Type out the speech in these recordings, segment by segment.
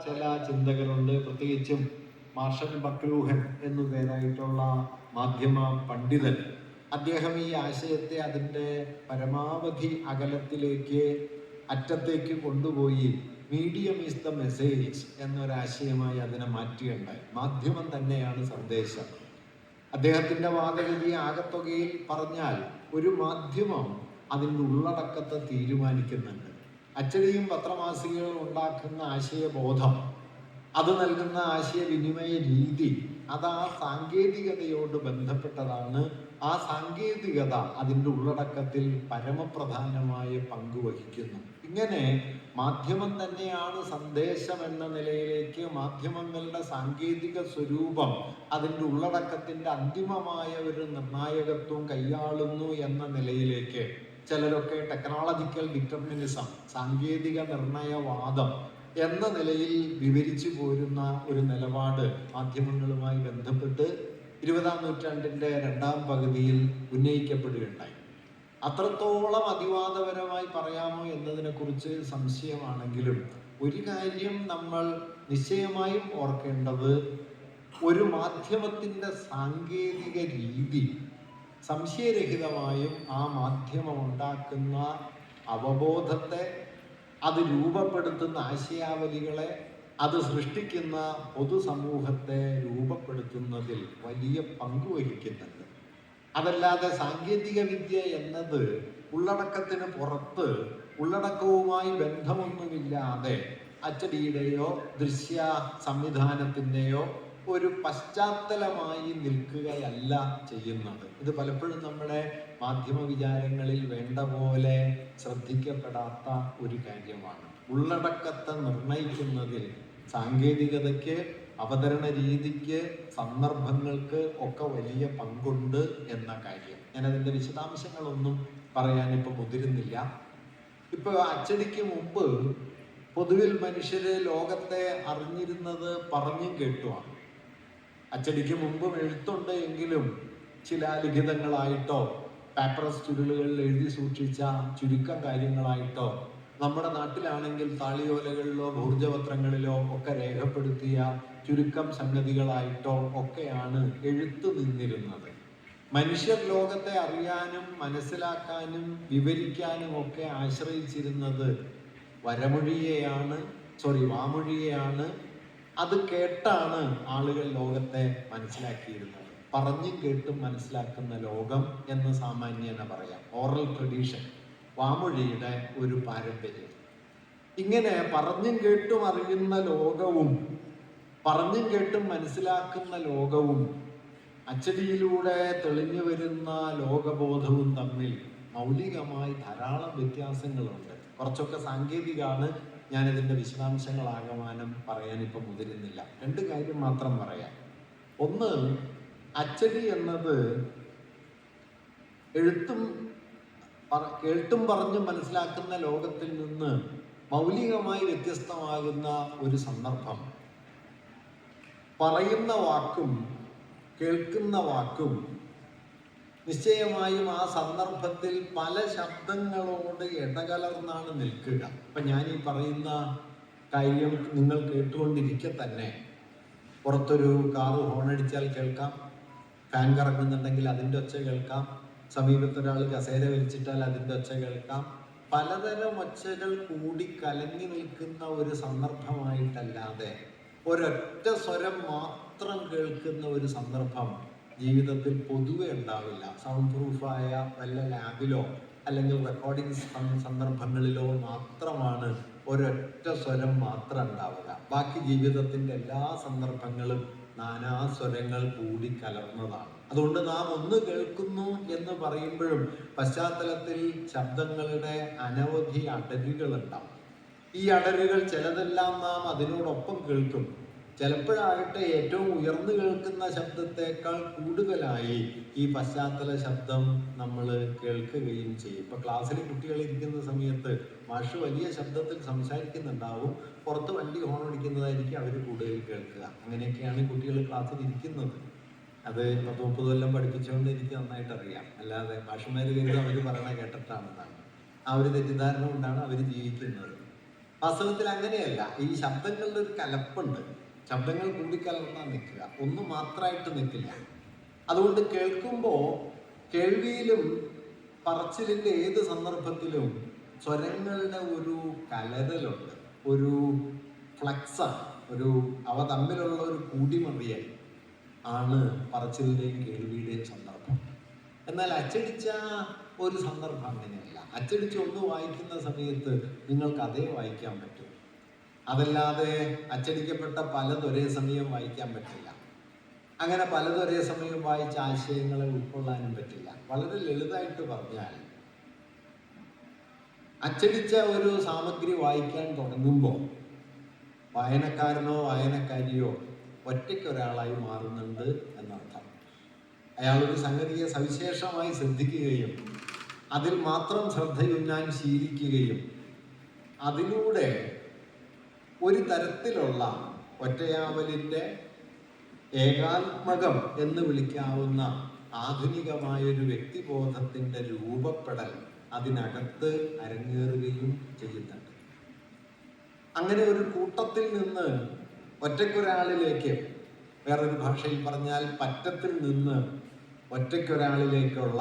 ചില ചിന്തകരുണ്ട്. പ്രത്യേകിച്ചും marshal McLuhan എന്നു പേരായിട്ടുള്ള മാധ്യമ പണ്ഡിതൻ. അദ്ദേഹം ഈ ആശയത്തെ അതിൻ്റെ പരമാവധി അകലത്തിലേക്ക് അറ്റത്തേക്ക് കൊണ്ടുപോയി മീഡിയം ഈസ് ദ മെസ്സേജ് എന്നൊരാശയമായി അതിനെ മാറ്റുകയുണ്ടായി. മാധ്യമം തന്നെയാണ് സന്ദേശം. അദ്ദേഹത്തിൻ്റെ വാദഗതി ആകത്തുകയിൽ പറഞ്ഞാൽ ഒരു മാധ്യമം അതിൻ്റെ ഉള്ളടക്കത്തെ തീരുമാനിക്കുന്നുണ്ട്. അച്ചടിയും പത്രമാസികകളും ഉണ്ടാക്കുന്ന ആശയബോധം, അത് നൽകുന്ന ആശയവിനിമയ രീതി, അത് ആ സാങ്കേതികതയോട് ബന്ധപ്പെട്ടതാണ്. ആ സാങ്കേതികത അതിൻ്റെ ഉള്ളടക്കത്തിൽ പരമപ്രധാനമായ പങ്ക് വഹിക്കുന്നു. ഇങ്ങനെ മാധ്യമം തന്നെയാണ് സന്ദേശം എന്ന നിലയിലേക്ക് മാധ്യമങ്ങളുടെ സാങ്കേതിക സ്വരൂപം അതിൻ്റെ ഉള്ളടക്കത്തിൻ്റെ അന്തിമമായ ഒരു നിർണായകത്വം കൈയാളുന്നു എന്ന നിലയിലേക്ക് ചിലരൊക്കെ ടെക്നോളജിക്കൽ ഡിറ്റർമിനിസം, സാങ്കേതിക നിർണയവാദം എന്ന നിലയിൽ വിവരിച്ചു പോരുന്ന ഒരു നിലപാട് മാധ്യമങ്ങളുമായി ബന്ധപ്പെട്ട് 20-ാം നൂറ്റാണ്ടിൻ്റെ രണ്ടാം പകുതിയിൽ ഉന്നയിക്കപ്പെടുകയുണ്ടായി. അത്രത്തോളം അതിവാദപരമായി പറയാമോ എന്നതിനെക്കുറിച്ച് സംശയമാണെങ്കിലും ഒരു കാര്യം നമ്മൾ നിശ്ചയമായും ഓർക്കേണ്ടത്, ഒരു മാധ്യമത്തിൻ്റെ സാങ്കേതിക രീതി സംശയരഹിതമായും ആ മാധ്യമം ഉണ്ടാക്കുന്ന അവബോധത്തെ, അത് രൂപപ്പെടുത്തുന്ന ആശയാവലികളെ, അത് സൃഷ്ടിക്കുന്ന പൊതുസമൂഹത്തെ രൂപപ്പെടുത്തുന്നതിൽ വലിയ പങ്ക് വഹിക്കുന്നുണ്ട്. അതല്ലാതെ സാങ്കേതിക വിദ്യ എന്നത് ഉള്ളടക്കത്തിന് പുറത്ത് ഉള്ളടക്കവുമായി ബന്ധമൊന്നുമില്ലാതെ അച്ചടിയുടെയോ ദൃശ്യ സംവിധാനത്തിൻ്റെയോ ഒരു പശ്ചാത്തലമായി നിൽക്കുകയല്ല ചെയ്യുന്നത്. ഇത് പലപ്പോഴും നമ്മുടെ മാധ്യമ വിചാരങ്ങളിൽ വേണ്ട പോലെ ശ്രദ്ധിക്കപ്പെടാത്ത ഒരു കാര്യമാണ്. ഉള്ളടക്കത്തെ നിർണയിക്കുന്നതിൽ സാങ്കേതികതയ്ക്ക്, അവതരണ രീതിക്ക്, സന്ദർഭങ്ങൾക്ക് ഒക്കെ വലിയ പങ്കുണ്ട് എന്ന കാര്യം. ഞാനതിൻ്റെ വിശദാംശങ്ങളൊന്നും പറയാനിപ്പോൾ മുതിരുന്നില്ല. ഇപ്പോൾ അച്ചടിക്ക് മുമ്പ് പൊതുവിൽ മനുഷ്യർ ലോകത്തെ അറിഞ്ഞിരുന്നത് പറഞ്ഞും കേട്ടുമാണ്. അച്ചടിക്ക് മുമ്പും എഴുത്തുണ്ട് എങ്കിലും ചില ലിഖിതങ്ങളായിട്ടോ പേപ്പറസ് ചുരുളുകളിൽ എഴുതി സൂക്ഷിച്ച ചുരുക്കം കാര്യങ്ങളായിട്ടോ, നമ്മുടെ നാട്ടിലാണെങ്കിൽ താളിയോലകളിലോ ഭൂർജപത്രങ്ങളിലോ ഒക്കെ രേഖപ്പെടുത്തിയ ചുരുക്കം സംഗതികളായിട്ടോ ഒക്കെയാണ് എഴുത്ത് നിന്നിരുന്നത്. മനുഷ്യർ ലോകത്തെ അറിയാനും മനസ്സിലാക്കാനും വിവരിക്കാനും ഒക്കെ ആശ്രയിച്ചിരുന്നത് വാമൊഴിയെയാണ്. അത് കേട്ടാണ് ആളുകൾ ലോകത്തെ മനസ്സിലാക്കിയിരുന്നത്. പറഞ്ഞും കേട്ടും മനസ്സിലാക്കുന്ന ലോകം എന്ന് സാമാന്യേന പറയാം. ഓറൽ ട്രഡീഷൻ, വാമൊഴിയുടെ ഒരു പാരമ്പര്യം. ഇങ്ങനെ പറഞ്ഞും കേട്ടും അറിയുന്ന ലോകവും പറഞ്ഞും കേട്ടും മനസ്സിലാക്കുന്ന ലോകവും അച്ചടിയിലൂടെ തെളിഞ്ഞു വരുന്ന ലോകബോധവും തമ്മിൽ മൗലികമായി ധാരാളം വ്യത്യാസങ്ങളുണ്ട്. കുറച്ചൊക്കെ സാങ്കേതികമാണ്. ഞാനിതിൻ്റെ വിശദാംശങ്ങളാകമാനം പറയാനിപ്പോൾ മുതിരുന്നില്ല. 2 കാര്യം മാത്രം പറയാം. ഒന്ന്, അച്ചടി എന്നത് കേട്ടും പറഞ്ഞും മനസ്സിലാക്കുന്ന ലോകത്തിൽ നിന്ന് മൗലികമായി വ്യത്യസ്തമാകുന്ന ഒരു സന്ദർഭം. പറയുന്ന വാക്കും കേൾക്കുന്ന വാക്കും നിശ്ചയമായും ആ സന്ദർഭത്തിൽ പല ശബ്ദങ്ങളോട് ഇടകലർന്നാണ് നിൽക്കുക. അപ്പം ഞാൻ ഈ പറയുന്ന കാര്യം നിങ്ങൾ കേട്ടുകൊണ്ടിരിക്കെ തന്നെ പുറത്തൊരു കാറ് ഹോണടിച്ചാൽ കേൾക്കാം, ഫാൻ കറങ്ങുന്നുണ്ടെങ്കിൽ അതിൻ്റെ ഒച്ച കേൾക്കാം, സമീപത്തൊരാൾ കസേര വലിച്ചിട്ടാൽ അതിൻ്റെ ഒച്ച കേൾക്കാം. പലതരം ഒച്ചകൾ കൂടി കലങ്ങി നിൽക്കുന്ന ഒരു സന്ദർഭമായിട്ടല്ലാതെ ഒരൊറ്റ സ്വരം മാത്രം കേൾക്കുന്ന ഒരു സന്ദർഭം ജീവിതത്തിൽ പൊതുവെ ഉണ്ടാവില്ല. സൗണ്ട് പ്രൂഫായ വല്ല ലാബിലോ അല്ലെങ്കിൽ റെക്കോർഡിംഗ് സന്ദർഭങ്ങളിലോ മാത്രമാണ് ഒരൊറ്റ സ്വരം മാത്രം ഉണ്ടാവുക. ബാക്കി ജീവിതത്തിൻ്റെ എല്ലാ സന്ദർഭങ്ങളും നാനാ സ്വരങ്ങൾ കൂടി കലർന്നതാണ്. അതുകൊണ്ട് നാം ഒന്ന് കേൾക്കുന്നു എന്ന് പറയുമ്പോഴും പശ്ചാത്തലത്തിൽ ശബ്ദങ്ങളുടെ അനവധി അടരുകൾ ഉണ്ടാവും. ഈ അടരുകൾ ചിലതെല്ലാം നാം അതിനോടൊപ്പം കേൾക്കും. ചിലപ്പോഴാകട്ടെ ഏറ്റവും ഉയർന്നു കേൾക്കുന്ന ശബ്ദത്തേക്കാൾ കൂടുതലായി ഈ പശ്ചാത്തല ശബ്ദം നമ്മൾ കേൾക്കുകയും ചെയ്യും. ഇപ്പോൾ ക്ലാസ്സിൽ കുട്ടികൾ ഇരിക്കുന്ന സമയത്ത് മാഷ് വലിയ ശബ്ദത്തിൽ സംസാരിക്കുന്നുണ്ടാവും, പുറത്ത് വണ്ടി ഹോൺ അടിക്കുന്നതായിരിക്കും അവർ കൂടുതൽ കേൾക്കുക. അങ്ങനെയൊക്കെയാണ് കുട്ടികൾ ക്ലാസ്സിൽ ഇരിക്കുന്നത്. അത് 30 കൊല്ലം പഠിപ്പിച്ചുകൊണ്ട് എനിക്ക് നന്നായിട്ട് അറിയാം. അല്ലാതെ മാഷന്മാർ കരുതി അവർ പറയണ കേട്ടിട്ടാണെന്നാണ്. ആ ഒരു തെറ്റിദ്ധാരണ കൊണ്ടാണ് അവർ ജീവിക്കുന്നത്. വാസ്തവത്തിൽ അങ്ങനെയല്ല. ഈ ശബ്ദങ്ങളുടെ ഒരു കലപ്പുണ്ട്. ശബ്ദങ്ങൾ കൂടിക്കലർന്നാൽ നിൽക്കുക, ഒന്ന് മാത്രമായിട്ട് നിൽക്കില്ല. അതുകൊണ്ട് കേൾക്കുമ്പോൾ കേൾവിയിലും പറച്ചിലിൻ്റെ ഏത് സന്ദർഭത്തിലും സ്വരങ്ങളുടെ ഒരു കലരലുണ്ട്, ഒരു ഫ്ലക്സാണ്, അവ തമ്മിലുള്ള ഒരു കൂടിമറിയൽ ആണ് പറച്ചിലിൻ്റെയും കേൾവിയുടെയും സന്ദർഭം. എന്നാൽ അച്ചടിച്ച ഒരു സന്ദർഭം അങ്ങനെയല്ല. അച്ചടിച്ച് ഒന്ന് വായിക്കുന്ന സമയത്ത് നിങ്ങൾക്ക് അതേ വായിക്കാൻ പറ്റും. അതല്ലാതെ അച്ചടിക്കപ്പെട്ട പലതൊരേ സമയം വായിക്കാൻ പറ്റില്ല. അങ്ങനെ പലതൊരേ സമയം വായിച്ച ആശയങ്ങളെ ഉൾക്കൊള്ളാനും പറ്റില്ല. വളരെ ലളിതമായിട്ട് പറഞ്ഞാൽ, അച്ചടിച്ച ഒരു സാമഗ്രി വായിക്കാൻ തുടങ്ങുമ്പോൾ വായനക്കാരനോ വായനക്കാരിയോ ഒറ്റയ്ക്കൊരാളായി മാറുന്നുണ്ട് എന്നർത്ഥം. അയാളൊരു സംഗതിയെ സവിശേഷമായി ശ്രദ്ധിക്കുകയും അതിൽ മാത്രം ശ്രദ്ധയുന്നാൻ ശീലിക്കുകയും അതിലൂടെ ഒരു തരത്തിലുള്ള ഒറ്റയാവലിൻ്റെ ഏകാത്മകം എന്ന് വിളിക്കാവുന്ന ആധുനികമായൊരു വ്യക്തിബോധത്തിൻ്റെ രൂപപ്പെടൽ അതിനകത്ത് അരങ്ങേറുകയും ചെയ്യുന്നുണ്ട്. അങ്ങനെ ഒരു കൂട്ടത്തിൽ നിന്ന് ഒറ്റയ്ക്കൊരാളിലേക്ക്, വേറൊരു ഭാഷയിൽ പറഞ്ഞാൽ പറ്റത്തിൽ നിന്ന് ഒറ്റയ്ക്കൊരാളിലേക്കുള്ള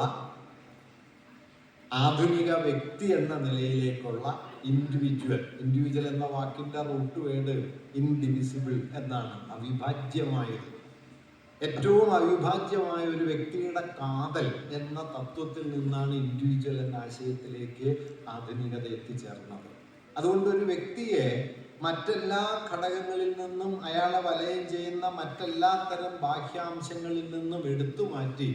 ആധുനിക വ്യക്തി എന്ന നിലയിലേക്കുള്ള ഇൻഡിവിജ്വൽ എന്ന വാക്കിൻ്റെ റൂട്ട് വേർഡ് ഇൻഡിവിസിബിൾ എന്നാണ്, അവിഭാജ്യമായത്. ഏറ്റവും അവിഭാജ്യമായ ഒരു വ്യക്തിയുടെ കാതൽ എന്ന തത്വത്തിൽ നിന്നാണ് ഇൻഡിവിജ്വൽ എന്ന ആശയത്തിലേക്ക് ആധുനികത എത്തിച്ചേർന്നത്. അതുകൊണ്ട് ഒരു വ്യക്തിയെ മറ്റെല്ലാ ഘടകങ്ങളിൽ നിന്നും, അയാളെ വലയം ചെയ്യുന്ന മറ്റെല്ലാ തരം ബാഹ്യാംശങ്ങളിൽ നിന്നും എടുത്തു മാറ്റി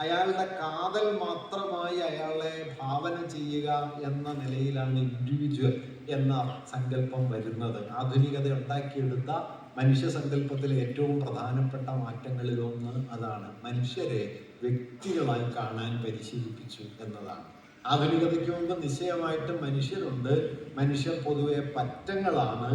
അയാളുടെ കാതൽ മാത്രമായി അയാളെ ഭാവന ചെയ്യുക എന്ന നിലയിലാണ് ഇൻഡിവിജ്വൽ എന്ന സങ്കല്പം വരുന്നത്. ആധുനികത ഉണ്ടാക്കിയെടുത്ത മനുഷ്യ സങ്കല്പത്തിലെ ഏറ്റവും പ്രധാനപ്പെട്ട മാറ്റങ്ങളിലൊന്ന് അതാണ്. മനുഷ്യരെ വ്യക്തികളായി കാണാൻ പരിശീലിപ്പിച്ചു എന്നതാണ്. ആധുനികതയ്ക്ക് മുമ്പ് നിശ്ചയമായിട്ടും മനുഷ്യരുണ്ട്. മനുഷ്യർ പൊതുവെ പറ്റങ്ങളാണ്.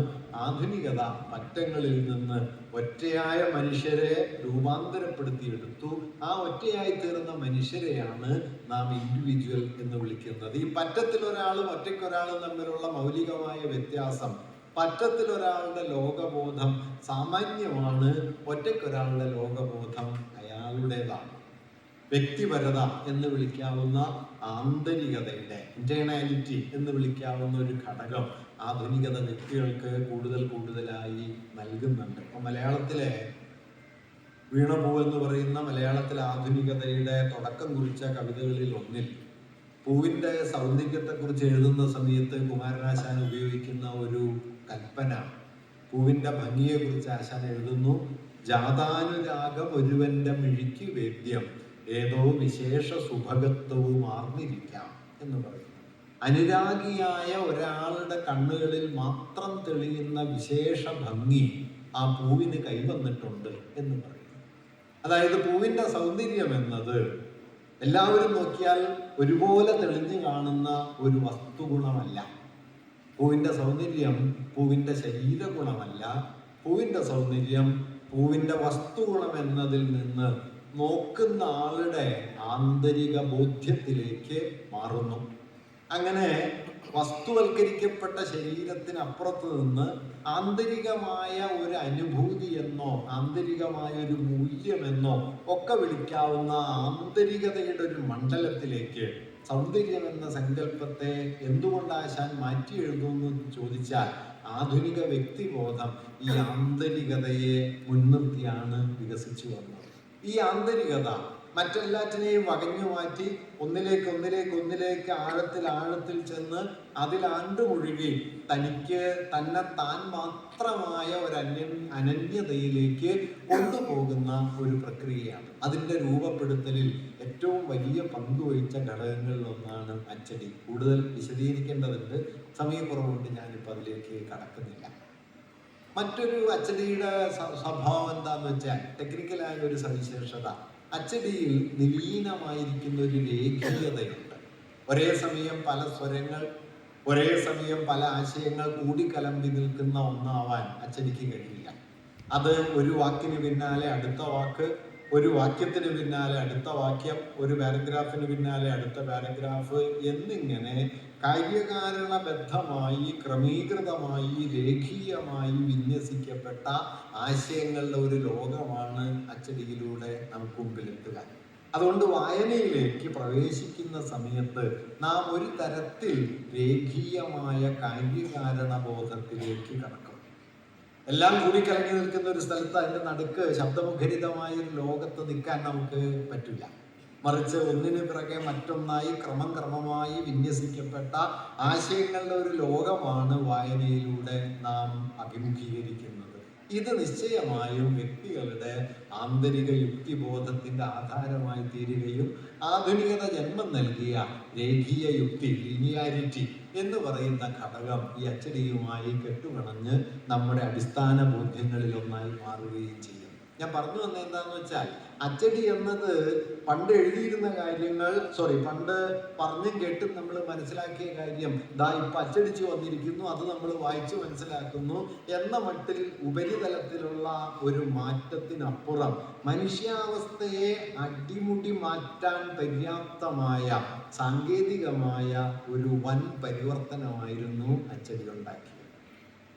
ആധുനികത പറ്റങ്ങളിൽ നിന്ന് ഒറ്റയായ മനുഷ്യരെ രൂപാന്തരപ്പെടുത്തിയെടുത്തു. ആ ഒറ്റയായി തീർന്ന മനുഷ്യരെയാണ് നാം ഇൻഡിവിജ്വൽ എന്ന് വിളിക്കുന്നത്. ഈ പറ്റത്തിലൊരാളും ഒറ്റയ്ക്കൊരാളും തമ്മിലുള്ള മൗലികമായ വ്യത്യാസം, പറ്റത്തിലൊരാളുടെ ലോകബോധം സാമാന്യമാണ്, ഒറ്റയ്ക്കൊരാളുടെ ലോകബോധം അയാളുടേതാണ്. വ്യക്തിപരത എന്ന് വിളിക്കാവുന്ന ആന്തരികതയുടെ ഇന്റേണാലിറ്റി എന്ന് വിളിക്കാവുന്ന ഒരു ഘടകം ആധുനികത വ്യക്തികൾക്ക് കൂടുതലായി നൽകുന്നുണ്ട്. ഇപ്പം മലയാളത്തിലെ വീണപൂ എന്ന് പറയുന്ന മലയാളത്തിലെ ആധുനികതയുടെ തുടക്കം കുറിച്ച കവിതകളിൽ ഒന്നിൽ പൂവിൻ്റെ സൗന്ദര്യത്തെക്കുറിച്ച് എഴുതുന്ന സമയത്ത് കുമാരനാശാൻ ഉപയോഗിക്കുന്ന ഒരു കൽപ്പന, പൂവിൻ്റെ ഭംഗിയെക്കുറിച്ച് ആശാൻ എഴുതുന്നു: ജാതാനുരാഗം ഒരുവന്റെ മിഴിക്ക് വേദ്യം, ഏതോ വിശേഷ സുഭഗത്വവും ആർന്നിരിക്കാം എന്ന് പറയുന്നു. അനുരാഗിയായ ഒരാളുടെ കണ്ണുകളിൽ മാത്രം തെളിയുന്ന വിശേഷ ഭംഗി ആ പൂവിന് കൈവന്നിട്ടുണ്ട് എന്ന് പറയുന്നു. അതായത് പൂവിൻ്റെ സൗന്ദര്യം എന്നത് എല്ലാവരും നോക്കിയാൽ ഒരുപോലെ തെളിഞ്ഞു കാണുന്ന ഒരു വസ്തുഗുണമല്ല. പൂവിൻ്റെ സൗന്ദര്യം പൂവിൻ്റെ ശരീരഗുണമല്ല. പൂവിൻ്റെ സൗന്ദര്യം പൂവിൻ്റെ വസ്തുഗുണം എന്നതിൽ നിന്ന് നോക്കുന്ന ആളുടെ ആന്തരിക ബോധ്യത്തിലേക്ക് മാറുന്നു. അങ്ങനെ വസ്തുവൽക്കരിക്കപ്പെട്ട ശരീരത്തിനപ്പുറത്ത് നിന്ന് ആന്തരികമായ ഒരു അനുഭൂതി എന്നോ ആന്തരികമായ ഒരു മൂല്യമെന്നോ ഒക്കെ വിളിക്കാവുന്ന ആന്തരികതയുടെ ഒരു മണ്ഡലത്തിലേക്ക് സൗന്ദര്യം എന്ന സങ്കല്പത്തെ എന്തുകൊണ്ട് ആശാൻ മാറ്റി എഴുതുമെന്ന് ചോദിച്ചാൽ, ആധുനിക വ്യക്തിബോധം ഈ ആന്തരികതയെ മുൻനിർത്തിയാണ് വികസിച്ചു വന്നത്. ഈ ആന്തരികത മറ്റെല്ലാറ്റിനെയും വകഞ്ഞു മാറ്റി ഒന്നിലേക്ക് ആഴത്തിൽ ചെന്ന് അതിലാണ്ട് മുഴുകി തനിക്ക് തന്നെ താൻ മാത്രമായ ഒരു അനന്യതയിലേക്ക് കൊണ്ടുപോകുന്ന ഒരു പ്രക്രിയയാണ്. അതിൻ്റെ രൂപപ്പെടുത്തലിൽ ഏറ്റവും വലിയ പങ്കുവഹിച്ച ഘടകങ്ങളിലൊന്നാണ് അച്ചടി. കൂടുതൽ വിശദീകരിക്കേണ്ടതുണ്ട്, സമയക്കുറവുകൊണ്ട് ഞാനിപ്പോൾ അതിലേക്ക് കടക്കുന്നില്ല. മറ്റൊരു അച്ചടിയുടെ സ്വഭാവം എന്താന്ന് വെച്ചാൽ, ടെക്നിക്കലായ ഒരു സവിശേഷത, അച്ചടിയിൽ നിലീനമായിരിക്കുന്ന ഒരു രേഖീയതയുണ്ട്. ഒരേ സമയം പല സ്വരങ്ങൾ, ഒരേ സമയം പല ആശയങ്ങൾ കൂടിക്കലമ്പി നിൽക്കുന്ന ഒന്നാവാൻ അച്ചടിക്ക് കഴിയില്ല. അത് ഒരു വാക്കിന് പിന്നാലെ അടുത്ത വാക്ക്, ഒരു വാക്യത്തിന് പിന്നാലെ അടുത്ത വാക്യം, ഒരു പാരഗ്രാഫിന് പിന്നാലെ അടുത്ത പാരഗ്രാഫ് എന്നിങ്ങനെ കാര്യകാരണബദ്ധമായി ക്രമീകൃതമായി രേഖീയമായി വിന്യസിക്കപ്പെട്ട ആശയങ്ങളുടെ ഒരു ലോകമാണ് അച്ചടിയിലൂടെ നമുക്ക് മുമ്പിലെത്തുക. അതുകൊണ്ട് വായനയിലേക്ക് പ്രവേശിക്കുന്ന സമയത്ത് നാം ഒരു തരത്തിൽ രേഖീയമായ കാര്യകാരണബോധത്തിലേക്ക് കടക്കും. എല്ലാം കൂടി കലങ്ങി നിൽക്കുന്ന ഒരു സ്ഥലത്ത് അതിൻ്റെ നടുക്ക് ശബ്ദമുഖരിതമായ ഒരു ലോകത്ത് നിൽക്കാൻ നമുക്ക് പറ്റില്ല. മറിച്ച് ഒന്നിനു പിറകെ മറ്റൊന്നായി ക്രമമായി വിന്യസിക്കപ്പെട്ട ആശയങ്ങളുടെ ഒരു ലോകമാണ് വായനയിലൂടെ നാം അഭിമുഖീകരിക്കുന്നത്. ഇത് നിശ്ചയമായും വ്യക്തികളുടെ ആന്തരിക യുക്തിബോധത്തിന്റെ ആധാരമായി തീരുകയും ആധുനികത ജന്മം നൽകിയ രേഖീയ യുക്തി, ലീനിയാരിറ്റി എന്ന് പറയുന്ന ഘടകം ഈ അച്ചടിയുമായി കെട്ടുപിണഞ്ഞ് നമ്മുടെ അടിസ്ഥാന ബോധ്യങ്ങളിൽ ഒന്നായി മാറുകയും ചെയ്യും. ഞാൻ പറഞ്ഞു വന്നത് എന്താന്ന് വെച്ചാൽ, അച്ചടി എന്നത് പണ്ട് എഴുതിയിരുന്ന കാര്യങ്ങൾ പണ്ട് പറഞ്ഞും കേട്ടും നമ്മൾ മനസ്സിലാക്കിയ കാര്യം ഇപ്പൊ അച്ചടിച്ചു വന്നിരിക്കുന്നു, അത് നമ്മൾ വായിച്ചു മനസ്സിലാക്കുന്നു എന്ന മട്ടിൽ ഉപരിതലത്തിലുള്ള ഒരു മാറ്റത്തിനപ്പുറം മനുഷ്യാവസ്ഥയെ അടിമുടി മാറ്റാൻ പര്യാപ്തമായ സാങ്കേതികമായ ഒരു വൻ പരിവർത്തനമായിരുന്നു അച്ചടി ഉണ്ടാക്കിയത്.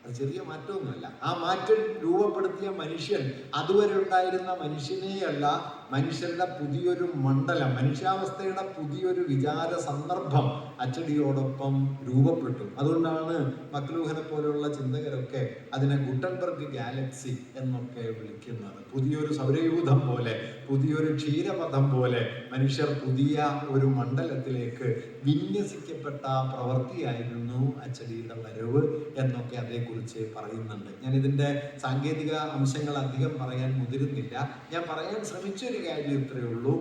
അത് ചെറിയ മാറ്റമൊന്നുമല്ല. ആ മാറ്റം രൂപപ്പെടുത്തിയ മനുഷ്യൻ അതുവരെ ഉണ്ടായിരുന്ന മനുഷ്യനെയല്ല, മനുഷ്യരുടെ പുതിയൊരു മണ്ഡലം, മനുഷ്യാവസ്ഥയുടെ പുതിയൊരു വിചാര സന്ദർഭം അച്ചടിയോടൊപ്പം രൂപപ്പെട്ടു. അതുകൊണ്ടാണ് മക്ലൂഹനെ പോലെയുള്ള ചിന്തകരൊക്കെ അതിനെ ഗുട്ടൻബർഗ് ഗാലക്സി എന്നൊക്കെ വിളിക്കുന്നത്. പുതിയൊരു സൗരയൂഥം പോലെ, പുതിയൊരു ക്ഷീരപഥം പോലെ മനുഷ്യർ പുതിയ ഒരു മണ്ഡലത്തിലേക്ക് വിന്യസിക്കപ്പെട്ട പ്രവൃത്തിയായിരുന്നു അച്ചടിയുടെ വരവ് എന്നൊക്കെ അതേക്കുറിച്ച് പറയുന്നുണ്ട്. ഞാൻ ഇതിൻ്റെ സാങ്കേതിക അംശങ്ങൾ അധികം പറയാൻ മുതിരുന്നില്ല. ഞാൻ പറയാൻ ശ്രമിച്ചൊരു കാര്യം ഇത്രയേ ഉള്ളൂ.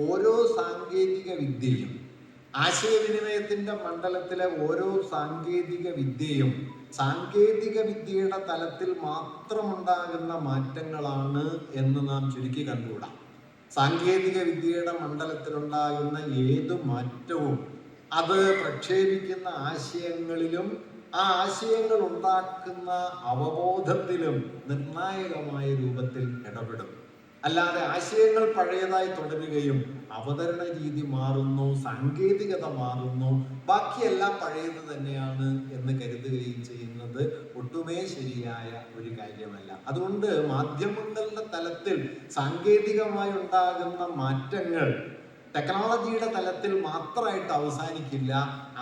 ഓരോ സാങ്കേതിക വിദ്യയും, ആശയവിനിമയത്തിന്റെ മണ്ഡലത്തിലെ ഓരോ സാങ്കേതിക വിദ്യയും സാങ്കേതിക വിദ്യയുടെ തലത്തിൽ മാത്രമുണ്ടാകുന്ന മാറ്റങ്ങളാണ് എന്ന് നാം ചുരുക്കി കണ്ടുകൂടാം. സാങ്കേതിക വിദ്യയുടെ മണ്ഡലത്തിലുണ്ടാകുന്ന ഏതു മാറ്റവും അത് പ്രക്ഷേപിക്കുന്ന ആശയങ്ങളിലും ആ ആശയങ്ങൾ ഉണ്ടാക്കുന്ന അവബോധത്തിലും നിർണായകമായ രൂപത്തിൽ ഇടപെടും. അല്ലാതെ ആശയങ്ങൾ പഴയതായി തുടരുകയും അവതരണ രീതി മാറുന്നു, സാങ്കേതികത മാറുന്നു, ബാക്കിയെല്ലാം പഴയത് തന്നെയാണ് എന്ന് കരുതുകയും ചെയ്യുന്നത് ഒട്ടുമേ ശരിയായ ഒരു കാര്യമല്ല. അതുകൊണ്ട് മാധ്യമങ്ങളുടെ തലത്തിൽ സാങ്കേതികമായി ഉണ്ടാകുന്ന മാറ്റങ്ങൾ ടെക്നോളജിയുടെ തലത്തിൽ മാത്രമായിട്ട് അവസാനിക്കില്ല.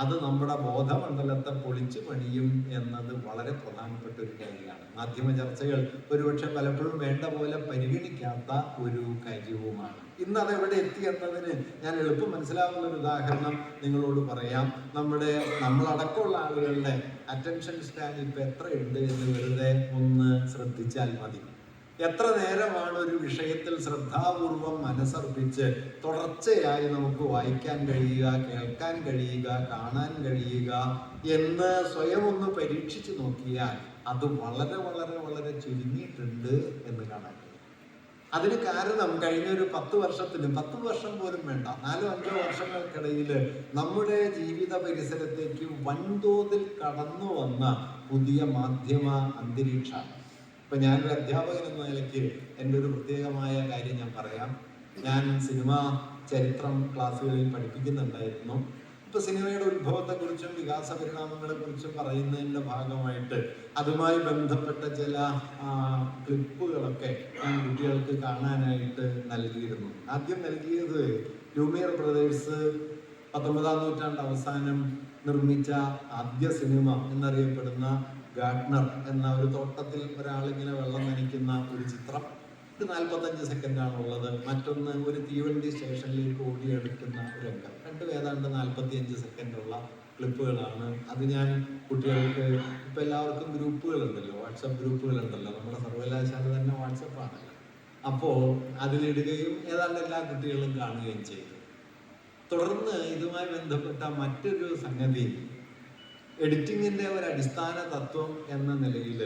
അത് നമ്മുടെ ബോധമണ്ഡലത്തെ പൊളിച്ചു പണിയും എന്നത് വളരെ പ്രധാനപ്പെട്ട ഒരു കാര്യമാണ്. മാധ്യമ ചർച്ചകൾ ഒരുപക്ഷെ പലപ്പോഴും വേണ്ട പോലെ പരിഗണിക്കാത്ത ഒരു കാര്യവുമാണ്. ഇന്ന് അതെവിടെ എത്തി എന്നതിന് ഞാൻ എളുപ്പം മനസ്സിലാവുന്ന ഒരു ഉദാഹരണം നിങ്ങളോട് പറയാം. നമ്മളടക്കമുള്ള ആളുകളുടെ അറ്റൻഷൻ സ്പാൻ ഇപ്പം എത്രയുണ്ട് എന്ന് വെറുതെ ഒന്ന് ശ്രദ്ധിച്ചാൽ മതി. എത്ര നേരമാണ് ഒരു വിഷയത്തിൽ ശ്രദ്ധാപൂർവം മനസ്സർപ്പിച്ച് തുടർച്ചയായി നമുക്ക് വായിക്കാൻ കഴിയുക, കേൾക്കാൻ കഴിയുക, കാണാൻ കഴിയുക എന്ന് സ്വയം ഒന്ന് പരീക്ഷിച്ചു നോക്കിയാൽ അത് വളരെ വളരെ വളരെ ചുരുങ്ങിയിട്ടുണ്ട് എന്ന് കാണാൻ കഴിയും. അതിന് കാരണം കഴിഞ്ഞൊരു 10 വർഷം പോലും വേണ്ട, 4-5 വർഷങ്ങൾക്കിടയിൽ നമ്മുടെ ജീവിത പരിസരത്തേക്ക് വൻതോതിൽ കടന്നു വന്ന പുതിയ മാധ്യമ അന്തരീക്ഷമാണ്. ഇപ്പം ഞാനൊരു അധ്യാപകൻ എന്ന നിലയ്ക്ക് എൻ്റെ ഒരു പ്രത്യേകമായ കാര്യം ഞാൻ പറയാം. ഞാൻ സിനിമ ചരിത്രം ക്ലാസ്സുകളിൽ പഠിപ്പിക്കുന്നുണ്ടായിരുന്നു. ഇപ്പോൾ സിനിമയുടെ ഉത്ഭവത്തെക്കുറിച്ചും വികാസ പരിണാമങ്ങളെക്കുറിച്ചും പറയുന്നതിൻ്റെ ഭാഗമായിട്ട് അതുമായി ബന്ധപ്പെട്ട ചില ക്ലിപ്പുകളൊക്കെ ഞാൻ കുട്ടികൾക്ക് കാണാനായിട്ട് നൽകിയിരുന്നു. ആദ്യം നൽകിയത് ലൂമിയർ ബ്രദേഴ്സ് 19-ാം നൂറ്റാണ്ട് അവസാനം നിർമ്മിച്ച ആദ്യ സിനിമ എന്നറിയപ്പെടുന്ന ഗാർഡ്നർ എന്ന ഒരു തോട്ടത്തിൽ ഒരാളിങ്ങനെ വെള്ളം നനയ്ക്കുന്ന ഒരു ചിത്രം. ഇത് 45 സെക്കൻഡാണുള്ളത്. മറ്റൊന്ന് ഒരു തീവണ്ടി സ്റ്റേഷനിലേക്ക് ഓടിയെടുക്കുന്ന ഒരു രംഗം. രണ്ടും ഏതാണ്ട് 45 സെക്കൻഡുള്ള ക്ലിപ്പുകളാണ്. അത് ഞാൻ കുട്ടികൾക്ക്, ഇപ്പം എല്ലാവർക്കും ഗ്രൂപ്പുകളുണ്ടല്ലോ, വാട്സപ്പ് ഗ്രൂപ്പുകളുണ്ടല്ലോ, നമ്മുടെ സർവകലാശാല തന്നെ വാട്സപ്പാണല്ലോ, അപ്പോൾ അതിലിടുകയും ഏതാണ്ട് എല്ലാ കുട്ടികളും കാണുകയും ചെയ്തു. തുടർന്ന് ഇതുമായി ബന്ധപ്പെട്ട മറ്റൊരു സംഗതി, എഡിറ്റിങ്ങിൻ്റെ ഒരു അടിസ്ഥാന തത്വം എന്ന നിലയിൽ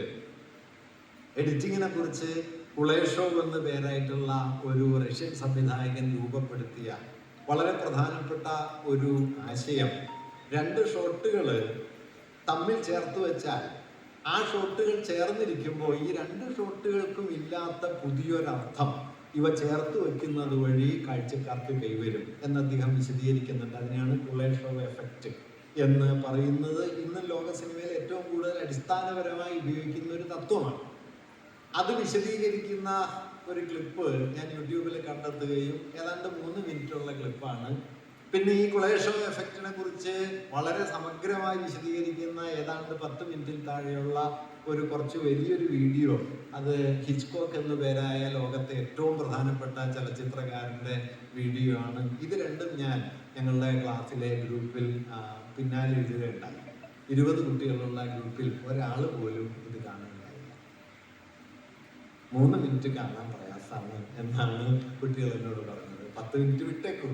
എഡിറ്റിങ്ങിനെ കുറിച്ച് കുളേഷോവ് എന്ന പേരായിട്ടുള്ള ഒരു റഷ്യൻ സംവിധായകൻ രൂപപ്പെടുത്തിയ വളരെ പ്രധാനപ്പെട്ട ഒരു ആശയം, 2 ഷോട്ടുകൾ തമ്മിൽ ചേർത്ത് വെച്ചാൽ ആ ഷോട്ടുകൾ ചേർന്നിരിക്കുമ്പോൾ ഈ 2 ഷോട്ടുകൾക്കും ഇല്ലാത്ത പുതിയൊരർത്ഥം ഇവ ചേർത്ത് വെക്കുന്നത് വഴി കാഴ്ചക്കാർക്ക് കൈവരും എന്ന് അദ്ദേഹം വിശദീകരിക്കുന്നുണ്ട്. അതിനെയാണ് കുളേഷോവ് എഫക്റ്റ് എന്ന് പറയുന്നത് ഇന്ന് ലോക സിനിമയിൽ ഏറ്റവും കൂടുതൽ അടിസ്ഥാനപരമായി ഉപയോഗിക്കുന്ന ഒരു തത്വമാണ്. അത് വിശദീകരിക്കുന്ന ഒരു ക്ലിപ്പ് ഞാൻ യൂട്യൂബിൽ കണ്ടെത്തുകയും ഏതാണ്ട് 3 മിനിറ്റുള്ള ക്ലിപ്പാണ്. പിന്നെ ഈ കുളേഷോ എഫക്റ്റിനെ കുറിച്ച് വളരെ സമഗ്രമായി വിശദീകരിക്കുന്ന ഏതാണ്ട് 10 മിനിറ്റിൽ താഴെയുള്ള കുറച്ച് വലിയൊരു വീഡിയോ, അത് ഹിച്ച്കോക്ക് എന്നു പേരായ ലോകത്തെ ഏറ്റവും പ്രധാനപ്പെട്ട ചലച്ചിത്രകാരൻ്റെ വീഡിയോ ആണ്. ഇത് രണ്ടും ഞാൻ ഞങ്ങളുടെ ക്ലാസ്സിലെ ഗ്രൂപ്പിൽ പിന്നാലെ എഴുതുകയുണ്ടായി. 20 കുട്ടികളുള്ള ഗ്രൂപ്പിൽ ഒരാൾ പോലും ഇത് കാണുകയുണ്ടായില്ല. 3 മിനിറ്റ് കാണാൻ പ്രയാസമാണ് എന്നാണ് കുട്ടികൾ എന്നോട് പറഞ്ഞത്. 10 മിനിറ്റ് വിട്ടേക്കും.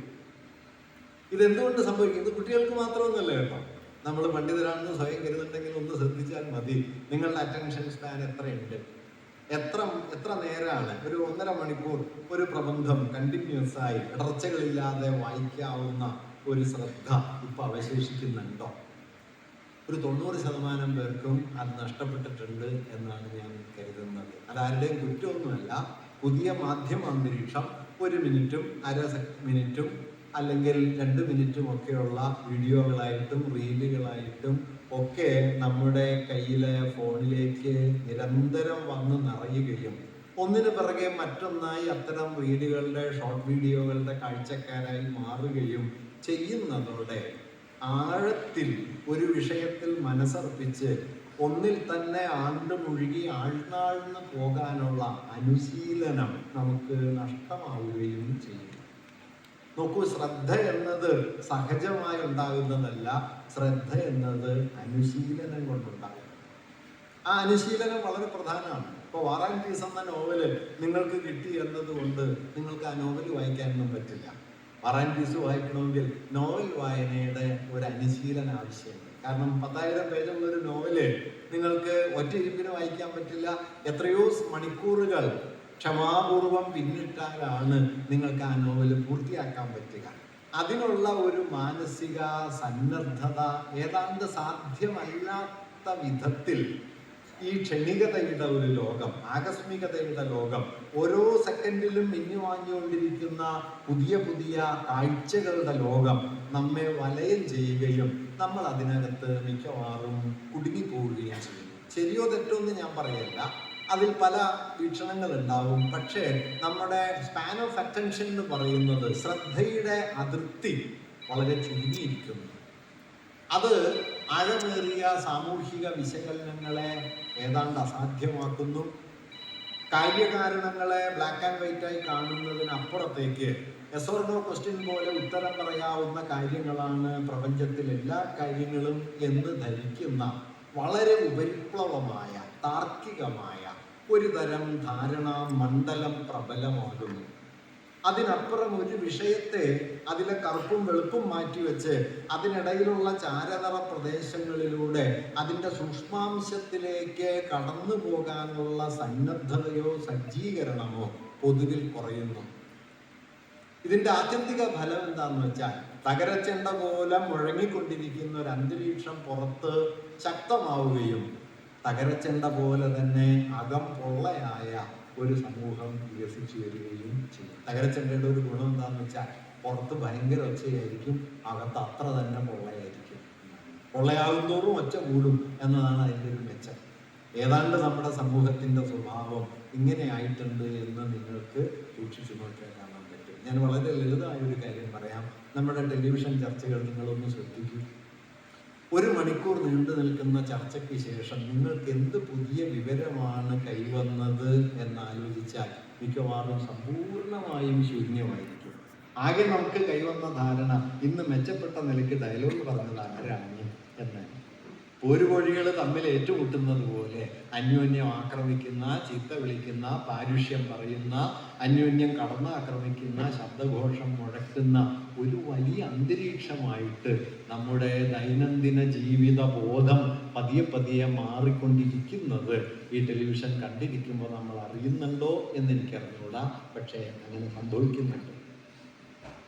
ഇതെന്തുകൊണ്ട് സംഭവിക്കും? ഇത് കുട്ടികൾക്ക് മാത്രമൊന്നുമല്ല കേട്ടോ. നമ്മൾ പണ്ഡിതരാണെന്ന് സ്വയം കരുതുന്നുണ്ടെങ്കിൽ ഒന്ന് ശ്രദ്ധിച്ചാൽ മതി. നിങ്ങളുടെ അറ്റൻഷൻ സ്പാൻ എത്രയുണ്ട്? എത്ര നേരമാണ് ഒരു 1.5 മണിക്കൂർ ഒരു പ്രബന്ധം കണ്ടിന്യൂസ് ആയി ഇടർച്ചകളില്ലാതെ വായിക്കാവുന്ന ഒരു ശ്രദ്ധ ഇപ്പൊ അവശേഷിക്കുന്നുണ്ടോ? ഒരു 90% പേർക്കും അത് നഷ്ടപ്പെട്ടിട്ടുണ്ട് എന്നാണ് ഞാൻ കരുതുന്നത്. അതാരുടെയും കുറ്റമൊന്നുമല്ല. പുതിയ മാധ്യമ അന്തരീക്ഷം 1 മിനിറ്റും 1/2 മിനിറ്റും അല്ലെങ്കിൽ 2 മിനിറ്റും ഒക്കെയുള്ള വീഡിയോകളായിട്ടും റീലുകളായിട്ടും ഒക്കെ നമ്മുടെ കയ്യിലെ ഫോണിലേക്ക് നിരന്തരം വന്ന് നിറയുകയും ഒന്നിനു പിറകെ മറ്റൊന്നായി അത്തരം റീലുകളുടെ ഷോർട്ട് വീഡിയോകളുടെ കാഴ്ചക്കാരായി മാറുകയും ചെയ്യുന്നതോടെ ആഴത്തിൽ ഒരു വിഷയത്തിൽ മനസ്സർപ്പിച്ച് ഒന്നിൽ തന്നെ ആണ്ട് മുഴുകി ആഴ്ന്നാഴ്ന്ന് പോകാനുള്ള അനുശീലനം നമുക്ക് നഷ്ടമാവുകയും ചെയ്യും. നോക്കൂ, ശ്രദ്ധ എന്നത് സഹജമായി ഉണ്ടാകുന്നതല്ല. ശ്രദ്ധ എന്നത് അനുശീലനം കൊണ്ടുണ്ടാകും. ആ അനുശീലനം വളരെ പ്രധാനമാണ്. ഇപ്പോൾ വാർ ആൻഡ് പീസ് എന്ന നോവല് നിങ്ങൾക്ക് കിട്ടി എന്നതുകൊണ്ട് നിങ്ങൾക്ക് ആ നോവൽ വായിക്കാനൊന്നും പറ്റില്ല. വാർ ആൻഡ് പീസ് വായിക്കണമെങ്കിൽ നോവൽ വായനയുടെ ഒരു അനുശീലനം ആവശ്യമുണ്ട്. കാരണം 10,000 പേജുള്ള ഒരു നോവല് നിങ്ങൾക്ക് ഒറ്റയിരിപ്പിന് വായിക്കാൻ പറ്റില്ല. എത്രയോ മണിക്കൂറുകൾ ക്ഷമാപൂർവം പിന്നിട്ടാലാണ് നിങ്ങൾക്ക് ആ നോവൽ പൂർത്തിയാക്കാൻ പറ്റുക. അതിനുള്ള ഒരു മാനസിക സന്നദ്ധത ഏതാണ്ട് സാധ്യമല്ലാത്ത വിധത്തിൽ ഈ ക്ഷണികതയുടെ ഒരു ലോകം, ആകസ്മികതയുടെ ലോകം, ഓരോ സെക്കൻഡിലും മിന്നിവാങ്ങിക്കൊണ്ടിരിക്കുന്ന പുതിയ പുതിയ കാഴ്ചകളുടെ ലോകം നമ്മെ വലയം ചെയ്യുകയും നമ്മൾ അതിനകത്ത് മിക്കവാറും കുടുങ്ങിപ്പോവുകയും ചെയ്യും. ശരിയോ തെറ്റോ എന്ന് ഞാൻ പറയല്ല, അതിൽ പല വീക്ഷണങ്ങൾ ഉണ്ടാവും. പക്ഷേ നമ്മുടെ സ്പാൻ ഓഫ് അറ്റൻഷൻ എന്ന് പറയുന്നത്, ശ്രദ്ധയുടെ അതിർത്തി വളരെ ചുരുങ്ങിയിരിക്കുന്നു. അത് ആഴമേറിയ സാമൂഹിക വിശകലനങ്ങളെ ഏതാണ്ട് അസാധ്യമാക്കുന്നു. കാര്യകാരണങ്ങളെ ബ്ലാക്ക് ആൻഡ് വൈറ്റ് ആയി കാണുന്നതിനപ്പുറത്തേക്ക് യെസ് ഓർ നോ ക്വസ്റ്റ്യൻ പോലെ ഉത്തരം പറയാവുന്ന കാര്യങ്ങളാണ് പ്രപഞ്ചത്തിൽ എല്ലാ കാര്യങ്ങളും എന്ന് ധരിക്കുന്ന വളരെ ഉപരിപ്ലവമായ താർക്കികമായ ഒരു തരം ധാരണാ മണ്ഡലം പ്രബലമാകുന്നു. അതിനപ്പുറം ഒരു വിഷയത്തെ അതിലെ കറുപ്പും വെളുപ്പും മാറ്റിവെച്ച് അതിനിടയിലുള്ള ചാരതറ പ്രദേശങ്ങളിലൂടെ അതിൻ്റെ സൂക്ഷ്മാംശത്തിലേക്ക് കടന്നു പോകാനുള്ള സന്നദ്ധതയോ സജ്ജീകരണമോ പൊതുവിൽ കുറയുന്നു. ഇതിൻ്റെ ആത്യന്തിക ഫലം എന്താണെന്ന് വെച്ചാൽ തകരച്ചെണ്ട പോലെ മുഴങ്ങിക്കൊണ്ടിരിക്കുന്ന ഒരു അന്തരീക്ഷം പുറത്ത് ശക്തമാവുകയും തകരച്ചെണ്ട പോലെ തന്നെ അകം പൊള്ളയായ ഒരു സമൂഹം വികസിച്ചു വരികയും ചെയ്യും. തകരച്ചെണ്ടയുടെ ഒരു ഗുണം എന്താണെന്ന് വെച്ചാൽ പുറത്ത് ഭയങ്കര ഒച്ചയായിരിക്കും, അകത്ത് അത്ര തന്നെ പൊള്ളയായിരിക്കും. പൊള്ളയാകുന്നതോറും ഒച്ച കൂടും എന്നതാണ് അതിൻ്റെ ഒരു മെച്ചം. ഏതാണ്ട് നമ്മുടെ സമൂഹത്തിൻ്റെ സ്വഭാവം ഇങ്ങനെ ആയിട്ടുണ്ട് എന്ന് നിങ്ങൾക്ക് സൂക്ഷിച്ചു നോക്കിയാൽ കാണാൻ പറ്റും. ഞാൻ വളരെ ലളിതമായ ഒരു കാര്യം പറയാം. നമ്മുടെ ടെലിവിഷൻ ചർച്ചകൾ നിങ്ങളൊന്ന് ശ്രദ്ധിക്കൂ. 1 മണിക്കൂർ നീണ്ടു നിൽക്കുന്ന ചർച്ചയ്ക്ക് ശേഷം നിങ്ങൾക്ക് എന്ത് പുതിയ വിവരമാണ് കൈവന്നത് എന്നാലോചിച്ചാൽ മിക്കവാറും സമ്പൂർണമായും ശൂന്യമായിരിക്കും. ആകെ നമുക്ക് കൈവന്ന ധാരണ ഇന്ന് മെച്ചപ്പെട്ട നിലയ്ക്ക് ഡയലോഗ് പറഞ്ഞത് ആരാണ് എന്ന്. പോരുകോഴികൾ തമ്മിൽ ഏറ്റുമുട്ടുന്നത് പോലെ അന്യോന്യം ആക്രമിക്കുന്ന, ചീത്ത വിളിക്കുന്ന, പാരുഷ്യം പറയുന്ന, അന്യോന്യം കടന്നാക്രമിക്കുന്ന, ശബ്ദഘോഷം മുഴക്കുന്ന ഒരു വലിയ അന്തരീക്ഷമായിട്ട് നമ്മുടെ ദൈനംദിന ജീവിത ബോധം പതിയെ പതിയെ മാറിക്കൊണ്ടിരിക്കുന്നത് ഈ ടെലിവിഷൻ കണ്ടിരിക്കുമ്പോൾ നമ്മൾ അറിയുന്നുണ്ടോ എന്നെനിക്കറിഞ്ഞൂടാ. പക്ഷേ അങ്ങനെ സംഭവിക്കുന്നുണ്ട്.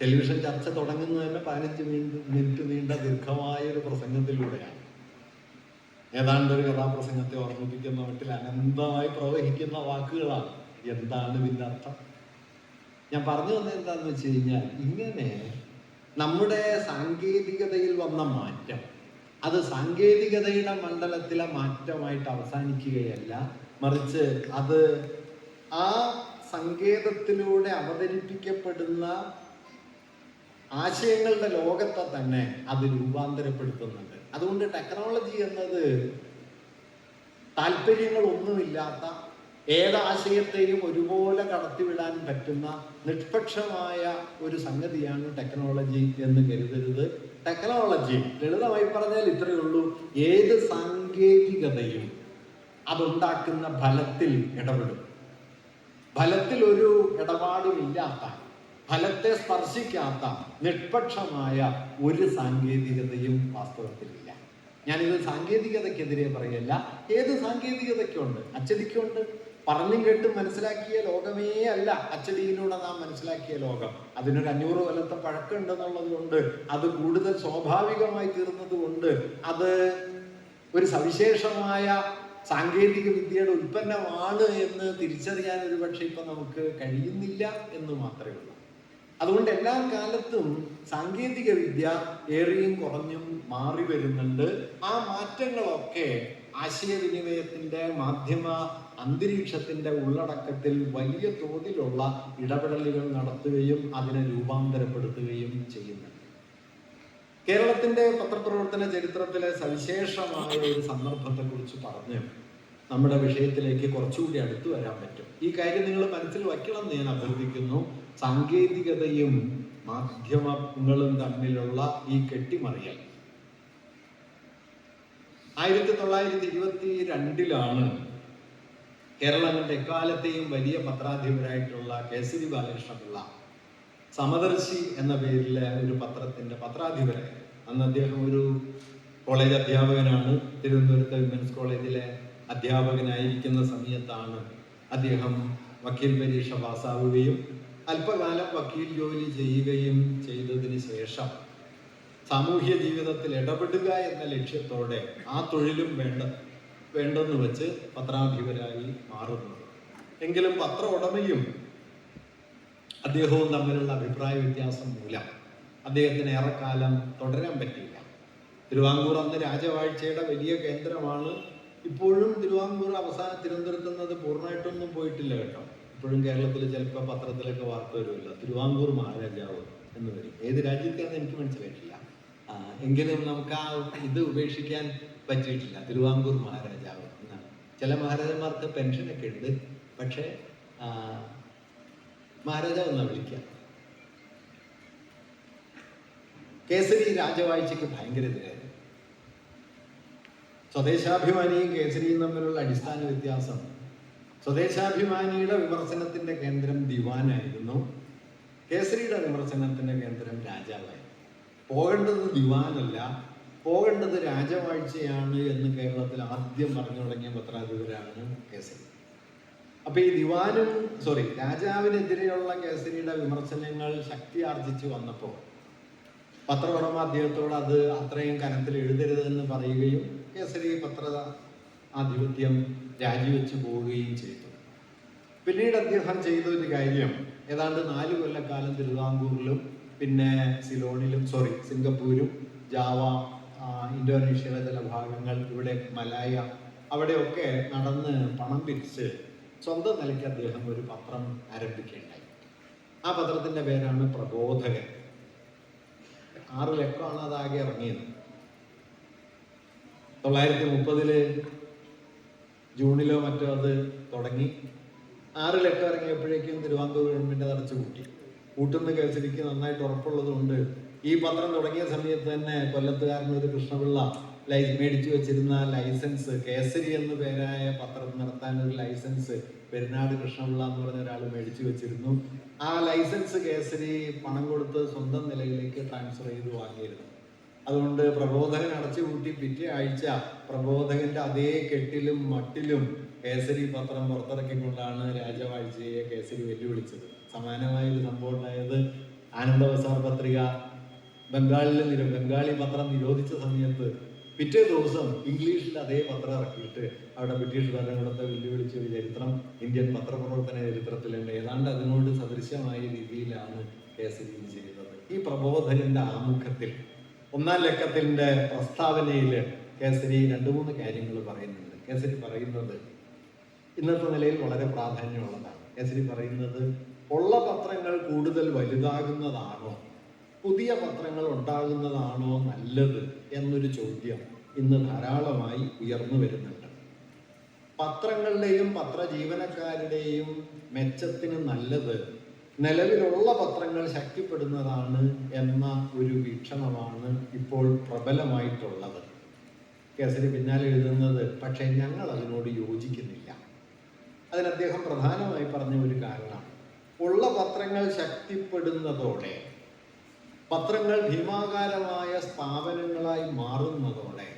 ടെലിവിഷൻ ചർച്ച തുടങ്ങുന്നതിന് 15 മിനിറ്റ് നീണ്ട ദീർഘമായ ഒരു പ്രസംഗത്തിലൂടെയാണ്. ഏതാണ്ട് ഒരു കഥാപ്രസംഗത്തെ ഓർമ്മിപ്പിക്കുന്ന മട്ടിൽ അനന്തമായി പ്രവഹിക്കുന്ന വാക്കുകളാണ്. എന്താണ് ഇതിൻ്റെ അർത്ഥം? ഞാൻ പറഞ്ഞു വന്നത് എന്താണെന്ന് വെച്ച് കഴിഞ്ഞാൽ, ഇങ്ങനെ നമ്മുടെ സാങ്കേതികതയിൽ വന്ന മാറ്റം, അത് സാങ്കേതികതയുടെ മണ്ഡലത്തിലെ മാറ്റമായിട്ട് അവസാനിക്കുകയല്ല, മറിച്ച് അത് ആ സങ്കേതത്തിലൂടെ അവതരിപ്പിക്കപ്പെടുന്ന ആശയങ്ങളുടെ ലോകത്തെ തന്നെ അത് രൂപാന്തരപ്പെടുത്തുന്നുണ്ട്. അതുകൊണ്ട് ടെക്നോളജി എന്നത് താല്പര്യങ്ങളൊന്നുമില്ലാത്ത, ഏതാശയത്തെയും ഒരുപോലെ കടത്തിവിടാൻ പറ്റുന്ന നിഷ്പക്ഷമായ ഒരു സംഗതിയാണ് ടെക്നോളജി എന്ന് കരുതരുത്. ടെക്നോളജി ലളിതമായി പറഞ്ഞാൽ ഇത്രയേ ഉള്ളൂ: ഏത് സാങ്കേതികതയും അതുണ്ടാക്കുന്ന ഫലത്തിൽ ഇടപെടും. ഫലത്തിൽ ഒരു ഇടപാടുമില്ലാത്ത, ഫലത്തെ സ്പർശിക്കാത്ത നിഷ്പക്ഷമായ ഒരു സാങ്കേതികതയും വാസ്തവത്തിലില്ല. ഞാനിത് സാങ്കേതികതയ്ക്കെതിരെ പറയല്ല. ഏത് സാങ്കേതികതയ്ക്കുണ്ട്? അച്ചടിക്കുണ്ട്. പറഞ്ഞും കേട്ടും മനസ്സിലാക്കിയ ലോകമേ അല്ല അച്ചടിയിലൂടെ നാം മനസ്സിലാക്കിയ ലോകം. അതിനൊരു 500 കൊല്ലത്തെ പഴക്കമുണ്ടെന്നുള്ളത് കൊണ്ട്, അത് കൂടുതൽ സ്വാഭാവികമായി തീർന്നത് കൊണ്ട്, അത് ഒരു സവിശേഷമായ സാങ്കേതിക വിദ്യയുടെ ഉൽപ്പന്നമാണ് എന്ന് തിരിച്ചറിയാൻ ഒരുപക്ഷെ ഇപ്പം നമുക്ക് കഴിയുന്നില്ല എന്ന് മാത്രമേ ഉള്ളൂ. അതുകൊണ്ട് എല്ലാ കാലത്തും സാങ്കേതിക വിദ്യ ഏറിയും കുറഞ്ഞും മാറി വരുന്നുണ്ട്. ആ മാറ്റങ്ങളൊക്കെ ആശയവിനിമയത്തിന്റെ മാധ്യമ അന്തരീക്ഷത്തിന്റെ ഉള്ളടക്കത്തിൽ വലിയ തോതിലുള്ള ഇടപെടലുകൾ നടത്തുകയും അതിനെ രൂപാന്തരപ്പെടുത്തുകയും ചെയ്യുന്നുണ്ട്. കേരളത്തിന്റെ പത്രപ്രവർത്തന ചരിത്രത്തിലെ സവിശേഷമായ ഒരു സന്ദർഭത്തെക്കുറിച്ച് പറഞ്ഞ് നമ്മുടെ വിഷയത്തിലേക്ക് കുറച്ചുകൂടി അടുത്തു വരാൻ പറ്റും. ഈ കാര്യം നിങ്ങൾ മനസ്സിൽ വയ്ക്കണം എന്ന് ഞാൻ അഭ്യർത്ഥിക്കുന്നു. സാങ്കേതികതയും മാധ്യമങ്ങളും തമ്മിലുള്ള ഈ കെട്ടിമറിയൽ 1922 കേരളങ്ങളുടെ എക്കാലത്തെയും വലിയ പത്രാധിപരായിട്ടുള്ള കേസരി ബാലകൃഷ്ണപിള്ള സമദർശി എന്ന പേരിലെ ഒരു പത്രത്തിന്റെ പത്രാധിപരായി. അന്ന് അദ്ദേഹം ഒരു കോളേജ് അധ്യാപകനാണ്. തിരുവനന്തപുരത്തെ വിമൻസ് കോളേജിലെ അധ്യാപകനായിരിക്കുന്ന സമയത്താണ് അദ്ദേഹം വക്കീൽ പരീക്ഷ പാസ്സാവുകയും അല്പകാലം വക്കീൽ ജോലി ചെയ്യുകയും ചെയ്തതിന് ശേഷം സാമൂഹ്യ ജീവിതത്തിൽ ഇടപെടുക എന്ന ലക്ഷ്യത്തോടെ ആ തൊഴിലും വേണ്ടെന്ന് വെച്ച് പത്രാധിപരായി മാറുന്നത്. എങ്കിലും പത്ര ഉടമയും അദ്ദേഹവും തമ്മിലുള്ള അഭിപ്രായ വ്യത്യാസം മൂലം അദ്ദേഹത്തിന് ഏറെക്കാലം തുടരാൻ പറ്റിയില്ല. തിരുവാങ്കൂർ അന്ന് രാജവാഴ്ചയുടെ വലിയ കേന്ദ്രമാണ്. ഇപ്പോഴും തിരുവാങ്കൂർ തിരുവനന്തപുരത്തുനിന്നത് പൂർണ്ണമായിട്ടൊന്നും പോയിട്ടില്ല കേട്ടോ. ഇപ്പോഴും കേരളത്തിൽ ചിലപ്പോൾ പത്രത്തിലൊക്കെ വാർത്ത വരുമല്ലോ, തിരുവാങ്കൂർ മഹാരാജാവ് എന്ന് വരും. ഏത് രാജ്യത്താണെന്ന് എനിക്ക് മനസ്സിലായിട്ടില്ല. എങ്കിലും നമുക്ക് ആ ഇത് ഉപേക്ഷിക്കാൻ പറ്റിയിട്ടില്ല. തിരുവാങ്കൂർ മഹാരാജാവ് എന്നാണ്. ചില മഹാരാജാമാർക്ക് പെൻഷനൊക്കെ ഉണ്ട്, പക്ഷേ മഹാരാജാവ് എന്നാ വിളിക്കാം. കേസരി രാജവാഴ്ചയ്ക്ക് ഭയങ്കര എതിരായിരുന്നു. സ്വദേശാഭിമാനിയും കേസരിയും തമ്മിലുള്ള അടിസ്ഥാന വ്യത്യാസം, സ്വദേശാഭിമാനിയുടെ വിമർശനത്തിന്റെ കേന്ദ്രം ദിവാനായിരുന്നു, കേസരിയുടെ വിമർശനത്തിന്റെ കേന്ദ്രം രാജാവായിരുന്നു. പോകേണ്ടത് ദിവാനല്ല, പോകേണ്ടത് രാജവാഴ്ചയാണ് എന്ന് കേരളത്തിൽ ആദ്യം പറഞ്ഞു തുടങ്ങിയ പത്രാധിപരാണ് കേസരി. അപ്പൊ ഈ രാജാവിനെതിരെയുള്ള കേസരിയുടെ വിമർശനങ്ങൾ ശക്തി ആർജിച്ചു വന്നപ്പോൾ പത്രഉടമ അദ്ദേഹത്തോട് അത് അത്രയും കനത്തിൽ എഴുതരുതെന്ന് പറയുകയും കേസരി പത്ര ആധിപത്യം രാജിവെച്ചു പോവുകയും ചെയ്തു. പിന്നീട് അദ്ദേഹം ചെയ്ത ഒരു കാര്യം, ഏതാണ്ട് 4 കൊല്ലക്കാലം തിരുവിതാംകൂറിലും പിന്നെ സിംഗപ്പൂരും ജാവ, ഇന്തോനേഷ്യയിലെ ചില ഭാഗങ്ങൾ, ഇവിടെ മലായ, അവിടെയൊക്കെ നടന്ന് പണം പിരിച്ച് സ്വന്തം നിലയ്ക്ക് അദ്ദേഹം ഒരു പത്രം ആരംഭിക്കുകയുണ്ടായി. ആ പത്രത്തിന്റെ പേരാണ് പ്രബോധകൻ. 6 ലക്കമാണ് അതാകെ ഇറങ്ങിയത്. 930 ജൂണിലോ മറ്റോ അത് തുടങ്ങി. 6 ലക്കം ഇറങ്ങിയപ്പോഴേക്കും തിരുവനന്തപുരം ഗവൺമെന്റ് അടച്ചു കൂട്ടി. കൂട്ടുന്ന കേസരിക്ക് നന്നായിട്ട് ഉറപ്പുള്ളത് കൊണ്ട് ഈ പത്രം തുടങ്ങിയ സമയത്ത് തന്നെ കൊല്ലത്തുകാരനൊരു കൃഷ്ണപിള്ള മേടിച്ചു വെച്ചിരുന്ന ലൈസൻസ്, കേസരി എന്ന് പേരായ പത്രം നടത്താൻ ഒരു ലൈസൻസ് പെരുന്നാട് കൃഷ്ണപിള്ള എന്ന് പറഞ്ഞ ഒരാൾ മേടിച്ചു വെച്ചിരുന്നു. ആ ലൈസൻസ് കേസരി പണം കൊടുത്ത് സ്വന്തം നിലയിലേക്ക് ട്രാൻസ്ഫർ ചെയ്ത് വാങ്ങിയിരുന്നു. അതുകൊണ്ട് പ്രബോധകൻ അടച്ചുപൂട്ടി പിറ്റേ ആഴ്ച പ്രബോധകന്റെ അതേ കെട്ടിലും മട്ടിലും കേസരി പത്രം പുറത്തിറക്കിക്കൊണ്ടാണ് രാജവാഴ്ചയെ കേസരി വെല്ലുവിളിച്ചത്. സമാനമായ ഒരു സംഭവം ഉണ്ടായത് ആനന്ദബസാർ പത്രിക ബംഗാളി പത്രം നിരോധിച്ച സമയത്ത് പിറ്റേ ദിവസം ഇംഗ്ലീഷിൽ അതേ പത്രം ഇറക്കിയിട്ട് അവിടെ ബ്രിട്ടീഷ് ഭരണകൂടത്തെ വെല്ലുവിളിച്ച ഒരു ചരിത്രം ഇന്ത്യൻ പത്രപ്രവർത്തന ചരിത്രത്തിലുണ്ട്. ഏതാണ്ട് അതിനോട് സദൃശ്യമായ രീതിയിലാണ് കേസരി ചെയ്തത്. ഈ പ്രബോധകന്റെ ആമുഖത്തിൽ ഒന്നാം ലക്കത്തിൻ്റെ പ്രസ്താവനയിൽ കേസരി 2-3 കാര്യങ്ങൾ പറയുന്നുണ്ട്. കേസരി പറയുന്നത് ഇന്നത്തെ നിലയിൽ വളരെ പ്രാധാന്യമുള്ളതാണ്. കേസരി പറയുന്നത് ഉള്ള പത്രങ്ങൾ കൂടുതൽ വലുതാകുന്നതാണോ പുതിയ പത്രങ്ങൾ ഉണ്ടാകുന്നതാണോ നല്ലത് എന്നൊരു ചോദ്യം ഇന്ന് ധാരാളമായി ഉയർന്നു വരുന്നുണ്ട്. പത്രങ്ങളുടെയും പത്രജീവനക്കാരുടെയും മെച്ചത്തിന് നല്ലത് നിലവിലുള്ള പത്രങ്ങൾ ശക്തിപ്പെടുന്നതാണ് എന്ന ഒരു വീക്ഷണമാണ് ഇപ്പോൾ പ്രബലമായിട്ടുള്ളത്. കേസരി പിന്നാലെ എഴുതുന്നത് പക്ഷേ ഞങ്ങൾ അതിനോട് യോജിക്കുന്നില്ല. അതിന് അദ്ദേഹം പ്രധാനമായി പറഞ്ഞ ഒരു കാരണം, ഉള്ള പത്രങ്ങൾ ശക്തിപ്പെടുന്നതോടെ, പത്രങ്ങൾ ഭീമാകാരമായ സ്ഥാപനങ്ങളായി മാറുന്നതോടെ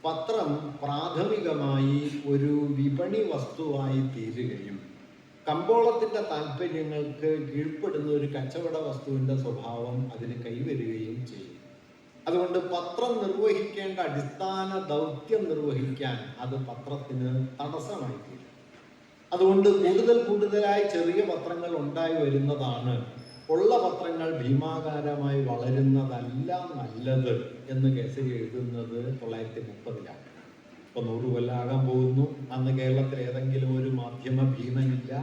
പത്രം പ്രാഥമികമായി ഒരു വിപണി വസ്തുവായി തീരുകയും കമ്പോളത്തിൻ്റെ താല്പര്യങ്ങൾക്ക് കീഴ്പ്പെടുന്ന ഒരു കച്ചവട വസ്തുവിൻ്റെ സ്വഭാവം അതിന് കൈവരുകയും ചെയ്യും. അതുകൊണ്ട് പത്രം നിർവഹിക്കേണ്ട അടിസ്ഥാന ദൗത്യം നിർവഹിക്കാൻ അത് പത്രത്തിന് തടസ്സമായി തീരും. അതുകൊണ്ട് കൂടുതലായി ചെറിയ പത്രങ്ങൾ ഉണ്ടായി വരുന്നതാണ് ഉള്ള പത്രങ്ങൾ ഭീമാകാരമായി വളരുന്നതല്ല നല്ലത് എന്ന് കേസരി എഴുതുന്നത് 1930-ലാണ്. ഇപ്പൊ 100 കൊല്ലാകാൻ പോകുന്നു. അന്ന് കേരളത്തിൽ ഏതെങ്കിലും ഒരു മാധ്യമ ഭീമനില്ല.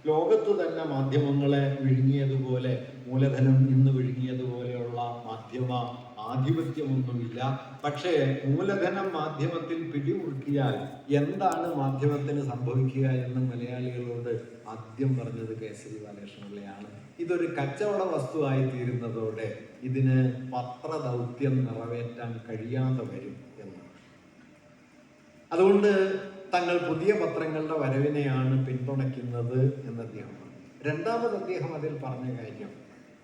ലോകത്ത് തന്നെ മാധ്യമങ്ങളെ വിഴുങ്ങിയതുപോലെ, മൂലധനം ഇന്ന് വിഴുങ്ങിയതുപോലെയുള്ള മാധ്യമ ആധിപത്യമൊന്നുമില്ല. പക്ഷേ മൂലധനം മാധ്യമത്തിൽ പിടിമുറുക്കിയാൽ എന്താണ് മാധ്യമത്തിന് സംഭവിക്കുക എന്ന് മലയാളികളോട് ആദ്യം പറഞ്ഞത് കേസരി ബാലകൃഷ്ണപിള്ളയാണ്. ഇതൊരു കച്ചവട വസ്തുവായി തീരുന്നതോടെ ഇതിന് പത്രദൗത്യം നിറവേറ്റാൻ കഴിയാതെ വരും എന്ന്. അതുകൊണ്ട് തങ്ങൾ പുതിയ പത്രങ്ങളുടെ വരവിനെയാണ് പിന്തുണയ്ക്കുന്നത് എന്ന് അദ്ദേഹം പറഞ്ഞു. രണ്ടാമത് അദ്ദേഹം അതിൽ പറഞ്ഞ കാര്യം,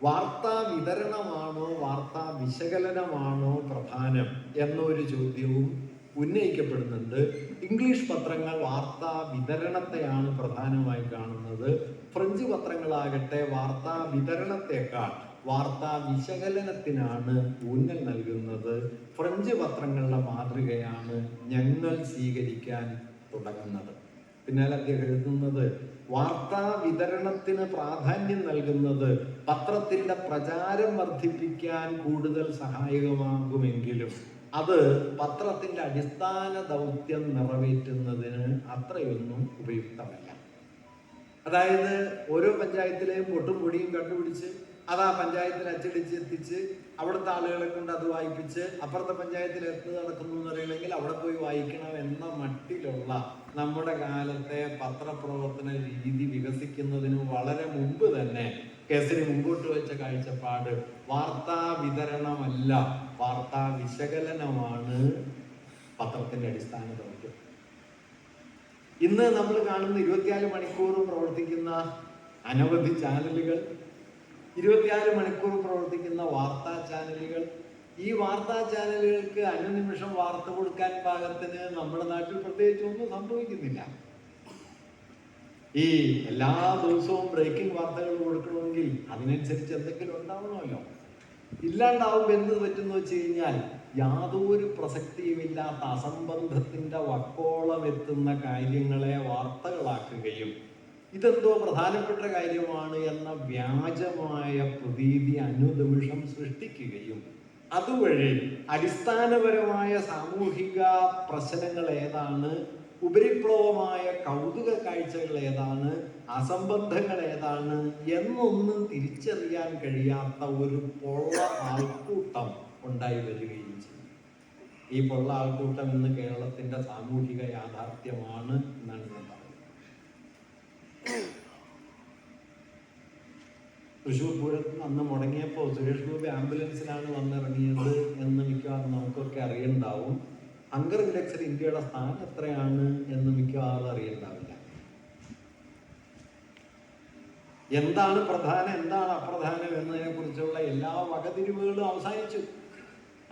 വാർത്താ വിതരണമാണോ വാർത്താ വിശകലനമാണോ പ്രധാനം എന്നൊരു ചോദ്യവും ഉന്നയിക്കപ്പെടുന്നുണ്ട്. ഇംഗ്ലീഷ് പത്രങ്ങൾ വാർത്താ വിതരണത്തെയാണ് പ്രധാനമായി കാണുന്നത്. ഫ്രഞ്ച് പത്രങ്ങളാകട്ടെ വാർത്താ വിതരണത്തെക്കാൾ വാർത്താ വിശകലനത്തിനാണ് ഊന്നൽ നൽകുന്നത്. ഫ്രഞ്ച് പത്രങ്ങളുടെ മാതൃകയാണ് ഞങ്ങൾ സ്വീകരിക്കാൻ തുടങ്ങുന്നത്. പിന്നാലെ അദ്ദേഹം എഴുതുന്നത്, വാർത്താ വിതരണത്തിന് പ്രാധാന്യം നൽകുന്നത് പത്രത്തിന്റെ പ്രചാരം വർദ്ധിപ്പിക്കാൻ കൂടുതൽ സഹായകമാകുമെങ്കിലും അത് പത്രത്തിന്റെ അടിസ്ഥാന ദൗത്യം നിറവേറ്റുന്നതിന് അത്രയൊന്നും ഉപയുക്തമല്ല. അതായത് ഓരോ പഞ്ചായത്തിലെയും പൊട്ടും പൊടിയും കണ്ടുപിടിച്ച് അത് ആ പഞ്ചായത്തിൽ അച്ചടിച്ച് എത്തിച്ച് അവിടുത്തെ ആളുകളെ കൊണ്ട് അത് വായിപ്പിച്ച് അപ്പുറത്തെ പഞ്ചായത്തിൽ എന്ത് നടക്കുന്നു എന്നറിയണമെങ്കിൽ അവിടെ പോയി വായിക്കണം എന്ന മട്ടിലുള്ള നമ്മുടെ കാലത്തെ പത്രപ്രവർത്തന രീതി വികസിക്കുന്നതിന് വളരെ മുമ്പ് തന്നെ കേസരി മുമ്പോട്ട് വെച്ച കാഴ്ചപ്പാട് വാർത്താ വിതരണമല്ല, വാർത്താ വിശകലനമാണ് പത്രത്തിന്റെ അടിസ്ഥാന ദൗത്യം. ഇന്ന് നമ്മൾ കാണുന്ന 24 മണിക്കൂറും പ്രവർത്തിക്കുന്ന അനവധി ചാനലുകൾ, 24 മണിക്കൂർ പ്രവർത്തിക്കുന്ന വാർത്താ ചാനലുകൾ, ഈ വാർത്താ ചാനലുകൾക്ക് അനുനിമിഷം വാർത്ത കൊടുക്കാൻ പാകത്തിന് നമ്മുടെ നാട്ടിൽ പ്രത്യേകിച്ച് ഒന്നും സംഭവിക്കുന്നില്ല. ഈ എല്ലാ ദിവസവും ബ്രേക്കിംഗ് വാർത്തകൾ കൊടുക്കണമെങ്കിൽ അതിനനുസരിച്ച് എന്തെങ്കിലും ഉണ്ടാവണമല്ലോ. ഇല്ലാണ്ടാവുമ്പോൾ എന്ത് പറ്റുന്നു വെച്ച് കഴിഞ്ഞാൽ യാതൊരു പ്രസക്തിയുമില്ലാത്ത അസംബന്ധത്തിന്റെ വക്കോളം എത്തുന്ന കാര്യങ്ങളെ വാർത്തകളാക്കുകയും ഇതെന്തോ പ്രധാനപ്പെട്ട കാര്യമാണ് എന്ന വ്യാജമായ പ്രതീതി അനുനിമിഷം സൃഷ്ടിക്കുകയും അതുവഴി അടിസ്ഥാനപരമായ സാമൂഹിക പ്രശ്നങ്ങൾ ഏതാണ്, ഉപരിപ്ലവമായ കൗതുക കാഴ്ചകൾ ഏതാണ്, അസംബന്ധങ്ങൾ ഏതാണ് എന്നൊന്നും തിരിച്ചറിയാൻ കഴിയാത്ത ഒരു പൊള്ള ആൾക്കൂട്ടം ഉണ്ടായി വരികയും ചെയ്യും. ഈ പൊള്ള ആൾക്കൂട്ടം ഇന്ന് കേരളത്തിന്റെ സാമൂഹിക യാഥാർത്ഥ്യമാണ് എന്നാണ് ഞാൻ പറയുന്നത്. തൃശ്ശൂർ പൂരത്തിൽ അന്ന് മുടങ്ങിയപ്പോൾ സുരേഷ് ഗോപി ആംബുലൻസിലാണ് വന്നിറങ്ങിയത് എന്ന് മിക്കവാറും നമുക്കൊക്കെ അറിയണ്ടാവും. ഹങ്കർ ഇൻഡെക്സിൽ ഇന്ത്യയുടെ സ്ഥാനം എത്രയാണ് എന്ന് മിക്കവാറും അറിയണ്ടാവില്ല. എന്താണ് പ്രധാനം എന്താണ് അപ്രധാനം എന്നതിനെ കുറിച്ചുള്ള എല്ലാ വകതിരിവുകളും അവസാനിച്ചു.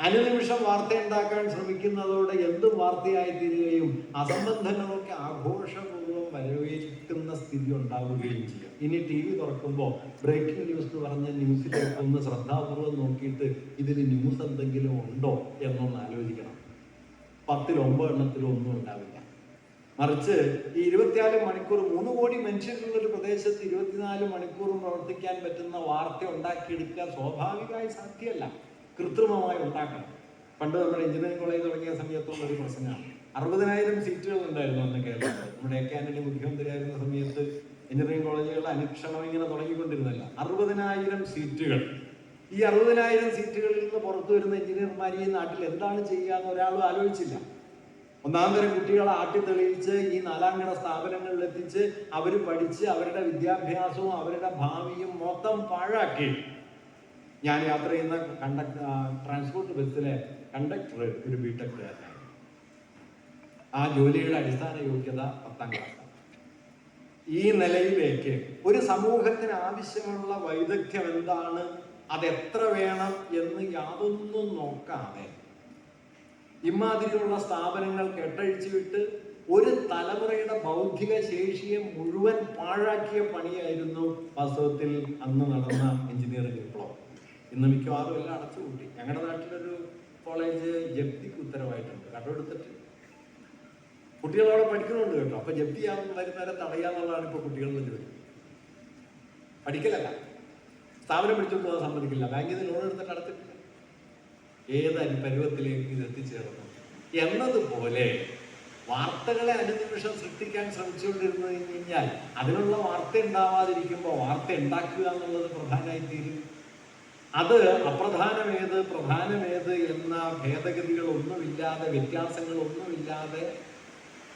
അനുനിമിഷം വാർത്ത ഉണ്ടാക്കാൻ ശ്രമിക്കുന്നതോടെ എന്തും വാർത്തയായി തീരുകയും അസംബന്ധങ്ങളൊക്കെ ആഘോഷപൂർവ്വം വരവേൽക്കുന്ന സ്ഥിതി ഉണ്ടാവുകയും ചെയ്യും. ഇനി TV തുറക്കുമ്പോൾ ബ്രേക്കിംഗ് ന്യൂസ് എന്ന് പറഞ്ഞ ന്യൂസിലേക്ക് ഒന്ന് ശ്രദ്ധാപൂർവ്വം നോക്കിയിട്ട് ഇതിൽ ന്യൂസ് എന്തെങ്കിലും ഉണ്ടോ എന്നൊന്ന് ആലോചിക്കണം. 10-ൽ 9 എണ്ണത്തിലും ഒന്നും ഉണ്ടാവില്ല. മറിച്ച് ഈ 24 മണിക്കൂർ 3 കോടി മനുഷ്യരുള്ളൊരു പ്രദേശത്ത് 24 മണിക്കൂറും പ്രവർത്തിക്കാൻ പറ്റുന്ന വാർത്ത ഉണ്ടാക്കിയെടുക്കുക സ്വാഭാവികമായി സാധ്യമല്ല. കൃത്രിമമായി ഉണ്ടാക്കണം. പണ്ട് നമ്മുടെ എഞ്ചിനീയറിംഗ് കോളേജ് തുടങ്ങിയ സമയത്തുള്ള ഒരു പ്രശ്നമാണ്. 60,000 സീറ്റുകൾ ഉണ്ടായിരുന്നു അന്ന് കേരളത്തിൽ. നമ്മുടെ എ കെ ആന്റണി മുഖ്യമന്ത്രിയായിരുന്ന സമയത്ത് എഞ്ചിനീയറിംഗ് കോളേജുകൾ അനുക്ഷണം ഇങ്ങനെ തുടങ്ങിക്കൊണ്ടിരുന്നില്ല. 60,000 സീറ്റുകൾ. ഈ 60,000 സീറ്റുകളിൽ നിന്ന് പുറത്തു വരുന്ന എഞ്ചിനീയർമാർ ഈ നാട്ടിൽ എന്താണ് ചെയ്യാന്ന് ഒരാളും ആലോചിച്ചില്ല. ഒന്നാം തരം കുട്ടികളെ ആട്ടിത്തെളിയിച്ച് ഈ നാലാംകിട സ്ഥാപനങ്ങളിൽ എത്തിച്ച് അവർ പഠിച്ച് അവരുടെ വിദ്യാഭ്യാസവും അവരുടെ ഭാവിയും മൊത്തം പാഴാക്കി. ഞാൻ യാത്ര ചെയ്യുന്ന ട്രാൻസ്പോർട്ട് ബസ്സിലെ കണ്ടക്ടർ ഒരു ബിടെക്കുകാരനാണ്. ആ ജോലിയുടെ അടിസ്ഥാന യോഗ്യത 10ാം ക്ലാസ്. ഈ നിലയിലേക്ക് ഒരു സമൂഹത്തിന് ആവശ്യമുള്ള വൈദഗ്ധ്യം എന്താണ്, അതെത്ര വേണം എന്ന് യാതൊന്നും നോക്കാതെ ഇമാതിരിയുള്ള സ്ഥാപനങ്ങൾ കെട്ടഴിച്ചു വിട്ട് ഒരു തലമുറയുടെ ബൗദ്ധിക ശേഷിയെ മുഴുവൻ പാഴാക്കിയ പണിയായിരുന്നു വാസ്തവത്തിൽ അന്ന് നടന്ന എഞ്ചിനീയറിംഗ് വിപ്ലവം. ഇന്ന് മിക്കവാറും എല്ലാം അടച്ചുകൂട്ടി. ഞങ്ങളുടെ നാട്ടിലൊരു കോളേജ് ജപ്തിക്ക് ഉത്തരവായിട്ടുണ്ട്. കടമെടുത്തിട്ട് കുട്ടികളവിടെ പഠിക്കുന്നുണ്ട് കേട്ടോ. അപ്പൊ ജപ്തി വരുന്നവരെ തടയാന്നുള്ളതാണ് ഇപ്പൊ കുട്ടികളുടെ ജോലി. പഠിക്കലല്ല, സ്ഥാപനം പിടിച്ചോണ്ട് പോകാൻ സമ്മതിക്കില്ല. ബാങ്കിൽ നിന്ന് ലോൺ എടുത്തിട്ട് അടച്ചിട്ടില്ല. ഏത് പരുവത്തിലേക്ക് ഇത് എത്തിച്ചേർന്നു എന്നതുപോലെ വാർത്തകളെ അനുനിമിഷം സൃഷ്ടിക്കാൻ ശ്രമിച്ചുകൊണ്ടിരുന്നു കഴിഞ്ഞാൽ അതിനുള്ള വാർത്ത ഉണ്ടാവാതിരിക്കുമ്പോൾ വാർത്ത ഉണ്ടാക്കുക എന്നുള്ളത് പ്രധാനമായി തീരും. അത് അപ്രധാനമേത് പ്രധാനമേത് എന്ന ഭേദഗതികളൊന്നുമില്ലാതെ വ്യത്യാസങ്ങളൊന്നുമില്ലാതെ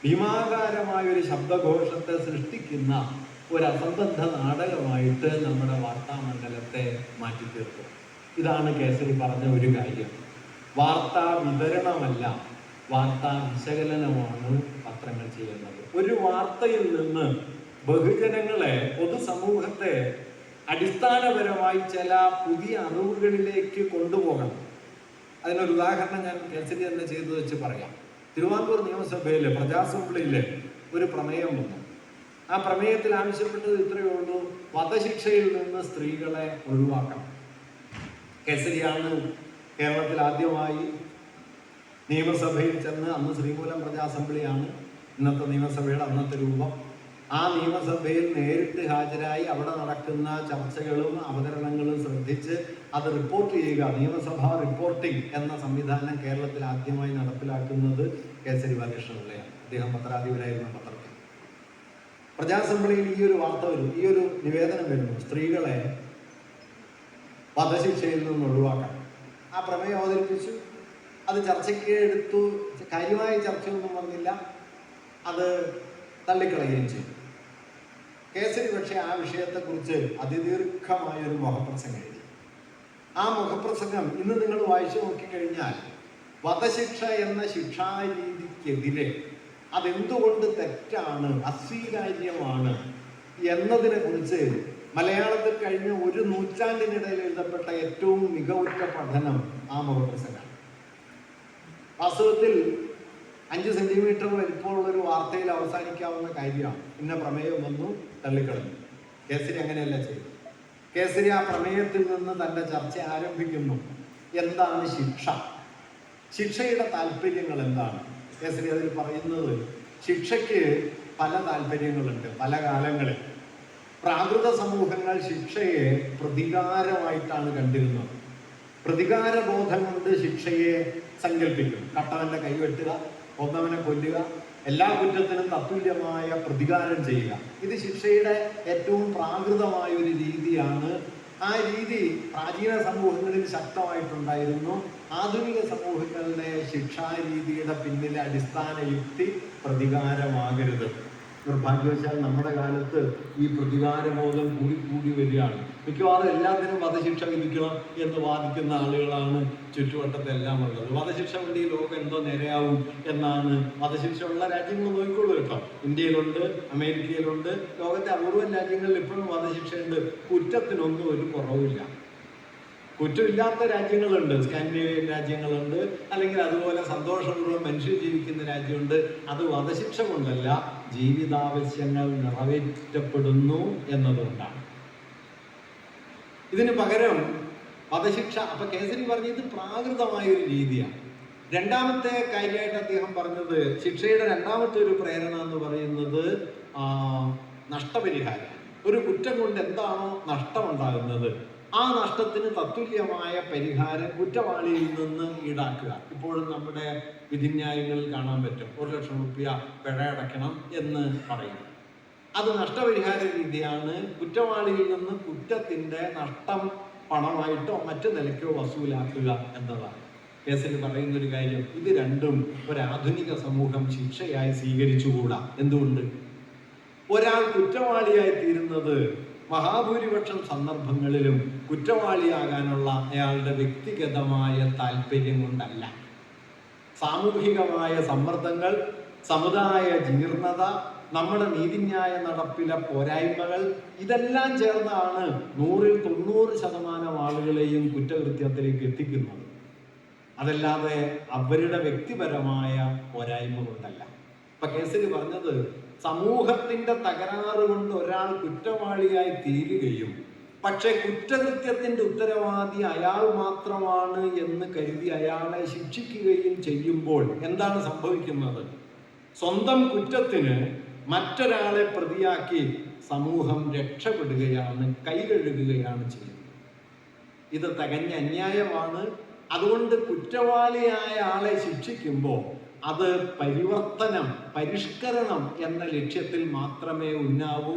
ഭീമാകാരമായൊരു ശബ്ദഘോഷത്തെ സൃഷ്ടിക്കുന്ന ഒരു അസംബദ്ധ നാടകമായിട്ട് നമ്മുടെ വാർത്താമണ്ഡലത്തെ മാറ്റിത്തീർക്കും. ഇതാണ് കേസരി പറഞ്ഞ ഒരു കാര്യം. വാർത്താ വിതരണമല്ല, വാർത്താ വിശകലനമാണ് പത്രങ്ങൾ ചെയ്യുന്നത്. ഒരു വാർത്തയിൽ നിന്ന് ബഹുജനങ്ങളെ, പൊതുസമൂഹത്തെ അടിസ്ഥാനപരമായി ചില പുതിയ അറിവുകളിലേക്ക് കൊണ്ടുപോകണം. അതിനൊരു ഉദാഹരണം ഞാൻ കേസരി തന്നെ ചെയ്തു വെച്ച് പറയാം. തിരുവാങ്കൂർ നിയമസഭയിലെ പ്രജാസംബ്ലിയിലെ ഒരു പ്രമേയം വന്നു. ആ പ്രമേയത്തിൽ ആവശ്യപ്പെട്ടത് ഇത്രയേ ഉള്ളൂ: വധശിക്ഷയിൽ നിന്ന് സ്ത്രീകളെ ഒഴിവാക്കണം. കേസരിയാണ് കേരളത്തിൽ ആദ്യമായി നിയമസഭയിൽ ചെന്ന്, അന്ന് ശ്രീമൂലം പ്രജാസംബ്ലിയാണ് ഇന്നത്തെ നിയമസഭയുടെ അന്നത്തെ രൂപം. ആ നിയമസഭയിൽ നേരിട്ട് ഹാജരായി അവിടെ നടക്കുന്ന ചർച്ചകളും അവതരണങ്ങളും ശ്രദ്ധിച്ച് അത് റിപ്പോർട്ട് ചെയ്യുക. നിയമസഭാ റിപ്പോർട്ടിംഗ് എന്ന സംവിധാനം കേരളത്തിൽ ആദ്യമായി നടപ്പിലാക്കുന്നത് കേസരി ബാലകൃഷ്ണപിള്ളയാണ്. അദ്ദേഹം പത്രാധിപരായിരുന്ന പത്രത്തിൽ. പ്രജാസംബ്ലിയിൽ ഈ ഒരു വാർത്ത വരും, ഈ ഒരു നിവേദനം വരുന്നു: സ്ത്രീകളെ വധശിക്ഷയിൽ നിന്ന് ഒഴിവാക്കണം. ആ പ്രമേയം അവതരിപ്പിച്ചു. അത് ചർച്ചയ്ക്ക് എടുത്തു. കാര്യമായ ചർച്ചയൊന്നും വന്നില്ല. അത് തള്ളിക്കളയുകയും ചെയ്തു. കേസരി പക്ഷേ ആ വിഷയത്തെക്കുറിച്ച് അതിദീർഘമായൊരു മുഖപ്രസംഗം എഴുതി. ആ മുഖപ്രസംഗം ഇന്ന് നിങ്ങൾ വായിച്ചു നോക്കിക്കഴിഞ്ഞാൽ വധശിക്ഷ എന്ന ശിക്ഷാരീതിക്കെതിരെ അതെന്തുകൊണ്ട് തെറ്റാണ്, അസ്വീകാര്യമാണ് എന്നതിനെ കുറിച്ച് മലയാളത്തിൽ കഴിഞ്ഞ ഒരു നൂറ്റാണ്ടിനിടയിൽ എഴുതപ്പെട്ട ഏറ്റവും മികവുറ്റ പഠനം ആ മുഖപ്രസംഗമാണ്. വാസ്തവത്തിൽ 5 സെന്റിമീറ്റർ വലിപ്പമുള്ളൊരു വാർത്തയിൽ അവസാനിക്കാവുന്ന കാര്യമാണ്. ഇന്ന പ്രമേയം വന്നു, തള്ളിക്കളഞ്ഞു. കേസരി അങ്ങനെയല്ല ചെയ്തു. കേസരി ആ പ്രമേയത്തിൽ നിന്ന് തൻ്റെ ചർച്ച ആരംഭിക്കുന്നു. എന്താണ് ശിക്ഷ? ശിക്ഷയുടെ താല്പര്യങ്ങൾ എന്താണ്? കേസരി അതിൽ പറയുന്നത്, ശിക്ഷയ്ക്ക് പല താല്പര്യങ്ങളുണ്ട് പല കാലങ്ങളിൽ. പ്രാകൃത സമൂഹങ്ങൾ ശിക്ഷയെ പ്രതികാരമായിട്ടാണ് കണ്ടിരുന്നത്. പ്രതികാരബോധം കൊണ്ട് ശിക്ഷയെ സങ്കല്പിക്കും. കട്ടവന്റെ കൈവെട്ടുക, കൊന്നവനെ കൊല്ലുക, എല്ലാ കുറ്റത്തിനും തത്തുല്യമായ പ്രതികാരം ചെയ്യുക. ഇത് ശിക്ഷയുടെ ഏറ്റവും പ്രാകൃതമായ ഒരു രീതിയാണ്. ആ രീതി പ്രാചീന സമൂഹങ്ങളിൽ ശക്തമായിട്ടുണ്ടായിരുന്നു. ആധുനിക സമൂഹങ്ങളുടെ ശിക്ഷാരീതിയുടെ പിന്നിലെ അടിസ്ഥാന യുക്തി പ്രതികാരമാകരുത്. നിർഭാഗ്യവശാൽ നമ്മുടെ കാലത്ത് ഈ പ്രതികാരബോധം കൂടി വരികയാണ്. മിക്കവാറും എല്ലാത്തിനും വധശിക്ഷ വിധിക്കണം എന്ന് വാദിക്കുന്ന ആളുകളാണ് ചുറ്റുവട്ടത്തെല്ലാം ഉള്ളത്. വധശിക്ഷ കൊണ്ട് ഈ ലോകം എന്തോ നേരെയാവും എന്നാണ്. വധശിക്ഷ ഉള്ള രാജ്യങ്ങൾ നോക്കിക്കോളൂ കേട്ടോ. ഇന്ത്യയിലുണ്ട്, അമേരിക്കയിലുണ്ട്, ലോകത്തെ അപൂർവം രാജ്യങ്ങളിൽ ഇപ്പോഴും വധശിക്ഷയുണ്ട്. കുറ്റത്തിനൊന്നും ഒരു കുറവില്ല. കുറ്റമില്ലാത്ത രാജ്യങ്ങളുണ്ട്, സ്കാൻഡിനേവിയൻ രാജ്യങ്ങളുണ്ട്, അല്ലെങ്കിൽ അതുപോലെ സന്തോഷപൂർവ്വം മനുഷ്യർ ജീവിക്കുന്ന രാജ്യമുണ്ട്. അത് വധശിക്ഷ കൊണ്ടല്ല, ജീവിതാവശ്യങ്ങൾ നിറവേറ്റപ്പെടുന്നു എന്നതുകൊണ്ടാണ്. ഇതിന് പകരം വധശിക്ഷ, അപ്പൊ കേസരി പറഞ്ഞത് പ്രാകൃതമായൊരു രീതിയാണ്. രണ്ടാമത്തെ കാര്യമായിട്ട് അദ്ദേഹം പറഞ്ഞത്, ശിക്ഷയുടെ രണ്ടാമത്തെ ഒരു പ്രേരണ എന്ന് പറയുന്നത് നഷ്ടപരിഹാരം. ഒരു കുറ്റം കൊണ്ട് എന്താണോ നഷ്ടമുണ്ടാകുന്നത് ആ നഷ്ടത്തിന് തത്തുല്യമായ പരിഹാരം കുറ്റവാളിയിൽ നിന്ന് ഈടാക്കുക. ഇപ്പോഴും നമ്മുടെ വിധിന്യായങ്ങളിൽ കാണാൻ പറ്റും, 1,00,000 രൂപ പിഴ അടയ്ക്കണം എന്ന് പറയും. അത് നഷ്ടപരിഹാര രീതിയാണ്. കുറ്റവാളിയിൽ നിന്ന് കുറ്റത്തിന്റെ നഷ്ടം പണമായിട്ടോ മറ്റു നിലയ്ക്കോ വസൂലാക്കുക എന്നതാണ്. കേസിൽ പറയുന്നൊരു കാര്യം, ഇത് രണ്ടും ഒരാധുനിക സമൂഹം ശിക്ഷയായി സ്വീകരിച്ചുകൂടാ. എന്തുകൊണ്ട്? ഒരാൾ കുറ്റവാളിയായി തീരുന്നത് മഹാഭൂരിപക്ഷം സന്ദർഭങ്ങളിലും കുറ്റവാളിയാകാനുള്ള അയാളുടെ വ്യക്തിഗതമായ താല്പര്യം കൊണ്ടല്ല. സാമൂഹികമായ സമ്മർദ്ദങ്ങൾ, സമുദായ ജീർണത, നമ്മുടെ നീതിന്യായ നടപ്പിലെ പോരായ്മകൾ, ഇതെല്ലാം ചേർന്നാണ് 100% ആളുകളെയും കുറ്റകൃത്യത്തിലേക്ക് എത്തിക്കുന്നത്. അതല്ലാതെ അവരുടെ വ്യക്തിപരമായ പോരായ്മ കൊണ്ടല്ല. ഇപ്പൊ കേസിൽ പറഞ്ഞത്, സമൂഹത്തിന്റെ തകരാറ് കൊണ്ട് ഒരാൾ കുറ്റവാളിയായി തീരുകയും പക്ഷെ കുറ്റകൃത്യത്തിന്റെ ഉത്തരവാദി അയാൾ മാത്രമാണ് എന്ന് കരുതി അയാളെ ശിക്ഷിക്കുകയും ചെയ്യുമ്പോൾ എന്താണ് സംഭവിക്കുന്നത്? സ്വന്തം കുറ്റത്തിന് മറ്റൊരാളെ പ്രതിയാക്കി സമൂഹം രക്ഷപ്പെടുകയാണ്, കൈകഴുകുകയാണ് ചെയ്യുന്നത്. ഇത് തികഞ്ഞ അന്യായമാണ്. അതുകൊണ്ട് കുറ്റവാളിയായ ആളെ ശിക്ഷിക്കുമ്പോൾ അത് പരിഷ്കരണം എന്ന ലക്ഷ്യത്തിൽ മാത്രമേ ഉന്നാവൂ.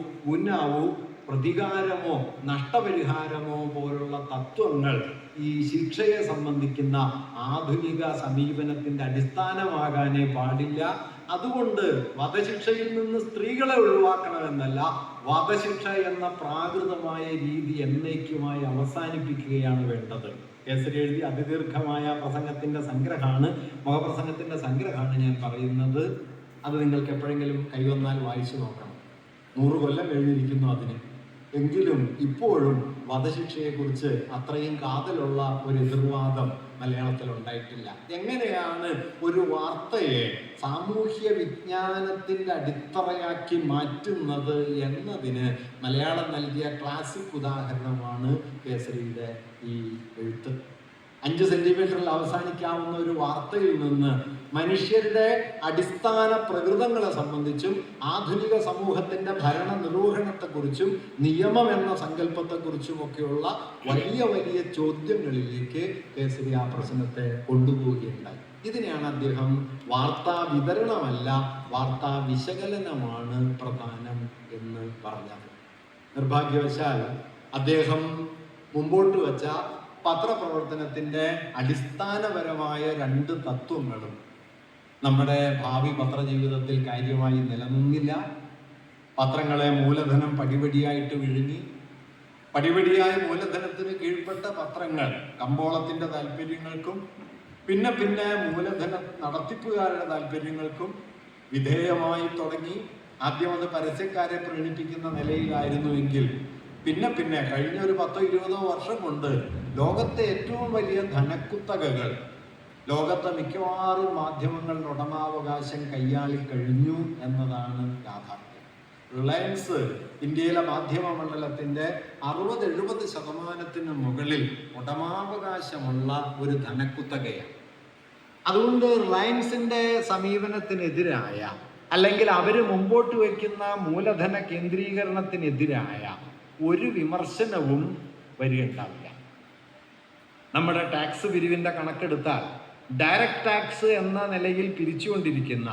പ്രതികാരമോ നഷ്ടപരിഹാരമോ പോലുള്ള തത്വങ്ങൾ ഈ ശിക്ഷയെ സംബന്ധിക്കുന്ന ആധുനിക സമീപനത്തിന്റെ അടിസ്ഥാനമാകാനേ പാടില്ല. അതുകൊണ്ട് വധശിക്ഷയിൽ നിന്ന് സ്ത്രീകളെ ഒഴിവാക്കണമെന്നല്ല, വധശിക്ഷ എന്ന പ്രാകൃതമായ രീതി എന്നേക്കുമായി അവസാനിപ്പിക്കുകയാണ് വേണ്ടത്. കേസരി എഴുതി അതിദീർഘമായ പ്രസംഗത്തിന്റെ സംഗ്രഹമാണ്, മുഖപ്രസംഗത്തിന്റെ സംഗ്രഹമാണ് ഞാൻ പറയുന്നത്. അത് നിങ്ങൾക്ക് എപ്പോഴെങ്കിലും കൈവന്നാൽ വായിച്ചു നോക്കണം. 100 കൊല്ലം എഴുതിയിരിക്കുന്നു അതിന്. എങ്കിലും ഇപ്പോഴും വധശിക്ഷയെക്കുറിച്ച് അത്രയും കാതലുള്ള ഒരു എതിർവാദം മലയാളത്തിൽ ഉണ്ടായിട്ടില്ല. എങ്ങനെയാണ് ഒരു വാർത്തയെ സാമൂഹ്യ വിജ്ഞാനത്തിന്റെ അടിത്തറയാക്കി മാറ്റുന്നത് എന്നതിന് മലയാളം നൽകിയ ക്ലാസിക് ഉദാഹരണമാണ് കേസരിയുടെ ഈ എഴുത്ത്. 5 സെന്റിമീറ്ററിൽ അവസാനിക്കാവുന്ന ഒരു വാർത്തയിൽ നിന്ന് മനുഷ്യരുടെ അടിസ്ഥാന പ്രകൃതങ്ങളെ സംബന്ധിച്ചും ആധുനിക സമൂഹത്തിന്റെ ഭരണ നിർവഹണത്തെക്കുറിച്ചും നിയമം എന്ന സങ്കല്പത്തെക്കുറിച്ചും ഒക്കെയുള്ള വലിയ വലിയ ചോദ്യങ്ങളിലേക്ക് കേസരി ആ പ്രശ്നത്തെ കൊണ്ടുപോവുകയുണ്ടായി. ഇതിനെയാണ് അദ്ദേഹം വാർത്താ വിതരണമല്ല, വാർത്താ വിശകലനമാണ് പ്രധാനം എന്ന് പറഞ്ഞത്. നിർഭാഗ്യവശാൽ അദ്ദേഹം മുമ്പോട്ട് വച്ച പത്രപ്രവർത്തനത്തിന്റെ അടിസ്ഥാനപരമായ 2 തത്വങ്ങളും നമ്മുടെ ഭാവി പത്രജീവിതത്തിൽ കാര്യമായി നിലനിന്നില്ല. പത്രങ്ങളെ മൂലധനം പടിപടിയായിട്ട് വിഴുങ്ങി. പടിപടിയായ മൂലധനത്തിന് കീഴ്പ്പെട്ട പത്രങ്ങൾ കമ്പോളത്തിന്റെ താല്പര്യങ്ങൾക്കും പിന്നെ മൂലധന നടത്തിപ്പുകാരുടെ താല്പര്യങ്ങൾക്കും വിധേയമായി തുടങ്ങി. ആദ്യം അത് പരസ്യക്കാരെ പ്രീണിപ്പിക്കുന്ന നിലയിലായിരുന്നുവെങ്കിൽ പിന്നെ കഴിഞ്ഞ ഒരു 10-20 വർഷം കൊണ്ട് ലോകത്തെ ഏറ്റവും വലിയ ധനക്കുത്തകകൾ, ലോകത്തെ മിക്കവാറും മാധ്യമങ്ങളുടെ ഉടമാവകാശം കൈയാളി കഴിഞ്ഞു എന്നതാണ് യാഥാർത്ഥ്യം. റിലയൻസ് ഇന്ത്യയിലെ മാധ്യമ മണ്ഡലത്തിന്റെ 60-70% മുകളിൽ ഉടമാവകാശമുള്ള ഒരു ധനക്കുത്തകയാണ്. അതുകൊണ്ട് റിലയൻസിന്റെ സമീപനത്തിനെതിരായ അല്ലെങ്കിൽ അവർ മുമ്പോട്ട് വയ്ക്കുന്ന മൂലധന കേന്ദ്രീകരണത്തിനെതിരായ ഒരു വിമർശനവും വരികയുണ്ടാവില്ല. നമ്മുടെ ടാക്സ് പിരിവിന്റെ കണക്കെടുത്താൽ ഡയറക്റ്റ് ടാക്സ് എന്ന നിലയിൽ പിരിച്ചുകൊണ്ടിരിക്കുന്ന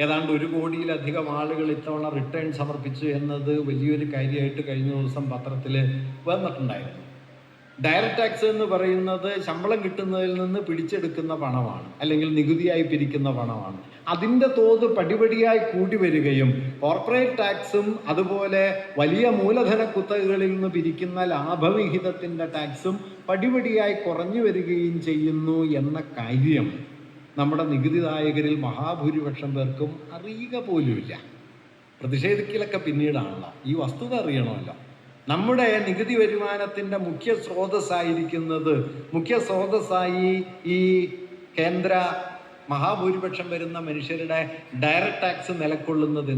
ഏതാണ്ട് 1 കോടിയിലധികം ആളുകൾ ഇത്തവണ റിട്ടേൺ സമർപ്പിച്ചു എന്നത് വലിയൊരു കാര്യമായിട്ട് കഴിഞ്ഞ ദിവസം പത്രത്തിൽ വന്നിട്ടുണ്ടായിരുന്നു. ഡയറക്റ്റ് ടാക്സ് എന്ന് പറയുന്നത് ശമ്പളം കിട്ടുന്നതിൽ നിന്ന് പിടിച്ചെടുക്കുന്ന പണമാണ്, അല്ലെങ്കിൽ നികുതിയായി പിരിക്കുന്ന പണമാണ്. അതിൻ്റെ തോത് പടിപടിയായി കൂടി വരികയും കോർപ്പറേറ്റ് ടാക്സും അതുപോലെ വലിയ മൂലധന കുത്തകകളിൽ നിന്ന് പിരിക്കുന്ന ലാഭവിഹിതത്തിൻ്റെ ടാക്സും പടിപടിയായി കുറഞ്ഞു വരികയും ചെയ്യുന്നു എന്ന കാര്യം നമ്മുടെ നികുതിദായകരിൽ മഹാഭൂരിപക്ഷം പേർക്കും അറിയുക പോലുമില്ല. പ്രതിഷേധിക്കലൊക്കെ പിന്നീടാണല്ലോ, ഈ വസ്തുത അറിയണമല്ലോ. നമ്മുടെ നികുതി വരുമാനത്തിൻ്റെ മുഖ്യ സ്രോതസ്സായി ഈ കേന്ദ്ര മഹാഭൂരിപക്ഷം വരുന്ന മനുഷ്യരുടെ ഡയറക്റ്റ് ടാക്സ് നിലകൊള്ളുന്നത്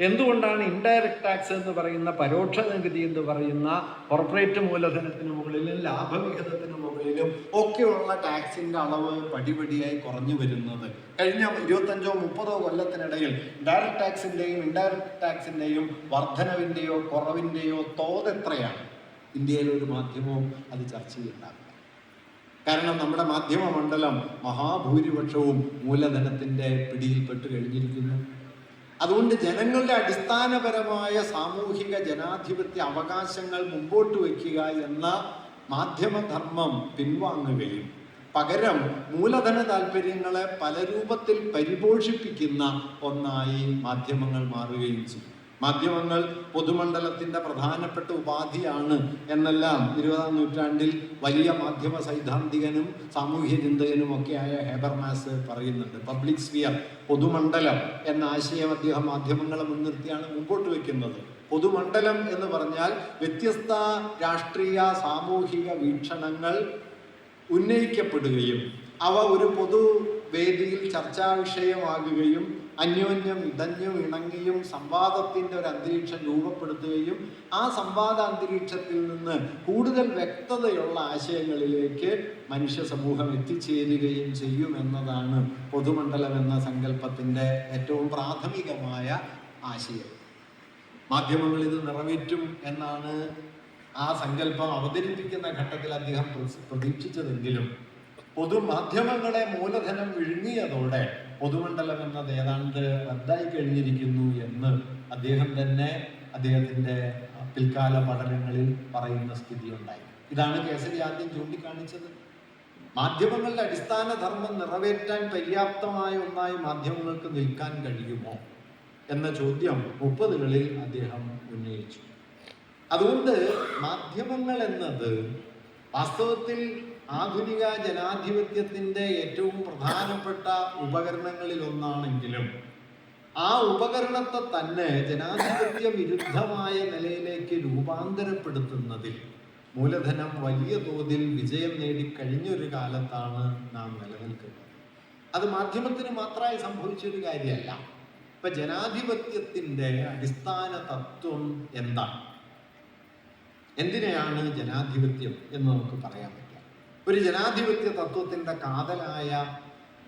എന്തുകൊണ്ടാണ് ഇൻഡയറക്റ്റ് ടാക്സ് എന്ന് പറയുന്ന പരോക്ഷ നികുതി എന്ന് പറയുന്ന കോർപ്പറേറ്റ് മൂലധനത്തിന് മുകളിലും ലാഭവിഹിതത്തിന് മുകളിലും ഒക്കെയുള്ള ടാക്സിന്റെ അളവ് പടിപടിയായി കുറഞ്ഞു വരുന്നത്? കഴിഞ്ഞ 25-30 കൊല്ലത്തിനിടയിൽ ഡയറക്റ്റ് ടാക്സിന്റെയും ഇൻഡയറക്റ്റ് ടാക്സിന്റെയും വർധനവിന്റെയോ കുറവിന്റെയോ തോത് എത്രയാണ്? ഇന്ത്യയിലെ ഒരു മാധ്യമവും അത് ചർച്ച ചെയ്യുന്നുണ്ടാവില്ല. കാരണം നമ്മുടെ മാധ്യമ മണ്ഡലം മഹാഭൂരിപക്ഷവും മൂലധനത്തിൻ്റെ പിടിയിൽപ്പെട്ട് കഴിഞ്ഞിരിക്കുന്നു. അതുകൊണ്ട് ജനങ്ങളുടെ അടിസ്ഥാനപരമായ സാമൂഹിക ജനാധിപത്യ അവകാശങ്ങൾ മുമ്പോട്ട് വയ്ക്കുക എന്ന മാധ്യമധർമ്മം പിൻവാങ്ങുകയും പകരം മൂലധന താല്പര്യങ്ങളെ പല രൂപത്തിൽ പരിപോഷിപ്പിക്കുന്ന ഒന്നായി മാധ്യമങ്ങൾ മാറുകയും ചെയ്യും. മാധ്യമങ്ങൾ പൊതുമണ്ഡലത്തിൻ്റെ പ്രധാനപ്പെട്ട ഉപാധിയാണ് എന്നെല്ലാം 20-ാം നൂറ്റാണ്ടിൽ വലിയ മാധ്യമ സൈദ്ധാന്തികനും സാമൂഹ്യ ചിന്തകനും ഒക്കെയായ ഹേബർമാസ് പറയുന്നുണ്ട്. പബ്ലിക് സ്ഫിയർ, പൊതുമണ്ഡലം എന്ന ആശയം അദ്ദേഹം മാധ്യമങ്ങളെ മുൻനിർത്തിയാണ് മുമ്പോട്ട് വയ്ക്കുന്നത്. പൊതുമണ്ഡലം എന്ന് പറഞ്ഞാൽ വ്യത്യസ്ത രാഷ്ട്രീയ സാമൂഹിക വീക്ഷണങ്ങൾ ഉന്നയിക്കപ്പെടുകയും അവ ഒരു പൊതുവേദിയിൽ ചർച്ചാ വിഷയമാകുകയും അന്യോന്യം ഇടഞ്ഞും ഇണങ്ങിയും സംവാദത്തിൻ്റെ ഒരു അന്തരീക്ഷം രൂപപ്പെടുത്തുകയും ആ സംവാദ അന്തരീക്ഷത്തിൽ നിന്ന് കൂടുതൽ വ്യക്തതയുള്ള ആശയങ്ങളിലേക്ക് മനുഷ്യ സമൂഹം എത്തിച്ചേരുകയും ചെയ്യുമെന്നതാണ് പൊതുമണ്ഡലം എന്ന സങ്കല്പത്തിൻ്റെ ഏറ്റവും പ്രാഥമികമായ ആശയം. മാധ്യമങ്ങൾ ഇത് നിറവേറ്റും എന്നാണ് ആ സങ്കല്പം അവതരിപ്പിക്കുന്ന ഘട്ടത്തിൽ അദ്ദേഹം പ്രതീക്ഷിച്ചതെങ്കിലും പൊതുമാധ്യമങ്ങളെ മൂലധനം വിഴുങ്ങിയതോടെ പൊതുമണ്ഡലം എന്നത് ഏതാണ്ട് റദ്ദായി കഴിഞ്ഞിരിക്കുന്നു എന്ന് അദ്ദേഹം തന്നെ അദ്ദേഹത്തിൻ്റെ പിൽക്കാല പഠനങ്ങളിൽ പറയുന്ന സ്ഥിതി ഉണ്ടായി. ഇതാണ് കേസരി ആദ്യം ചൂണ്ടിക്കാണിച്ചത്. മാധ്യമങ്ങളുടെ അടിസ്ഥാന ധർമ്മം നിറവേറ്റാൻ പര്യാപ്തമായ ഒന്നായി മാധ്യമങ്ങൾക്ക് നിൽക്കാൻ കഴിയുമോ എന്ന ചോദ്യം 30കളിൽ അദ്ദേഹം ഉന്നയിച്ചു. അതുകൊണ്ട് മാധ്യമങ്ങൾ എന്നത് വാസ്തവത്തിൽ ആധുനിക ജനാധിപത്യത്തിൻ്റെ ഏറ്റവും പ്രധാനപ്പെട്ട ഉപകരണങ്ങളിൽ ഒന്നാണെങ്കിലും ആ ഉപകരണത്തെ തന്നെ ജനാധിപത്യ വിരുദ്ധമായ നിലയിലേക്ക് രൂപാന്തരപ്പെടുത്തുന്നതിൽ മൂലധനം വലിയ തോതിൽ വിജയം നേടിക്കഴിഞ്ഞൊരു കാലത്താണ് നാം നിലനിൽക്കുന്നത്. അത് മാധ്യമത്തിന് മാത്രമായി സംഭവിച്ചൊരു കാര്യമല്ല. ഇപ്പം ജനാധിപത്യത്തിൻ്റെ അടിസ്ഥാന തത്വം എന്താണ്? എന്തിനെയാണ് ജനാധിപത്യം എന്ന് നമുക്ക് പറയാൻ പറ്റുക? ഒരു ജനാധിപത്യ തത്വത്തിൻ്റെ കാതലായ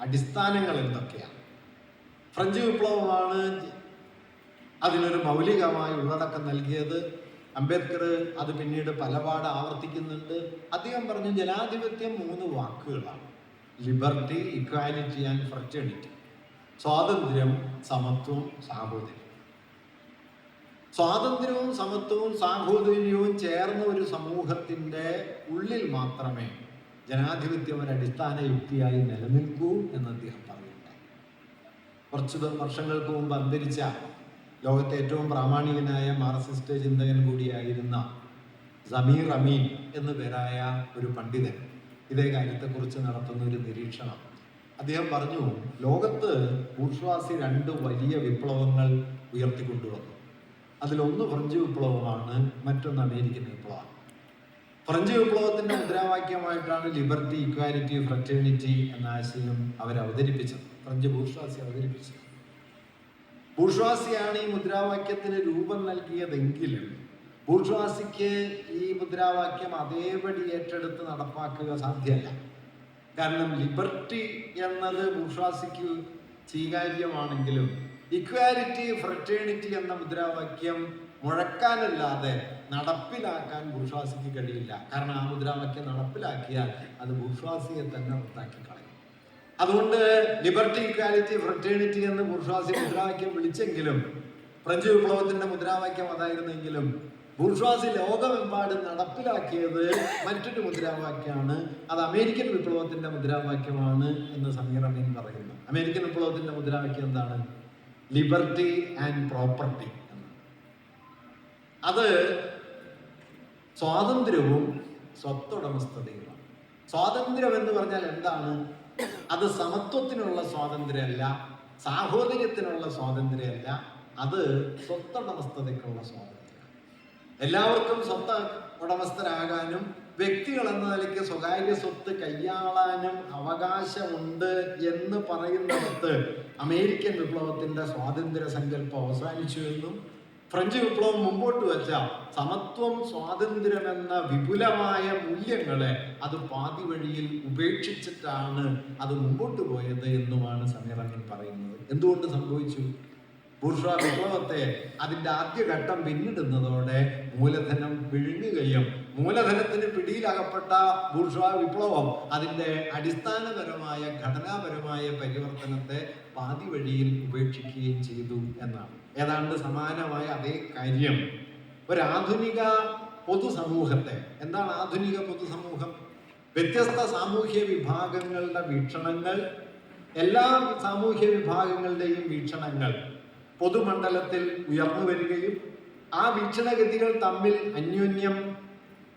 അടിസ്ഥാനങ്ങൾ എന്തൊക്കെയാണ്? ഫ്രഞ്ച് വിപ്ലവമാണ് അതിനൊരു മൗലികമായ ഉള്ളടക്കം നൽകിയത്. അംബേദ്കർ അത് പിന്നീട് പലപാട് ആവർത്തിക്കുന്നുണ്ട്. അദ്ദേഹം പറഞ്ഞു ജനാധിപത്യം 3 വാക്കുകളാണ്: ലിബർട്ടി, ഇക്വാലിറ്റി ആൻഡ് ഫ്രറ്റേണിറ്റി. സ്വാതന്ത്ര്യം, സമത്വം, സാഹോദര്യം. സ്വാതന്ത്ര്യവും സമത്വവും സാഹോദര്യവും ചേർന്ന ഒരു സമൂഹത്തിൻ്റെ ഉള്ളിൽ മാത്രമേ ജനാധിപത്യം ഒരു അടിസ്ഥാന യുക്തിയായി നിലനിൽക്കൂ എന്ന് അദ്ദേഹം പറയുന്നുണ്ട്. കുറച്ചു വർഷങ്ങൾക്ക് മുമ്പ് അന്തരിച്ച ലോകത്തെ ഏറ്റവും പ്രാമാണികനായ മാർക്സിസ്റ്റ് ചിന്തകൻ കൂടിയായിരുന്ന സമീർ അമീൻ എന്നു പേരായ ഒരു പണ്ഡിതൻ ഇതേ കാര്യത്തെക്കുറിച്ച് നടത്തുന്ന ഒരു നിരീക്ഷണം. അദ്ദേഹം പറഞ്ഞു, ലോകത്ത് ബൂർഷ്വാസി 2 വലിയ വിപ്ലവങ്ങൾ ഉയർത്തിക്കൊണ്ടുവന്നു. അതിലൊന്ന് ഫ്രഞ്ച് വിപ്ലവമാണ്, മറ്റൊന്ന് അമേരിക്കൻ വിപ്ലവമാണ്. ഫ്രഞ്ച് വിപ്ലവത്തിൻ്റെ മുദ്രാവാക്യമായിട്ടാണ് ലിബർട്ടി, ഇക്വാലിറ്റി, ഫ്രറ്റേണിറ്റി എന്ന ആശയം അവതരിപ്പിച്ചത്. ഫ്രഞ്ച് ബൂർഷ്വാസി അവതരിപ്പിച്ചത്. ബൂർഷ്വാസിയാണ് ഈ മുദ്രാവാക്യത്തിന് രൂപം നൽകിയതെങ്കിലും ബൂർഷ്വാസിക്ക് ഈ മുദ്രാവാക്യം അതേപടി ഏറ്റെടുത്ത് നടപ്പാക്കുക സാധ്യമല്ല. കാരണം ലിബർട്ടി എന്നത് ബൂർഷ്വാസിക്ക് സ്വീകാര്യമാണെങ്കിലും ഇക്വാലിറ്റി, ഫ്രറ്റേണിറ്റി എന്ന മുദ്രാവാക്യം മുഴക്കാനല്ലാതെ നടപ്പിലാക്കാൻ ബൂർഷ്വാസിക്ക് കഴിയില്ല. കാരണം ആ മുദ്രാവാക്യം നടപ്പിലാക്കിയാൽ അത് ബൂർഷ്വാസിയെ തന്നെ റദ്ദാക്കി കളയും. അതുകൊണ്ട് ലിബർട്ടി, ഇക്വാലിറ്റി, ഫ്രറ്റേണിറ്റി എന്ന് ബൂർഷ്വാസി മുദ്രാവാക്യം വിളിച്ചെങ്കിലും ഫ്രഞ്ച് വിപ്ലവത്തിന്റെ മുദ്രാവാക്യം അതായിരുന്നെങ്കിലും ബൂർഷ്വാസി ലോകമെമ്പാടും നടപ്പിലാക്കിയത് മറ്റൊരു മുദ്രാവാക്യമാണ്. അത് അമേരിക്കൻ വിപ്ലവത്തിന്റെ മുദ്രാവാക്യമാണ് എന്ന് സമീർ അമീൻ പറയുന്നു. അമേരിക്കൻ വിപ്ലവത്തിന്റെ മുദ്രാവാക്യം എന്താണ്? Liberty and property. അത് സ്വാതന്ത്ര്യവും സ്വത്തുടമസ്ഥതയുമാണ്. സ്വാതന്ത്ര്യം എന്ന് പറഞ്ഞാൽ എന്താണ്? അത് സമത്വത്തിനുള്ള സ്വാതന്ത്ര്യമല്ല, സാഹോദര്യത്തിനുള്ള സ്വാതന്ത്ര്യമല്ല, അത് സ്വത്തുടമസ്ഥതയ്ക്കുള്ള സ്വാതന്ത്ര്യം. എല്ലാവർക്കും സ്വത്ത് ഉടമസ്ഥരാകാനും വ്യക്തികൾ എന്ന നിലയ്ക്ക് സ്വകാര്യ സ്വത്ത് കൈയാളാനും അവകാശമുണ്ട് എന്ന് പറയുന്നിടത്ത് അമേരിക്കൻ വിപ്ലവത്തിന്റെ സ്വാതന്ത്ര്യ സങ്കല്പം അവസാനിച്ചു എന്നും ഫ്രഞ്ച് വിപ്ലവം മുമ്പോട്ട് വെച്ച സമത്വം, സ്വാതന്ത്ര്യം എന്ന വിപുലമായ മൂല്യങ്ങളെ അത് പാതി വഴിയിൽ ഉപേക്ഷിച്ചിട്ടാണ് അത് മുമ്പോട്ട് പോയത് എന്നുമാണ് സമീർ അമീൻ പറയുന്നത്. എന്തുകൊണ്ട് സംഭവിച്ചു? ബൂർഷ്വാ വിപ്ലവത്തെ അതിൻ്റെ ആദ്യഘട്ടം പിന്നിടുന്നതോടെ മൂലധനം വിഴുങ്ങുകയും മൂലധനത്തിന് പിടിയിലകപ്പെട്ട ബൂർഷ്വാ വിപ്ലവം അതിൻ്റെ അടിസ്ഥാനപരമായ ഘടനാപരമായ പരിവർത്തനത്തെ പാതി വഴിയിൽ ഉപേക്ഷിക്കുകയും ചെയ്തു എന്നാണ്. ഏതാണ്ട് സമാനമായ അതേ കാര്യം ഒരാധുനിക പൊതുസമൂഹത്തെ, എന്താണ് ആധുനിക പൊതുസമൂഹം? വ്യത്യസ്ത സാമൂഹ്യ വിഭാഗങ്ങളുടെ വീക്ഷണങ്ങൾ, എല്ലാ സാമൂഹ്യ വിഭാഗങ്ങളുടെയും വീക്ഷണങ്ങൾ പൊതുമണ്ഡലത്തിൽ ഉയർന്നു വരികയും ആ വീക്ഷണഗതികൾ തമ്മിൽ അന്യോന്യം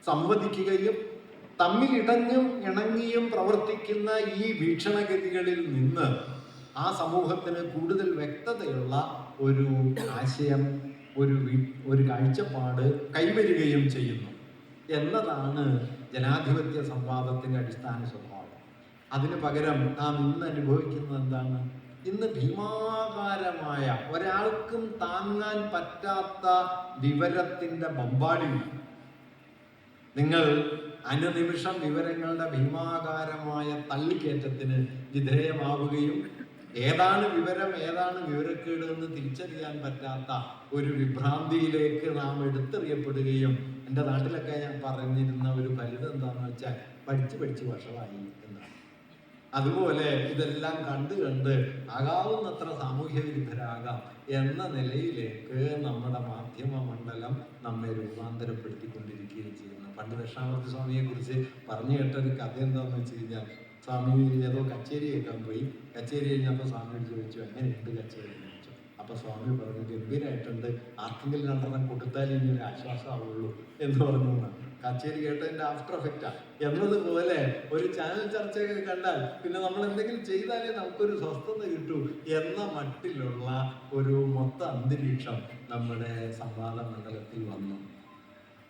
സംവദിക്കുകയും തമ്മിൽ ഇണങ്ങിയും പ്രവർത്തിക്കുന്ന ഈ വീക്ഷണഗതികളിൽ നിന്ന് ആ സമൂഹത്തിന് കൂടുതൽ വ്യക്തതയുള്ള ഒരു ആശയം, ഒരു കാഴ്ചപ്പാട് കൈവരികയും ചെയ്യുന്നു എന്നതാണ് ജനാധിപത്യ സംവാദത്തിൻ്റെ അടിസ്ഥാന സ്വഭാവം. അതിന് പകരം നാം ഇന്ന് അനുഭവിക്കുന്നത് എന്താണ്? ഇന്ന് ഭീമാകാരമായ, ഒരാൾക്കും താങ്ങാൻ പറ്റാത്ത വിവരത്തിൻ്റെ ബമ്പാടിയാണ്. നിങ്ങൾ അനുനിമിഷം വിവരങ്ങളുടെ ഭീമാകാരമായ തള്ളിക്കയറ്റത്തിന് വിധേയമാവുകയും ഏതാണ് വിവരം ഏതാണ് വിവരക്കേട് എന്ന് തിരിച്ചറിയാൻ പറ്റാത്ത ഒരു വിഭ്രാന്തിയിലേക്ക് നാം എടുത്തെറിയപ്പെടുകയും, എൻ്റെ നാട്ടിലൊക്കെ ഞാൻ പറഞ്ഞിരുന്ന ഒരു ഫലിതം എന്താണെന്ന് വെച്ചാൽ പഠിച്ച് വഷളായി എന്നാണ്. അതുപോലെ ഇതെല്ലാം കണ്ട് ആകാവുന്നത്ര സാമൂഹ്യ വിരുദ്ധരാകാം എന്ന നിലയിലേക്ക് നമ്മുടെ മാധ്യമ മണ്ഡലം നമ്മെ രൂപാന്തരപ്പെടുത്തിക്കൊണ്ടിരിക്കുകയും ചെയ്യുന്നു. പണ്ട് ദക്ഷിണാമൂർത്തി സ്വാമിയെ കുറിച്ച് പറഞ്ഞു കേട്ടൊരു കഥ എന്താണെന്ന് വെച്ച് കഴിഞ്ഞാൽ, സ്വാമി ഏതോ കച്ചേരി കേൾക്കാൻ പോയി. കച്ചേരി കഴിഞ്ഞപ്പോൾ സ്വാമിയോട് ചോദിച്ചു, എങ്ങനെയുണ്ട് കച്ചേരി എന്ന് ചോദിച്ചു. അപ്പോൾ സ്വാമി പറഞ്ഞു, ഗംഭീരമായിട്ടുണ്ട്, ആർക്കെങ്കിലും രണ്ടെണ്ണം കൊടുത്താൽ ഇനി ഒരു ആശ്വാസമാവുള്ളൂ എന്ന് പറഞ്ഞു എന്നാണ്. കച്ചേരി കേട്ടതിൻ്റെ ആഫ്റ്റർ എഫക്റ്റാണ് എന്നതുപോലെ ഒരു ചാനൽ ചർച്ചയൊക്കെ കണ്ടാൽ പിന്നെ നമ്മൾ എന്തെങ്കിലും ചെയ്താലേ നമുക്കൊരു സ്വസ്ഥത കിട്ടൂ എന്ന മട്ടിലുള്ള ഒരു മൊത്ത അന്തരീക്ഷം നമ്മുടെ സംവാദ മണ്ഡലത്തിൽ വന്നു.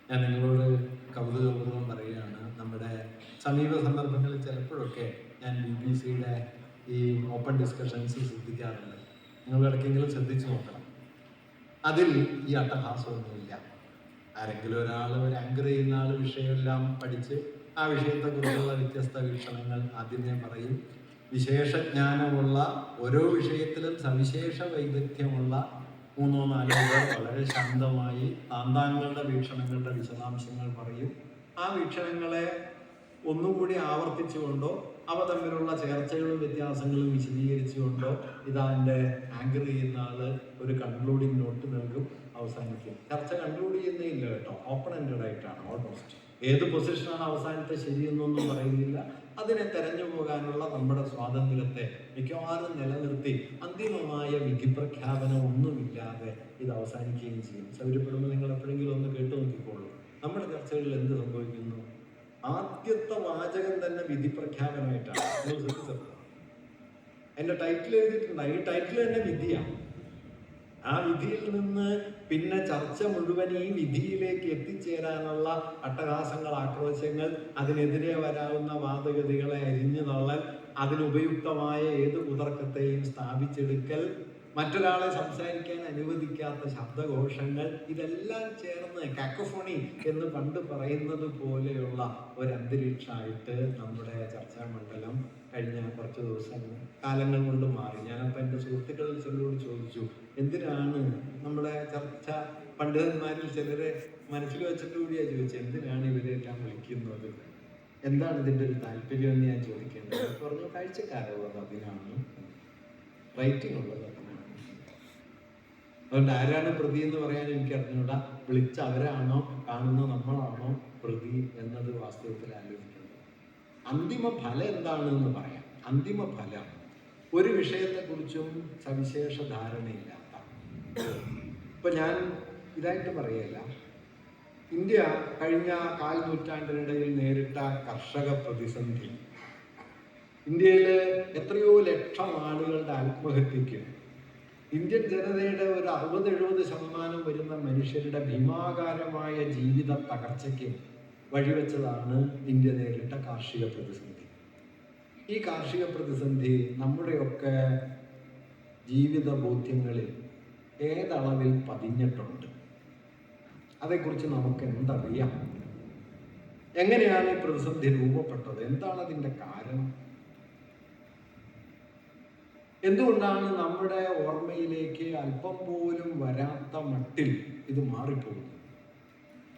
ഞാൻ നിങ്ങളോട് കൗതുകപൂർവ്വം പറയുകയാണ്, നമ്മുടെ സമീപ സന്ദർഭങ്ങളിൽ ചിലപ്പോഴൊക്കെ ഞാൻ BBC-യുടെ ഈ ഓപ്പൺ ഡിസ്കഷൻസ് ശ്രദ്ധിക്കാറുണ്ട്. നിങ്ങൾ ഇടയ്ക്കെങ്കിലും ശ്രദ്ധിച്ചു നോക്കണം. അതിൽ ഈ അട്ടഹാസമൊന്നുമില്ല. ആരെങ്കിലും ഒരാൾ, ഒരു ആങ്കർ ചെയ്യുന്ന ആൾ വിഷയമെല്ലാം പഠിച്ച് ആ വിഷയത്തെക്കുറിച്ചുള്ള വ്യത്യസ്ത വീക്ഷണങ്ങൾ ആദ്യമേ പറയും. വിശേഷജ്ഞാനമുള്ള, ഓരോ വിഷയത്തിലും സവിശേഷ വൈദഗ്ധ്യമുള്ള 3-4 പേർ വളരെ ശാന്തമായി താന്താങ്ങളുടെ വീക്ഷണങ്ങളുടെ വിശദാംശങ്ങൾ പറയും. ആ വീക്ഷണങ്ങളെ ഒന്നുകൂടി ആവർത്തിച്ചുകൊണ്ടോ അവ തമ്മിലുള്ള ചേർച്ചകളും വ്യത്യാസങ്ങളും വിശദീകരിച്ചുകൊണ്ടോ ഇതാൻ്റെ ആങ്കർ ചെയ്യുന്ന ആള് ഒരു കൺക്ലൂഡിങ് നോട്ട് നൽകും, അവസാനിക്കും. ചർച്ച കൺക്ലൂഡ് ചെയ്യുന്നില്ല കേട്ടോ, ഓപ്പൺ എൻഡഡ് ആയിട്ടാണ് ഓൾമോസ്റ്റ്. ഏത് പൊസിഷനാണ് അവസാനത്തെ ശരിയെന്നൊന്നും പറയുന്നില്ല. അതിനെ തെരഞ്ഞു പോകാനുള്ള നമ്മുടെ സ്വാതന്ത്ര്യത്തെ മിക്കവാറും നിലനിർത്തി അന്തിമമായ വിധിപ്രഖ്യാപനം ഒന്നുമില്ലാതെ ഇത് അവസാനിക്കുകയും ചെയ്യും. സൗകര്യപ്പെടുമ്പോൾ നിങ്ങൾ എപ്പോഴെങ്കിലും ഒന്ന് കേട്ടു നോക്കിക്കോളൂ. നമ്മുടെ ചർച്ചകളിൽ എന്ത് സംഭവിക്കുന്നു? ആദ്യത്തെ വാചകം തന്നെ വിധിപ്രഖ്യാപനമായിട്ടാണ്. നിങ്ങൾ ശ്രദ്ധിച്ചത്? എൻ്റെ ടൈറ്റിൽ എഴുതിയിട്ടുണ്ട്, ഈ ടൈറ്റിൽ തന്നെ വിധിയാണ്. ആ വിധിയിൽ നിന്ന് പിന്നെ ചർച്ച മുഴുവൻ ഈ വിധിയിലേക്ക് എത്തിച്ചേരാനുള്ള അട്ടഹാസങ്ങൾ, ആക്രോശങ്ങൾ, അതിനെതിരെ വരാവുന്ന വാദഗതികളെ അരിഞ്ഞു തള്ളൽ, അതിനുപയുക്തമായ ഏത് കുതർക്കത്തെയും സ്ഥാപിച്ചെടുക്കൽ, മറ്റൊരാളെ സംസാരിക്കാൻ അനുവദിക്കാത്ത ശബ്ദഘോഷങ്ങൾ, ഇതെല്ലാം ചേർന്ന് കാക്കോഫോണി എന്ന് പണ്ട് പറയുന്നത് പോലെയുള്ള ഒരു അന്തരീക്ഷമായിട്ട് നമ്മുടെ ചർച്ചാ മണ്ഡലം കഴിഞ്ഞ കുറച്ച് കാലങ്ങൾ കൊണ്ട് മാറി. ഞാനപ്പോൾ എൻ്റെ സുഹൃത്തുക്കളിൽ ചിലരോട് ചോദിച്ചു, എന്തിനാണ് നമ്മുടെ ചർച്ച പണ്ഡിതന്മാരിൽ ചിലരെ മനസ്സിൽ വെച്ചിട്ട് കൂടിയാണ് ചോദിച്ചത്, എന്തിനാണ് ഇവരെല്ലാം വിളിക്കുന്നത്, എന്താണ് ഇതിൻ്റെ ഒരു താല്പര്യം എന്ന് ഞാൻ ചോദിക്കേണ്ടത്. പറഞ്ഞു, കാഴ്ചക്കാരുള്ളത് അതിനാണ്, റൈറ്റിംഗ് ഉള്ളത് അതിനാണ്. അതുകൊണ്ട് ആരാണ് പ്രതി എന്ന് പറയാൻ എനിക്ക് അറിഞ്ഞൂടാ. വിളിച്ച അവരാണോ കാണുന്ന നമ്മളാണോ പ്രതി എന്നത് വാസ്തവത്തിൽ ആലോചിക്കുന്നത്. അന്തിമ ഫലം എന്താണെന്ന് പറയാം. അന്തിമ ഫലം ഒരു വിഷയത്തെക്കുറിച്ചും സവിശേഷ ധാരണയില്ലാത്ത, ഇപ്പൊ ഞാൻ ഇതായിട്ട് പറയല്ല, ഇന്ത്യ കഴിഞ്ഞ 1/4 നൂറ്റാണ്ടിനിടയിൽ നേരിട്ട കർഷക പ്രതിസന്ധി, ഇന്ത്യയിൽ എത്രയോ ലക്ഷം ആളുകളുടെ ആത്മഹത്യയ്ക്ക്, ഇന്ത്യൻ ജനതയുടെ ഒരു 60-70% വരുന്ന മനുഷ്യരുടെ ഭീമാകാരമായ ജീവിത തകർച്ചയ്ക്ക് വഴിവെച്ചതാണ് ഇന്ത്യ നേരിട്ട കാർഷിക പ്രതിസന്ധി. ഈ കാർഷിക പ്രതിസന്ധി നമ്മുടെയൊക്കെ ജീവിത ബോധ്യങ്ങളിൽ ഏതളവിൽ പതിഞ്ഞിട്ടുണ്ട്? അതേക്കുറിച്ച് നമുക്ക് എന്തറിയാം? എങ്ങനെയാണ് ഈ പ്രതിസന്ധി രൂപപ്പെട്ടത്? എന്താണ് അതിൻ്റെ കാരണം? എന്തുകൊണ്ടാണ് നമ്മുടെ ഓർമ്മയിലേക്ക് അല്പം പോലും വരാത്ത മട്ടിൽ ഇത് മാറിപ്പോകുന്നത്?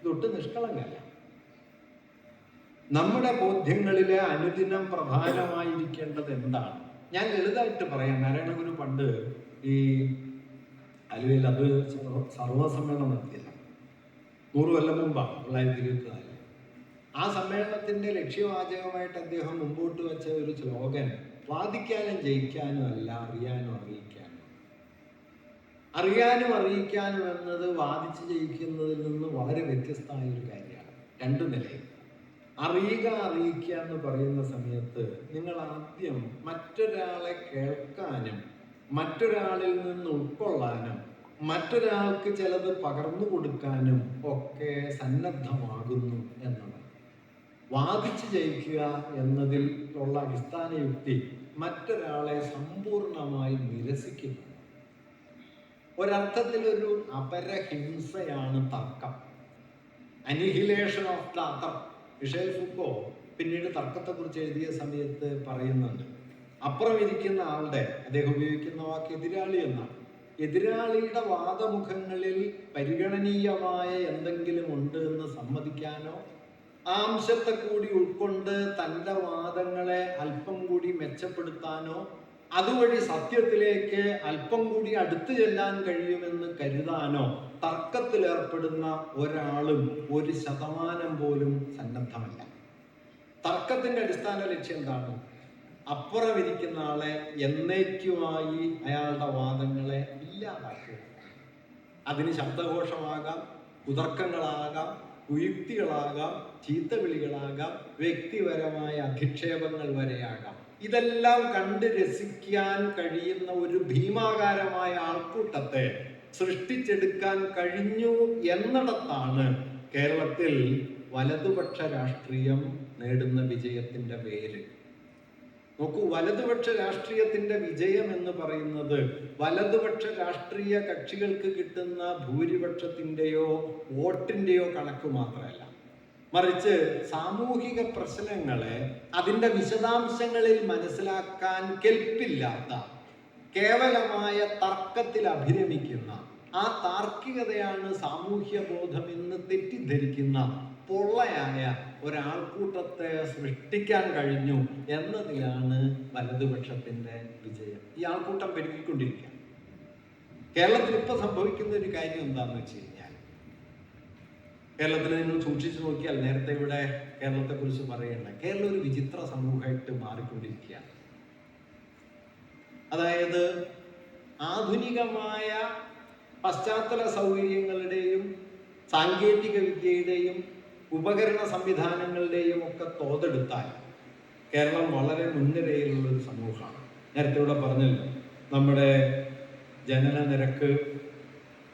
ഇതൊട്ടും നിഷ്കളങ്കല്ല. നമ്മുടെ ബോധ്യങ്ങളിലെ അനുദിനം പ്രധാനമായിരിക്കേണ്ടത് എന്താണ്? ഞാൻ ലളിതമായിട്ട് പറയാം. നാരായണഗുരു പണ്ട് ഈ ആലുവയിൽ അത് സർവസമ്മേളനം നടത്തിയതാണ്. 100 കൊല്ലം മുമ്പാണ്, 1924. ആ സമ്മേളനത്തിന്റെ ലക്ഷ്യവാചകമായിട്ട് അദ്ദേഹം മുമ്പോട്ട് വെച്ച ഒരു സ്ലോഗൻ, വാദിക്കാനും ജയിക്കാനും അല്ല, അറിയാനും അറിയിക്കാനും. അറിയാനും അറിയിക്കാനും എന്നത് വാദിച്ച് ജയിക്കുന്നതിൽ നിന്ന് വളരെ വ്യത്യസ്തമായ ഒരു കാര്യമാണ്. 2 നിലയിൽ. അറിയുക, അറിയിക്കുക എന്ന് പറയുന്ന സമയത്ത് നിങ്ങൾ ആദ്യം മറ്റൊരാളെ കേൾക്കാനും മറ്റൊരാളിൽ നിന്ന് ഉൾക്കൊള്ളാനും മറ്റൊരാൾക്ക് ചിലത് പകർന്നു കൊടുക്കാനും ഒക്കെ സന്നദ്ധമാകുന്നു എന്നതാണ്. വാദിച്ച് ജയിക്കുക എന്നതിൽ ഉള്ള അടിസ്ഥാന യുക്തി മറ്റൊരാളെ സമ്പൂർണമായി നിരസിക്കുന്നു. ഒരർത്ഥത്തിലൊരു അപരഹിംസയാണ് തർക്കം, annihilation of the other. Michel Foucault പിന്നീട് തർക്കത്തെക്കുറിച്ച് എഴുതിയ സമയത്ത് പറയുന്നുണ്ട്, അപ്പുറം ഇരിക്കുന്ന ആളുടെ, അദ്ദേഹം ഉപയോഗിക്കുന്ന വാക്ക് എതിരാളി എന്നാണ്, എതിരാളിയുടെ വാദമുഖങ്ങളിൽ പരിഗണനീയമായ എന്തെങ്കിലും ഉണ്ട് എന്ന് സമ്മതിക്കാനോ ആ അംശത്തെ കൂടി ഉൾക്കൊണ്ട് തൻ്റെ വാദങ്ങളെ അല്പം കൂടി മെച്ചപ്പെടുത്താനോ അതുവഴി സത്യത്തിലേക്ക് അല്പം കൂടി അടുത്തു ചെല്ലാൻ കഴിയുമെന്ന് കരുതാനോ തർക്കത്തിലേർപ്പെടുന്ന ഒരാളും 1% പോലും സന്നദ്ധമല്ല. തർക്കത്തിന്റെ അടിസ്ഥാന ലക്ഷ്യം എന്താണ്? അപ്പുറം ഇരിക്കുന്ന ആളെ എന്നേക്കുമായി അയാളുടെ വാദങ്ങളെ ഇല്ലാതാക്കുക. അതിന് ശബ്ദഘോഷമാകാം, കുതർക്കങ്ങളാകാം, കുയുക്തികളാകാം, ചീത്തവിളികളാകാം, വ്യക്തിപരമായ അധിക്ഷേപങ്ങൾ വരെയാകാം. ഇതെല്ലാം കണ്ട് രസിക്കാൻ കഴിയുന്ന ഒരു ഭീമാകാരമായ ആൾക്കൂട്ടത്തെ സൃഷ്ടിച്ചെടുക്കാൻ കഴിഞ്ഞു എന്നിടത്താണ് കേരളത്തിൽ വലതുപക്ഷ രാഷ്ട്രീയം നേടുന്ന വിജയത്തിന്റെ പേര്. നോക്കൂ, വലതുപക്ഷ രാഷ്ട്രീയത്തിന്റെ വിജയം എന്ന് പറയുന്നത് വലതുപക്ഷ രാഷ്ട്രീയ കക്ഷികൾക്ക് കിട്ടുന്ന ഭൂരിപക്ഷത്തിന്റെയോ വോട്ടിന്റെയോ കണക്ക് മാത്രമല്ല, മറിച്ച് സാമൂഹിക പ്രശ്നങ്ങളെ അതിൻ്റെ വിശദാംശങ്ങളിൽ മനസ്സിലാക്കാൻ കെൽപ്പില്ലാത്ത, കേവലമായ തർക്കത്തിൽ അഭിരമിക്കുന്ന, ആ താർക്കികതയാണ് സാമൂഹ്യ ബോധമെന്ന് തെറ്റിദ്ധരിക്കുന്ന പൊള്ളയായ ഒരാൾക്കൂട്ടത്തെ സൃഷ്ടിക്കാൻ കഴിഞ്ഞു എന്നതിലാണ് വലതുപക്ഷത്തിന്റെ വിജയം. ഈ ആൾക്കൂട്ടം പെരുകിക്കൊണ്ടിരിക്കുക. കേരളത്തിൽ ഇപ്പൊ സംഭവിക്കുന്ന ഒരു കാര്യം എന്താണെന്ന് വെച്ച് കഴിഞ്ഞാൽ, കേരളത്തിൽ നിങ്ങൾ സൂക്ഷിച്ചു നോക്കിയാൽ, നേരത്തെ ഇവിടെ കേരളത്തെ കുറിച്ച് പറയേണ്ട, കേരളം ഒരു വിചിത്ര സമൂഹമായിട്ട് മാറിക്കൊണ്ടിരിക്കുകയാണ്. അതായത് ആധുനികമായ പശ്ചാത്തല സൗകര്യങ്ങളുടെയും സാങ്കേതിക വിദ്യയുടെയും ഉപകരണ സംവിധാനങ്ങളുടെയും ഒക്കെ തോതെടുത്താൽ കേരളം വളരെ മുൻനിരയിലുള്ള ഒരു സമൂഹമാണ്. നേരത്തെ ഇവിടെ പറഞ്ഞല്ലോ, നമ്മുടെ ജനന നിരക്ക്,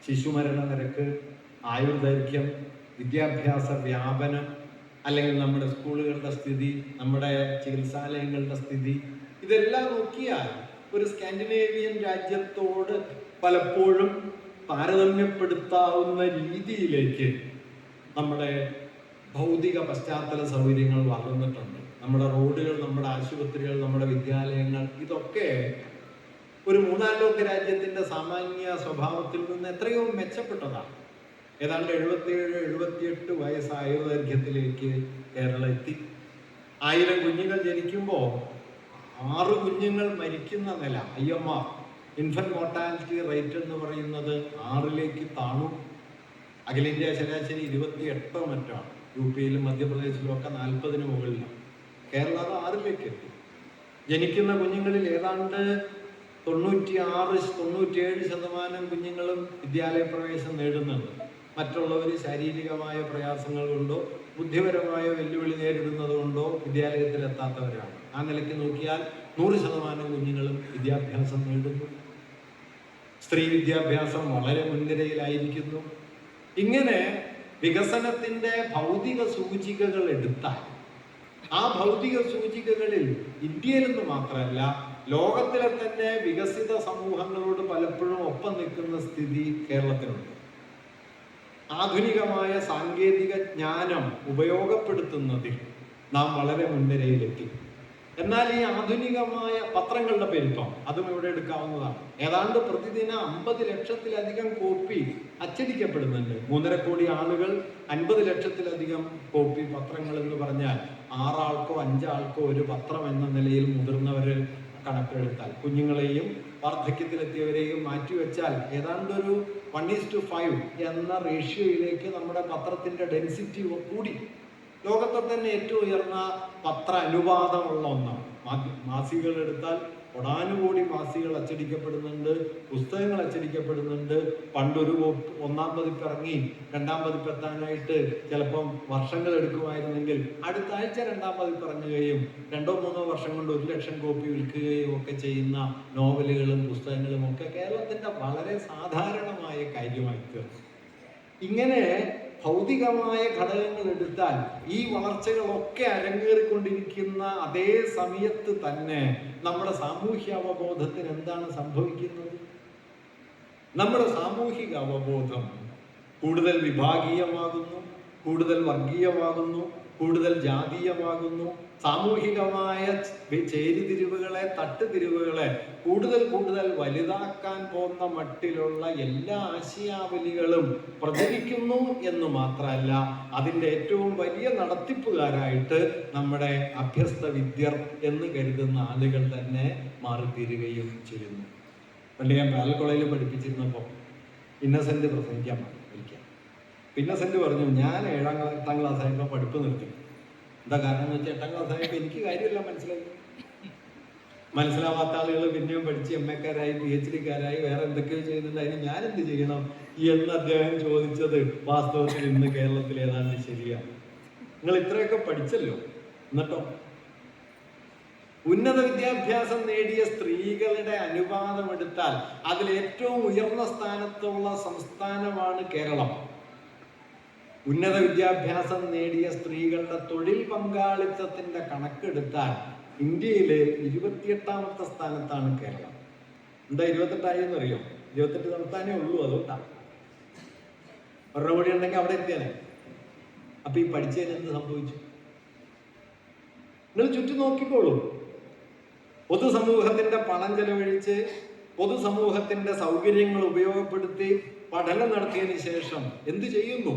ശിശുമരണ നിരക്ക്, ആയുർദൈർഘ്യം, വിദ്യാഭ്യാസ വ്യാപനം, അല്ലെങ്കിൽ നമ്മുടെ സ്കൂളുകളുടെ സ്ഥിതി, നമ്മുടെ ചികിത്സാലയങ്ങളുടെ സ്ഥിതി, ഇതെല്ലാം നോക്കിയാൽ ഒരു സ്കാൻഡിനേവിയൻ രാജ്യത്തോട് പലപ്പോഴും താരതമ്യപ്പെടുത്താവുന്ന രീതിയിലേക്ക് നമ്മുടെ ഭൗതിക പശ്ചാത്തല സൗകര്യങ്ങൾ വളർന്നിട്ടുണ്ട്. നമ്മുടെ റോഡുകൾ, നമ്മുടെ ആശുപത്രികൾ, നമ്മുടെ വിദ്യാലയങ്ങൾ, ഇതൊക്കെ ഒരു 3-ാം ലോക രാജ്യത്തിന്റെ സാമാന്യ സ്വഭാവത്തിൽ നിന്ന് എത്രയോ മെച്ചപ്പെട്ടതാണ്. ഏതാണ്ട് 77-78 വയസ്സ് ആയുർദൈർഘ്യത്തിലേക്ക് കേരളം എത്തി. 1000 കുഞ്ഞുങ്ങൾ ജനിക്കുമ്പോൾ 6 കുഞ്ഞുങ്ങൾ മരിക്കുന്ന നില, IMR, ഇൻഫന്റ് മോർട്ടാലിറ്റി റേറ്റ് എന്ന് പറയുന്നത് 6ലേക്ക് താണു. അഖിലേന്ത്യാ ശരാശരി 28 മറ്റാണ്. UP-യിലും മധ്യപ്രദേശിലും ഒക്കെ 40-ന് മുകളിലാണ്. കേരളം അത് 6ലേക്ക് എത്തി. ജനിക്കുന്ന കുഞ്ഞുങ്ങളിൽ ഏതാണ്ട് 96-97% കുഞ്ഞുങ്ങളും വിദ്യാലയ പ്രവേശനം നേടുന്നുണ്ട്. മറ്റുള്ളവർ ശാരീരികമായ പ്രയാസങ്ങൾ കൊണ്ടോ ബുദ്ധിപരമായ വെല്ലുവിളി നേരിടുന്നത് കൊണ്ടോ വിദ്യാലയത്തിലെത്താത്തവരാണ്. ആ നിലയ്ക്ക് നോക്കിയാൽ 100% കുഞ്ഞുങ്ങളും വിദ്യാഭ്യാസം നേടുന്നു. സ്ത്രീ വിദ്യാഭ്യാസം വളരെ മുൻനിരയിലായിരിക്കുന്നു. ഇങ്ങനെ വികസനത്തിന്റെ ഭൗതിക സൂചികകൾ എടുത്താൽ ആ ഭൗതിക സൂചികകളിൽ ഇന്ത്യയിൽ നിന്ന് മാത്രമല്ല ലോകത്തിലെ തന്നെ വികസിത സമൂഹങ്ങളോട് പലപ്പോഴും ഒപ്പം നിൽക്കുന്ന സ്ഥിതി കേരളത്തിനുണ്ട്. ആധുനികമായ സാങ്കേതിക ജ്ഞാനം ഉപയോഗപ്പെടുത്തുന്നതിൽ നാം വളരെ മുൻനിരയിലെത്തി. എന്നാൽ ഈ ആധുനികമായ പത്രങ്ങളുടെ പെരുപ്പം അതും ഇവിടെ എടുക്കാവുന്നതാണ്. ഏതാണ്ട് പ്രതിദിനം 50 ലക്ഷത്തിലധികം കോപ്പി അച്ചടിക്കപ്പെടുന്നുണ്ട്. 3.5 കോടി ആളുകൾ 50 ലക്ഷത്തിലധികം കോപ്പി പത്രങ്ങൾ എന്ന് പറഞ്ഞാൽ 6 ആൾക്കോ 5 ആൾക്കോ ഒരു പത്രം എന്ന നിലയിൽ മുതിർന്നവര് കണക്കെടുത്താൽ, കുഞ്ഞുങ്ങളെയും വാർദ്ധക്യത്തിലെത്തിയവരെയും മാറ്റിവെച്ചാൽ ഏതാണ്ട് ഒരു 1:5 എന്ന റേഷ്യോയിലേക്ക് നമ്മുടെ പത്രത്തിന്റെ ഡെൻസിറ്റി കൂടി. ലോകത്തെ തന്നെ ഏറ്റവും ഉയർന്ന പത്ര അനുപാതമുള്ള ഒന്നാണ്. മാസികകൾ എടുത്താൽ ഒടാനുകൂടി മാസികകൾ അച്ചടിക്കപ്പെടുന്നുണ്ട്, പുസ്തകങ്ങൾ അച്ചടിക്കപ്പെടുന്നുണ്ട്. പണ്ടൊരു 1-ാം പതിപ്പ് ഇറങ്ങി 2-ാം പതിപ്പ് എത്താനായിട്ട് ചിലപ്പം വർഷങ്ങൾ എടുക്കുമായിരുന്നെങ്കിൽ അടുത്ത ആഴ്ച 2-ാം പതിപ്പ് ഇറങ്ങുകയും 2-3 വർഷം കൊണ്ട് 1 ലക്ഷം കോപ്പി വിൽക്കുകയും ഒക്കെ ചെയ്യുന്ന നോവലുകളും പുസ്തകങ്ങളും ഒക്കെ കേരളത്തിന്റെ വളരെ സാധാരണമായ കാര്യമായി തീർന്നു. ഇങ്ങനെ ഭൗതികമായ ഘടകങ്ങൾ എടുത്താൽ ഈ വളർച്ചകളൊക്കെ അരങ്ങേറിക്കൊണ്ടിരിക്കുന്ന അതേ സമയത്ത് തന്നെ നമ്മുടെ സാമൂഹ്യ അവബോധത്തിന് എന്താണ് സംഭവിക്കുന്നത്? നമ്മുടെ സാമൂഹിക അവബോധം കൂടുതൽ വിഭാഗീയമാകുന്നു, കൂടുതൽ വർഗീയമാകുന്നു, കൂടുതൽ ജാതീയമാകുന്നു. സാമൂഹികമായ ചേരിതിരിവുകളെ, തട്ടുതിരിവുകളെ കൂടുതൽ കൂടുതൽ വലുതാക്കാൻ പോകുന്ന മട്ടിലുള്ള എല്ലാ ആശയാവലികളും പ്രചരിക്കുന്നു എന്ന് മാത്രമല്ല, അതിൻ്റെ ഏറ്റവും വലിയ നടത്തിപ്പുകാരായിട്ട് നമ്മുടെ അഭ്യസ്ത വിദ്യർ എന്ന് കരുതുന്ന ആളുകൾ തന്നെ മാറിത്തീരുകയും ചെയ്യുന്നു. പണ്ട് ഞാൻ പാലൽ കോളേജിൽ പഠിപ്പിച്ചിരുന്നപ്പോൾ ഇന്നസെന്റ് പ്രസംഗിക്കാൻ പഠിക്കാം. ഇന്നസെന്റ് പറഞ്ഞു, ഞാൻ 8-ാം ക്ലാസ് ആയപ്പോൾ പഠിപ്പ് നിർത്തി. എന്താ കാരണം എന്ന് വെച്ചാൽ 8-ാം ക്ലാസ് ആയപ്പോൾ എനിക്ക് കാര്യമെല്ലാം മനസ്സിലാവാത്ത ആളുകൾ പിന്നെയും പഠിച്ച് MA-ക്കാരായി PhD-ക്കാരായി വേറെ എന്തൊക്കെയോ ചെയ്യുന്നുണ്ട്, അതിന് ഞാൻ എന്ത് ചെയ്യണം എന്ന് അദ്ദേഹം ചോദിച്ചത് വാസ്തവത്തിൽ ഇന്ന് കേരളത്തിൽ ഏതാണ്ട് ശരിയാണ്. നിങ്ങൾ ഇത്രയൊക്കെ പഠിച്ചല്ലോ, എന്നിട്ടോ ഉന്നത വിദ്യാഭ്യാസം നേടിയ സ്ത്രീകളുടെ അനുപാതം എടുത്താൽ അതിൽ ഏറ്റവും ഉയർന്ന സ്ഥാനത്തുള്ള സംസ്ഥാനമാണ് കേരളം. ഉന്നത വിദ്യാഭ്യാസം നേടിയ സ്ത്രീകളുടെ തൊഴിൽ പങ്കാളിത്തത്തിന്റെ കണക്കെടുത്താൽ ഇന്ത്യയിലെ 28-ാമത്തെ സ്ഥാനത്താണ് കേരളം. എന്താ 28 എന്നറിയോ? 28 സംസ്ഥാനേ ഉള്ളൂ, അതുകൊണ്ടാണ്. ഒരെണ്ണം കൂടി ഉണ്ടെങ്കിൽ അവിടെ എത്തിയാലേ. അപ്പൊ ഈ പഠിച്ചതിന് എന്ത് സംഭവിച്ചു? നിങ്ങൾ ചുറ്റും നോക്കിക്കോളൂ. പൊതുസമൂഹത്തിന്റെ പണം ചെലവഴിച്ച് പൊതുസമൂഹത്തിന്റെ സൗകര്യങ്ങൾ ഉപയോഗപ്പെടുത്തി പഠനം നടത്തിയതിന് ശേഷം എന്ത് ചെയ്യുന്നു?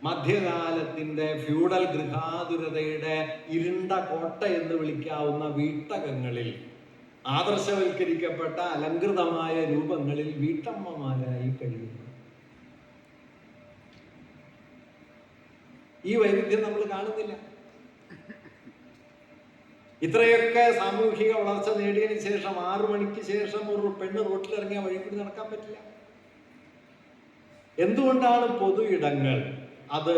മധ്യകാലത്തിന്റെ ഫ്യൂഡൽ ഗൃഹാതുരതയുടെ ഇരുണ്ട കോട്ട എന്ന് വിളിക്കാവുന്ന വീട്ടകങ്ങളിൽ ആദർശവൽക്കരിക്കപ്പെട്ട അലങ്കൃതമായ രൂപങ്ങളിൽ വീട്ടമ്മമാരായി കഴിയുന്നു. ഈ വൈരുദ്ധ്യം നമ്മൾ കാണുന്നില്ല. ഇത്രയൊക്കെ സാമൂഹിക വളർച്ച നേടിയതിനു ശേഷം 6 മണിക്ക് ശേഷം ഒരു പെണ്ണ് റോട്ടിലിറങ്ങിയ വഴി കൂടി നടക്കാൻ പറ്റില്ല. എന്തുകൊണ്ടാണ്? പൊതു ഇടങ്ങൾ, അത്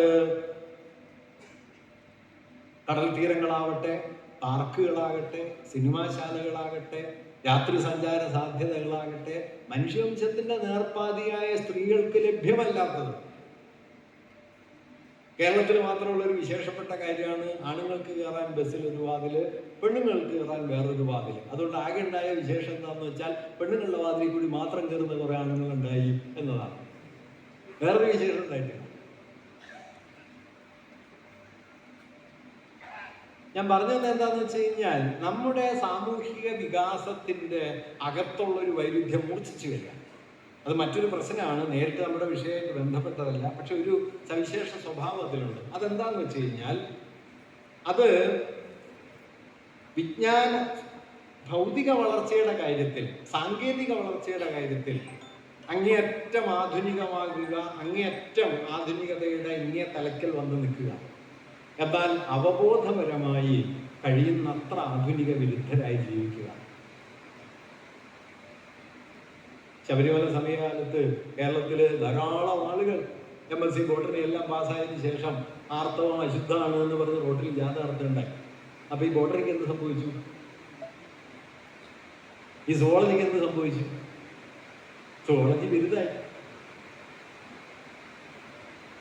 കടൽ തീരങ്ങളാവട്ടെ, പാർക്കുകളാകട്ടെ, സിനിമാശാലകളാകട്ടെ, രാത്രി സഞ്ചാര സാധ്യതകളാകട്ടെ, മനുഷ്യവംശത്തിന്റെ നേർപ്പാതിയായ സ്ത്രീകൾക്ക് ലഭ്യമല്ലാത്തത്. കേരളത്തിൽ മാത്രമുള്ള ഒരു വിശേഷപ്പെട്ട കാര്യമാണ് ആണുങ്ങൾക്ക് കയറാൻ ബസ്സിൽ ഒരു വാതില്, പെണ്ണുങ്ങൾക്ക് കയറാൻ വേറൊരു വാതില്. അതുകൊണ്ട് ആകെ ഉണ്ടായ വിശേഷം എന്താണെന്ന് വെച്ചാൽ പെണ്ണുങ്ങളുടെ വാതിലിൽ കൂടി മാത്രം കയറുന്ന കുറെ ആണുങ്ങൾ ഉണ്ടായി എന്നതാണ്. വേറൊരു വിശേഷം ഉണ്ടായിട്ടില്ല. ഞാൻ പറഞ്ഞത് എന്താന്ന് വെച്ച് കഴിഞ്ഞാൽ നമ്മുടെ സാമൂഹിക വികാസത്തിന്റെ അകത്തുള്ളൊരു വൈരുദ്ധ്യം മൂർച്ഛിച്ചു വരിക. അത് മറ്റൊരു പ്രശ്നമാണ്, നേരിട്ട് നമ്മുടെ വിഷയമായിട്ട് ബന്ധപ്പെട്ടതല്ല, പക്ഷെ ഒരു സവിശേഷ സ്വഭാവം അതിലുണ്ട്. അതെന്താന്ന് വെച്ച് കഴിഞ്ഞാൽ അത് വിജ്ഞാന ഭൗതിക വളർച്ചയുടെ കാര്യത്തിൽ, സാങ്കേതിക വളർച്ചയുടെ കാര്യത്തിൽ അങ്ങേയറ്റം ആധുനികമാകുക, അങ്ങേയറ്റം ആധുനികതയുടെ ഇങ്ങേ തലക്കൽ വന്ന് നിൽക്കുക. എന്നാൽ അവബോധപരമായി കഴിയുന്നത്ര ആധുനിക വിരുദ്ധരായി ജീവിക്കുക. ശബരിമല സമയകാലത്ത് കേരളത്തില് ധാരാളം ആളുകൾ MSc ബോട്ടണി എല്ലാം പാസ്സായതിനു ശേഷം ആർത്തവം അശുദ്ധമാണ് എന്ന് പറഞ്ഞ് റോട്ടിൽ ജാഥ നടത്തുന്നുണ്ടായി. അപ്പൊ ഈ ബോട്ടണിക്ക് എന്ത് സംഭവിച്ചു? ഈ സുവോളജിക്ക് എന്ത് സംഭവിച്ചു? സുവോളജി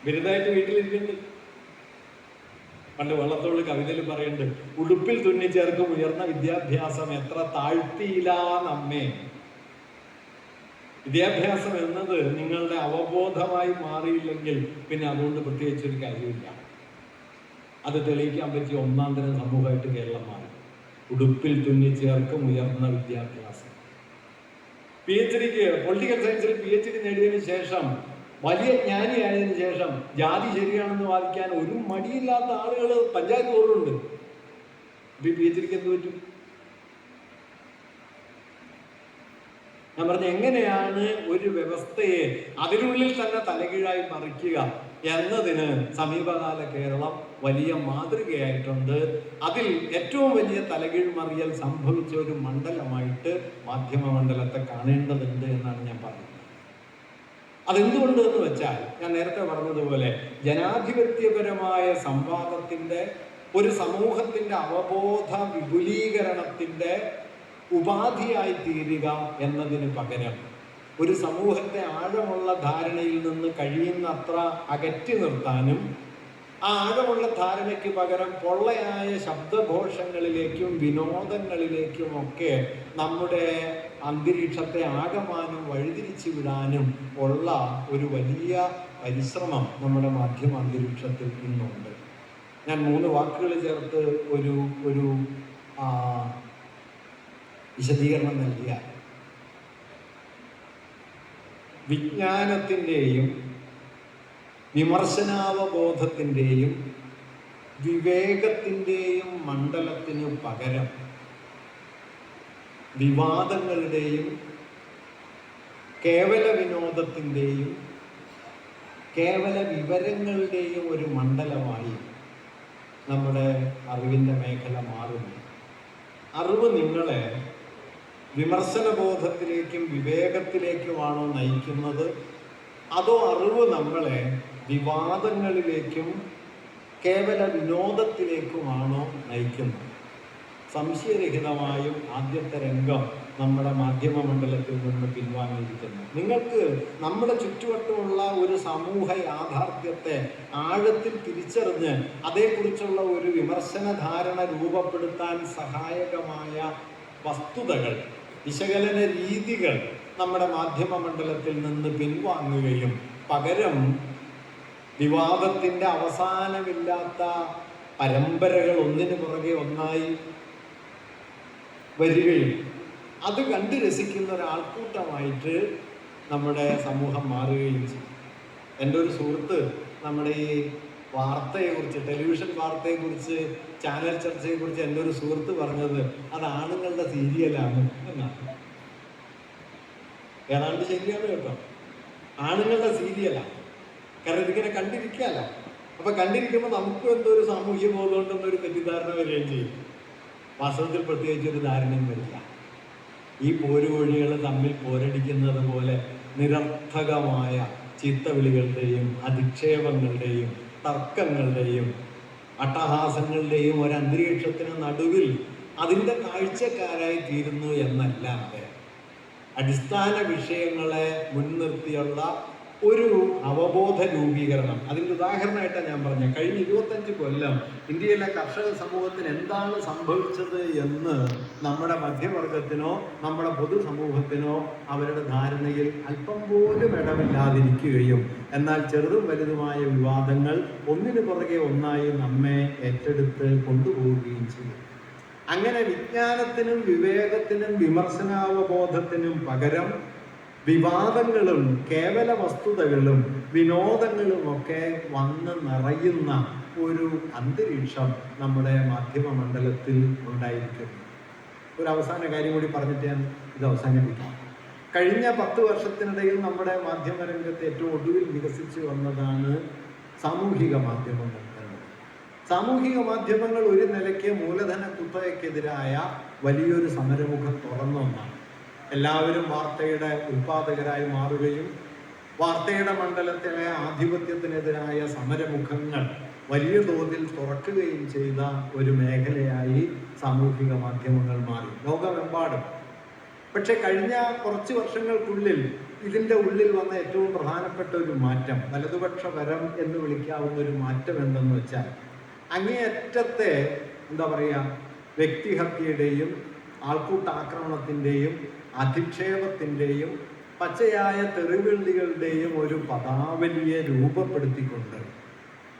ബിരുദായിട്ട് വീട്ടിലിരിക്കുന്നുണ്ട്. പണ്ട് വള്ളത്തോൾ കവിതയിൽ പറയുന്നുണ്ട്, ഉടുപ്പിൽ തുന്നിച്ചേർക്കും ഉയർന്ന വിദ്യാഭ്യാസം എത്ര താഴ്ത്തിയില്ല നമ്മെ. വിദ്യാഭ്യാസം എന്നത് നിങ്ങളുടെ അവബോധമായി മാറിയില്ലെങ്കിൽ പിന്നെ അതുകൊണ്ട് പ്രത്യേകിച്ചൊരു കാര്യമില്ല. അത് തെളിയിക്കാൻ പറ്റിയ ഒന്നാം തരം സമൂഹമായിട്ട് കേരളം മാറി. ഉടുപ്പിൽ തുന്നി ചേർക്കും ഉയർന്ന വിദ്യാഭ്യാസം. PhD പൊളിറ്റിക്കൽ സയൻസിൽ PhD നേടിയതിനു ശേഷം, വലിയ ജ്ഞാനിയായതിനു ശേഷം ജാതി ശരിയാണെന്ന് വാദിക്കാൻ ഒരു മടിയില്ലാത്ത ആളുകൾ പഞ്ചായത്ത് തോറുണ്ട്. PhD എന്ത് പറ്റും? ഞാൻ പറഞ്ഞ എങ്ങനെയാണ് ഒരു വ്യവസ്ഥയെ അതിനുള്ളിൽ തന്നെ തലകീഴായി മറിക്കുക എന്നതിന് സമീപകാല കേരളം വലിയ മാതൃകയായിട്ടുണ്ട്. അതിൽ ഏറ്റവും വലിയ തലകീഴ് മറിയൽ സംഭവിച്ച ഒരു മണ്ഡലമായിട്ട് മാധ്യമ മണ്ഡലത്തെ കാണേണ്ടതുണ്ട് എന്നാണ് ഞാൻ പറഞ്ഞത്. അതെന്തുകൊണ്ട് എന്ന് വെച്ചാൽ, ഞാൻ നേരത്തെ പറഞ്ഞതുപോലെ ജനാധിപത്യപരമായ സംവാദത്തിന്റെ, ഒരു സമൂഹത്തിന്റെ അവബോധ വിപുലീകരണത്തിന്റെ ഉപാധിയായി തീരുക എന്നതിന് പകരം ഒരു സമൂഹത്തെ ആഴമുള്ള ധാരണയിൽ നിന്ന് കഴിയുന്നത്ര അകറ്റി നിർത്താനും, ആ ആഴമുള്ള ധാരണയ്ക്ക് പകരം പൊള്ളയായ ശബ്ദഘോഷങ്ങളിലേക്കും വിനോദങ്ങളിലേക്കും ഒക്കെ നമ്മുടെ അന്തരീക്ഷത്തെ ആകമാനം വഴിതിരിച്ചു വിടാനും ഉള്ള ഒരു വലിയ പരിശ്രമം നമ്മുടെ മാധ്യമ അന്തരീക്ഷത്തിൽ ഇന്നുണ്ട്. ഞാൻ 3 വാക്കുകൾ ചേർത്ത് ഒരു വിശദീകരണം നൽകിയാൽ, വിജ്ഞാനത്തിൻ്റെയും വിമർശനാവബോധത്തിൻ്റെയും വിവേകത്തിൻ്റെയും മണ്ഡലത്തിനു പകരം വിവാദങ്ങളുടെയും കേവല വിനോദത്തിൻ്റെയും കേവല വിവരങ്ങളുടെയും ഒരു മണ്ഡലമായി നമ്മുടെ അറിവിൻ്റെ മേഖല മാറുന്നു. അറിവ് നിങ്ങളെ വിമർശനബോധത്തിലേക്കും വിവേകത്തിലേക്കുമാണോ നയിക്കുന്നത്, അതോ അറിവ് നമ്മളെ വിവാദങ്ങളിലേക്കും കേവല വിനോദത്തിലേക്കുമാണോ നയിക്കുന്നത്? സംശയരഹിതമായും ആദ്യത്തെ രംഗം നമ്മുടെ മാധ്യമ മണ്ഡലത്തിൽ നിന്ന് പിൻവാങ്ങിയിരിക്കുന്നു. നിങ്ങൾക്ക് നമ്മുടെ ചുറ്റുവട്ടമുള്ള ഒരു സമൂഹ യാഥാർത്ഥ്യത്തെ ആഴത്തിൽ തിരിച്ചറിഞ്ഞ് അതേക്കുറിച്ചുള്ള ഒരു വിമർശന ധാരണ രൂപപ്പെടുത്താൻ സഹായകമായ വസ്തുതകൾ, വിശകലന രീതികൾ നമ്മുടെ മാധ്യമ മണ്ഡലത്തിൽ നിന്ന് പിൻവാങ്ങുകയും പകരം വിവാദത്തിൻ്റെ അവസാനമില്ലാത്ത പരമ്പരകൾ ഒന്നിനു പുറകെ ഒന്നായി വരികയും അത് കണ്ട് രസിക്കുന്ന ഒരാൾക്കൂട്ടമായിട്ട് നമ്മുടെ സമൂഹം മാറുകയും ചെയ്യും. എൻ്റെ ഒരു സുഹൃത്ത് നമ്മുടെ ഈ വാർത്തയെക്കുറിച്ച്, ടെലിവിഷൻ വാർത്തയെക്കുറിച്ച്, ചാനൽ ചർച്ചയെക്കുറിച്ച് എൻ്റെ ഒരു സുഹൃത്ത് പറഞ്ഞത് അത് ആണുങ്ങളുടെ സീരിയലാണ് എന്നാണ്. ഏതാണ്ട് ശരിയാണ് കേട്ടോ, ആണുങ്ങളുടെ സീരിയലാണ്. കാരണം ഇതിങ്ങനെ കണ്ടിരിക്കുകയല്ല. അപ്പൊ കണ്ടിരിക്കുമ്പോൾ നമുക്കും എന്തോ ഒരു സാമൂഹ്യ ബോധം ഉണ്ടെന്നൊരു തെറ്റിദ്ധാരണ വരികയും ചെയ്യും. വാസ്തവത്തിൽ പ്രത്യേകിച്ചൊരു ധാരണയും വരില്ല. ഈ പോരുകോഴികൾ തമ്മിൽ പോരടിക്കുന്നത് പോലെ നിരർത്ഥകമായ ചീത്തവിളികളുടെയും അധിക്ഷേപങ്ങളുടെയും തർക്കങ്ങളുടെയും അട്ടഹാസങ്ങളുടെയും ഒരു അന്തരീക്ഷത്തിന് നടുവിൽ അതിൻ്റെ കാഴ്ചക്കാരായി തീരുന്നു എന്നല്ലാതെ അടിസ്ഥാന വിഷയങ്ങളെ മുൻനിർത്തിയുള്ള ഒരു അവബോധ രൂപീകരണം. അതിൻ്റെ ഉദാഹരണമായിട്ടാണ് ഞാൻ പറഞ്ഞത്, കഴിഞ്ഞ 25 കൊല്ലം ഇന്ത്യയിലെ കർഷക സമൂഹത്തിന് എന്താണ് സംഭവിച്ചത് എന്ന് നമ്മുടെ മധ്യവർഗത്തിനോ നമ്മുടെ പൊതുസമൂഹത്തിനോ അവരുടെ ധാരണയിൽ അല്പം പോലും ഇടമില്ലാതിരിക്കുകയും എന്നാൽ ചെറുതും വലുതുമായ വിവാദങ്ങൾ ഒന്നിനു പുറകെ ഒന്നായി നമ്മെ ഏറ്റെടുത്ത് കൊണ്ടുപോവുകയും ചെയ്യും. അങ്ങനെ വിജ്ഞാനത്തിനും വിവേകത്തിനും വിമർശനാവബോധത്തിനും പകരം വിവാദങ്ങളും കേവല വസ്തുതകളും വിനോദങ്ങളുമൊക്കെ വന്ന് നിറയുന്ന ഒരു അന്തരീക്ഷം നമ്മുടെ മാധ്യമ മണ്ഡലത്തിൽ ഉണ്ടായിരിക്കുന്നു. ഒരു അവസാന കാര്യം കൂടി പറഞ്ഞിട്ട് ഞാൻ ഇത് അവസാനിപ്പിക്കാം. കഴിഞ്ഞ 10 വർഷത്തിനിടയിൽ നമ്മുടെ മാധ്യമരംഗത്ത് ഏറ്റവും ഒടുവിൽ വികസിച്ചു വന്നതാണ് സാമൂഹിക മാധ്യമങ്ങൾ എന്നത്. സാമൂഹിക മാധ്യമങ്ങൾ ഒരു നിലയ്ക്ക് മൂലധന കുത്തകയ്ക്കെതിരായ വലിയൊരു സമരമുഖം തുറന്ന ഒന്നാണ്. എല്ലാവരും വാർത്തയുടെ ഉൽപാദകരായി മാറുകയും വാർത്തയുടെ മണ്ഡലത്തിലെ ആധിപത്യത്തിനെതിരായ സമരമുഖങ്ങൾ വലിയ തോതിൽ തുറക്കുകയും ചെയ്ത ഒരു മേഖലയായി സാമൂഹിക മാധ്യമങ്ങൾ മാറി ലോകമെമ്പാടും. പക്ഷെ കഴിഞ്ഞ കുറച്ച് വർഷങ്ങൾക്കുള്ളിൽ ഇതിൻ്റെ ഉള്ളിൽ വന്ന ഏറ്റവും പ്രധാനപ്പെട്ട ഒരു മാറ്റം, വലതുപക്ഷ വരം എന്ന് വിളിക്കാവുന്ന ഒരു മാറ്റം എന്തെന്ന് വെച്ചാൽ, അങ്ങേയറ്റത്തെ വ്യക്തിഹത്യയുടെയും ആൾക്കൂട്ടാക്രമണത്തിൻ്റെയും അധിക്ഷേപത്തിൻ്റെയും പച്ചയായ തെറിവിളികളുടെയും ഒരു പദാവലിയെ രൂപപ്പെടുത്തിക്കൊണ്ട്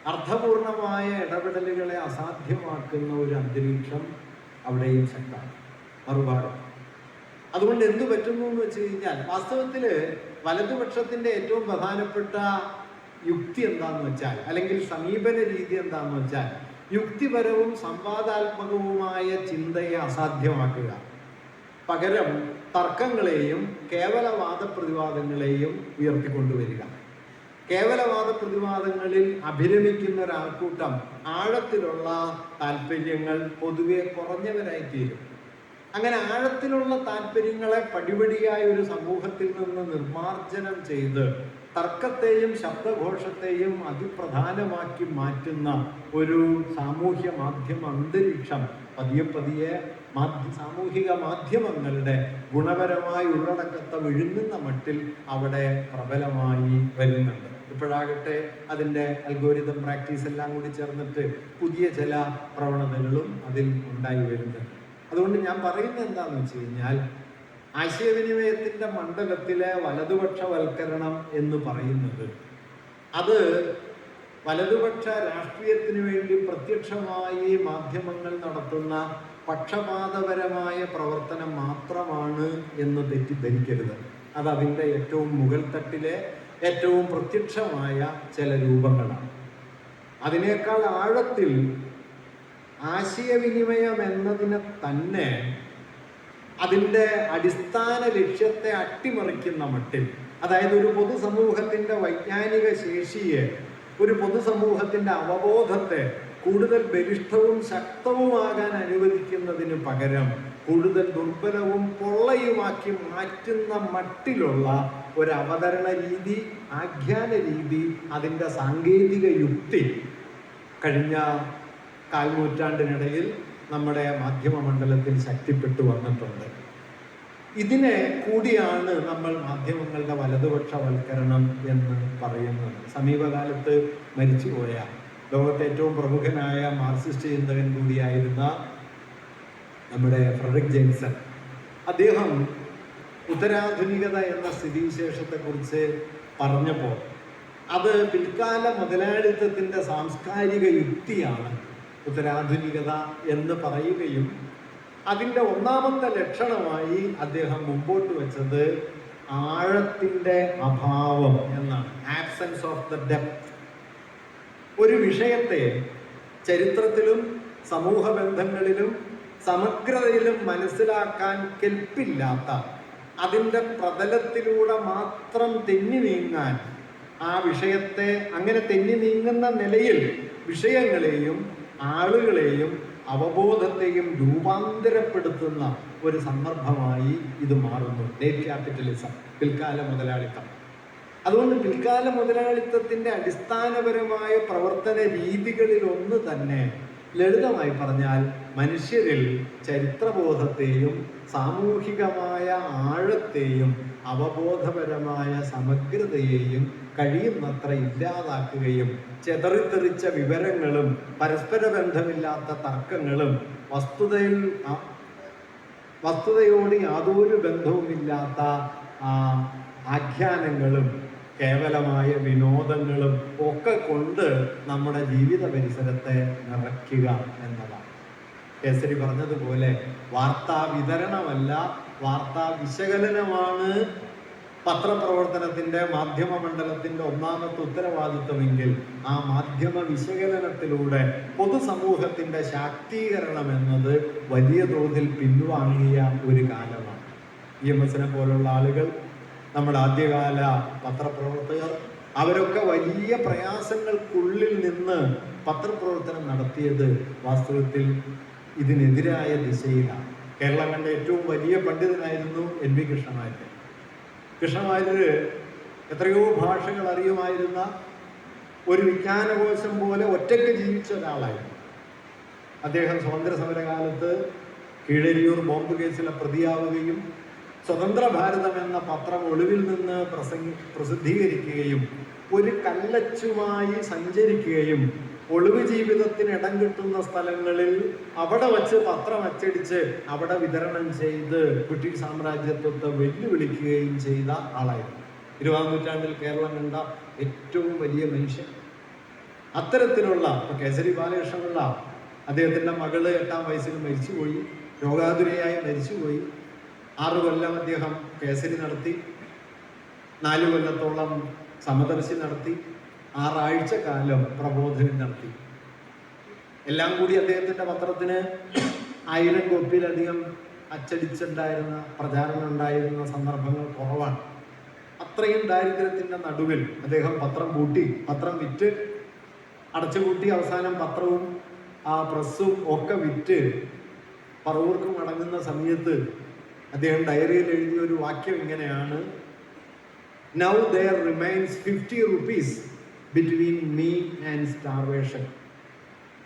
അർത്ഥപൂർണമായ ഇടപെടലുകളെ അസാധ്യമാക്കുന്ന ഒരു അന്തരീക്ഷം അവിടെയും ശക്തമാണ് മറുപാട്. അതുകൊണ്ട് എന്തു പറ്റുന്നു എന്ന് വെച്ച് കഴിഞ്ഞാൽ വാസ്തവത്തിൽ വലതുപക്ഷത്തിന്റെ ഏറ്റവും പ്രധാനപ്പെട്ട യുക്തി എന്താന്ന് വെച്ചാൽ, അല്ലെങ്കിൽ സമീപന രീതി എന്താന്ന് വെച്ചാൽ, യുക്തിപരവും സംവാദാത്മകവുമായ ചിന്തയെ അസാധ്യമാക്കുക, പകരം തർക്കങ്ങളെയും കേവലവാദ പ്രതിവാദങ്ങളെയും ഉയർത്തിക്കൊണ്ടുവരിക. കേവലവാദ പ്രതിവാദങ്ങളിൽ അഭിരമിക്കുന്ന ഒരാൾക്കൂട്ടം ആഴത്തിലുള്ള താല്പര്യങ്ങൾ പൊതുവെ കുറഞ്ഞവരായി തീരും. അങ്ങനെ ആഴത്തിലുള്ള താല്പര്യങ്ങളെ പടിപടിയായ ഒരു സമൂഹത്തിൽ നിന്ന് നിർമ്മാർജ്ജനം ചെയ്ത് തർക്കത്തെയും ശബ്ദഘോഷത്തെയും അതിപ്രധാനമാക്കി മാറ്റുന്ന ഒരു സാമൂഹ്യ മാധ്യമ അന്തരീക്ഷം പതിയെ പതിയെ സാമൂഹിക മാധ്യമങ്ങളുടെ ഗുണപരമായ ഉള്ളടക്കത്തെ വിഴുങ്ങുന്ന മട്ടിൽ അവിടെ പ്രബലമായി വരുന്നുണ്ട്. ഇപ്പോഴാകട്ടെ അതിൻ്റെ അൽഗോരിതം പ്രാക്ടീസ് എല്ലാം കൂടി ചേർന്നിട്ട് പുതിയ ചില പ്രവണതകളും അതിൽ ഉണ്ടായി വരുന്നുണ്ട്. അതുകൊണ്ട് ഞാൻ പറയുന്നത് എന്താണെന്ന് വെച്ച് കഴിഞ്ഞാൽ, ആശയവിനിമയത്തിൻ്റെ മണ്ഡലത്തിലെ വലതുപക്ഷവൽക്കരണം എന്ന് പറയുന്നത് അത് വലതുപക്ഷ രാഷ്ട്രീയത്തിന് വേണ്ടി പ്രത്യക്ഷമായി മാധ്യമങ്ങൾ നടത്തുന്ന പക്ഷപാതപരമായ പ്രവർത്തനം മാത്രമാണ് എന്ന് തെറ്റിദ്ധരിക്കരുത്. അത് അതിൻ്റെ ഏറ്റവും മുകൾ തട്ടിലെ ഏറ്റവും പ്രത്യക്ഷമായ ചില രൂപങ്ങളാണ്. അതിനേക്കാൾ ആഴത്തിൽ ആശയവിനിമയം എന്നതിനെ തന്നെ അതിൻ്റെ അടിസ്ഥാന ലക്ഷ്യത്തെ അട്ടിമറിക്കുന്ന മട്ടിൽ, അതായത് ഒരു പൊതുസമൂഹത്തിൻ്റെ വൈജ്ഞാനിക ശേഷിയെ, ഒരു പൊതുസമൂഹത്തിൻ്റെ അവബോധത്തെ കൂടുതൽ ബലിഷ്ഠവും ശക്തവുമാകാൻ അനുവദിക്കുന്നതിന് പകരം കൂടുതൽ ദുർബലവും പൊള്ളയുമാക്കി മാറ്റുന്ന മട്ടിലുള്ള ഒരു അവതരണ രീതി, ആഖ്യാന രീതി, അതിൻ്റെ സാങ്കേതിക യുക്തി കഴിഞ്ഞ കാൽനൂറ്റാണ്ടിനിടയിൽ നമ്മുടെ മാധ്യമ മണ്ഡലത്തിൽ ശക്തിപ്പെട്ടു വന്നിട്ടുണ്ട്. ഇതിനെ കൂടിയാണ് നമ്മൾ മാധ്യമങ്ങളുടെ വലതുപക്ഷവൽക്കരണം എന്ന് പറയുന്നത്. സമീപകാലത്ത് മരിച്ചുപോയ ലോകത്തെ ഏറ്റവും പ്രമുഖനായ മാർക്സിസ്റ്റ് ചിന്തകൻ കൂടിയായിരുന്ന നമ്മുടെ ഫ്രെഡറിക് ജെയിംസൺ, അദ്ദേഹം ഉത്തരാധുനികത എന്ന സ്ഥിതിവിശേഷത്തെക്കുറിച്ച് പറഞ്ഞപ്പോൾ അത് പിൽക്കാല മുതലാളിത്തത്തിൻ്റെ സാംസ്കാരിക യുക്തിയാണ് ഉത്തരാധുനികത എന്ന് പറയുകയും അതിൻ്റെ ഒന്നാമത്തെ ലക്ഷണമായി അദ്ദേഹം മുമ്പോട്ട് വെച്ചത് ആഴത്തിൻ്റെ അഭാവം എന്നാണ്. Absence of the depth. ഒരു വിഷയത്തെ ചരിത്രത്തിലും സമൂഹ ബന്ധങ്ങളിലും സമഗ്രതയിലും മനസ്സിലാക്കാൻ കെൽപ്പില്ലാത്ത, അതിൻ്റെ പ്രതലത്തിലൂടെ മാത്രം തെന്നി നീങ്ങാൻ, ആ വിഷയത്തെ അങ്ങനെ തെന്നി നീങ്ങുന്ന നിലയിൽ വിഷയങ്ങളെയും ആളുകളെയും അവബോധത്തെയും രൂപാന്തരപ്പെടുത്തുന്ന ഒരു സന്ദർഭമായി ഇത് മാറുന്നു. ലേറ്റ് ക്യാപിറ്റലിസം, പിൽക്കാല മുതലാളിത്തം. അതുകൊണ്ട് പിൽക്കാല മുതലാളിത്തത്തിൻ്റെ അടിസ്ഥാനപരമായ പ്രവർത്തന രീതികളിൽ ഒന്ന് തന്നെ ലളിതമായി പറഞ്ഞാൽ മനുഷ്യരിൽ ചരിത്രബോധത്തെയും സാമൂഹികമായ ആഴത്തെയും അവബോധപരമായ സമഗ്രതയെയും കഴിയുന്നത്ര ഇല്ലാതാക്കുകയും ചെതറിത്തെറിച്ച വിവരങ്ങളും പരസ്പര ബന്ധമില്ലാത്ത തർക്കങ്ങളും വസ്തുതയോട് യാതൊരു ബന്ധവുമില്ലാത്ത ആഖ്യാനങ്ങളും കേവലമായ വിനോദങ്ങളും ഒക്കെ കൊണ്ട് നമ്മുടെ ജീവിത പരിസരത്തെ നിറയ്ക്കുക എന്നതാണ്. കേസരി പറഞ്ഞതുപോലെ വാർത്താ വിതരണമല്ല, വാർത്താ വിശകലനമാണ് പത്രപ്രവർത്തനത്തിൻ്റെ മാധ്യമ മണ്ഡലത്തിൻ്റെ ഒന്നാമത്തെ ഉത്തരവാദിത്വമെങ്കിൽ ആ മാധ്യമ വിശകലനത്തിലൂടെ പൊതുസമൂഹത്തിൻ്റെ ശാക്തീകരണം എന്നത് വലിയ തോതിൽ പിൻവാങ്ങിയ ഒരു കാലമാണ്. EMS-നെ പോലുള്ള ആളുകൾ, നമ്മുടെ ആദ്യകാല പത്രപ്രവർത്തകർ, അവരൊക്കെ വലിയ പ്രയാസങ്ങൾക്കുള്ളിൽ നിന്ന് പത്രപ്രവർത്തനം നടത്തിയത് വാസ്തവത്തിൽ ഇതിനെതിരായ ദിശയിലാണ്. കേരളം കണ്ട ഏറ്റവും വലിയ പണ്ഡിതനായിരുന്നു NV കൃഷ്ണമാര്യർ. കൃഷ്ണമാര്യർ എത്രയോ ഭാഷകൾ അറിയുമായിരുന്ന, ഒരു വിജ്ഞാനകോശം പോലെ ഒറ്റയ്ക്ക് ജീവിച്ച ഒരാളായിരുന്നു. അദ്ദേഹം സ്വാതന്ത്ര്യ സമരകാലത്ത് കീഴരിയൂർ ബോംബ് കേസിലെ പ്രതിയാവുകയും സ്വതന്ത്ര ഭാരതം എന്ന പത്രം ഒളിവിൽ നിന്ന് പ്രസിദ്ധീകരിക്കുകയും ഒരു കല്ലച്ചുമായി സഞ്ചരിക്കുകയും ഒളിവ് ജീവിതത്തിന് ഇടം കിട്ടുന്ന സ്ഥലങ്ങളിൽ അവിടെ വച്ച് പത്രം അച്ചടിച്ച് അവിടെ വിതരണം ചെയ്ത് ബ്രിട്ടീഷ് സാമ്രാജ്യത്വത്തെ വെല്ലുവിളിക്കുകയും ചെയ്ത ആളായിരുന്നു. 20ാം നൂറ്റാണ്ടിൽ കേരളം കണ്ട ഏറ്റവും വലിയ മനുഷ്യൻ. അത്തരത്തിലുള്ള കേസരി ബാലകൃഷ്ണപിള്ള, അദ്ദേഹത്തിൻ്റെ മകള് 8-ാം വയസ്സിൽ മരിച്ചുപോയി, രോഗാതുരയായി മരിച്ചുപോയി. 6 കൊല്ലം അദ്ദേഹം കേസരി നടത്തി, 4 കൊല്ലത്തോളം സമദർശി നടത്തി, 6 ആഴ്ച കാലം പ്രബോധനം നടത്തി. എല്ലാം കൂടി അദ്ദേഹത്തിൻ്റെ പത്രത്തിന് 1000 കോപ്പിയിലധികം അച്ചടിച്ചുണ്ടായിരുന്ന, പ്രചാരണം ഉണ്ടായിരുന്ന സന്ദർഭങ്ങൾ കുറവാണ്. അത്രയും ദാരിദ്ര്യത്തിൻ്റെ നടുവിൽ അദ്ദേഹം പത്രം പൂട്ടി, പത്രം വിറ്റ് അടച്ചുപൂട്ടി. അവസാനം പത്രവും ആ പ്രസ്സും ഒക്കെ വിറ്റ് പറവൂർക്ക് മടങ്ങുന്ന സമയത്ത് അദ്ദേഹം ഡയറിയിൽ എഴുതിയ ഒരു വാക്യം ഇങ്ങനെയാണ്: "Now there remains 50 rupees between me and starvation."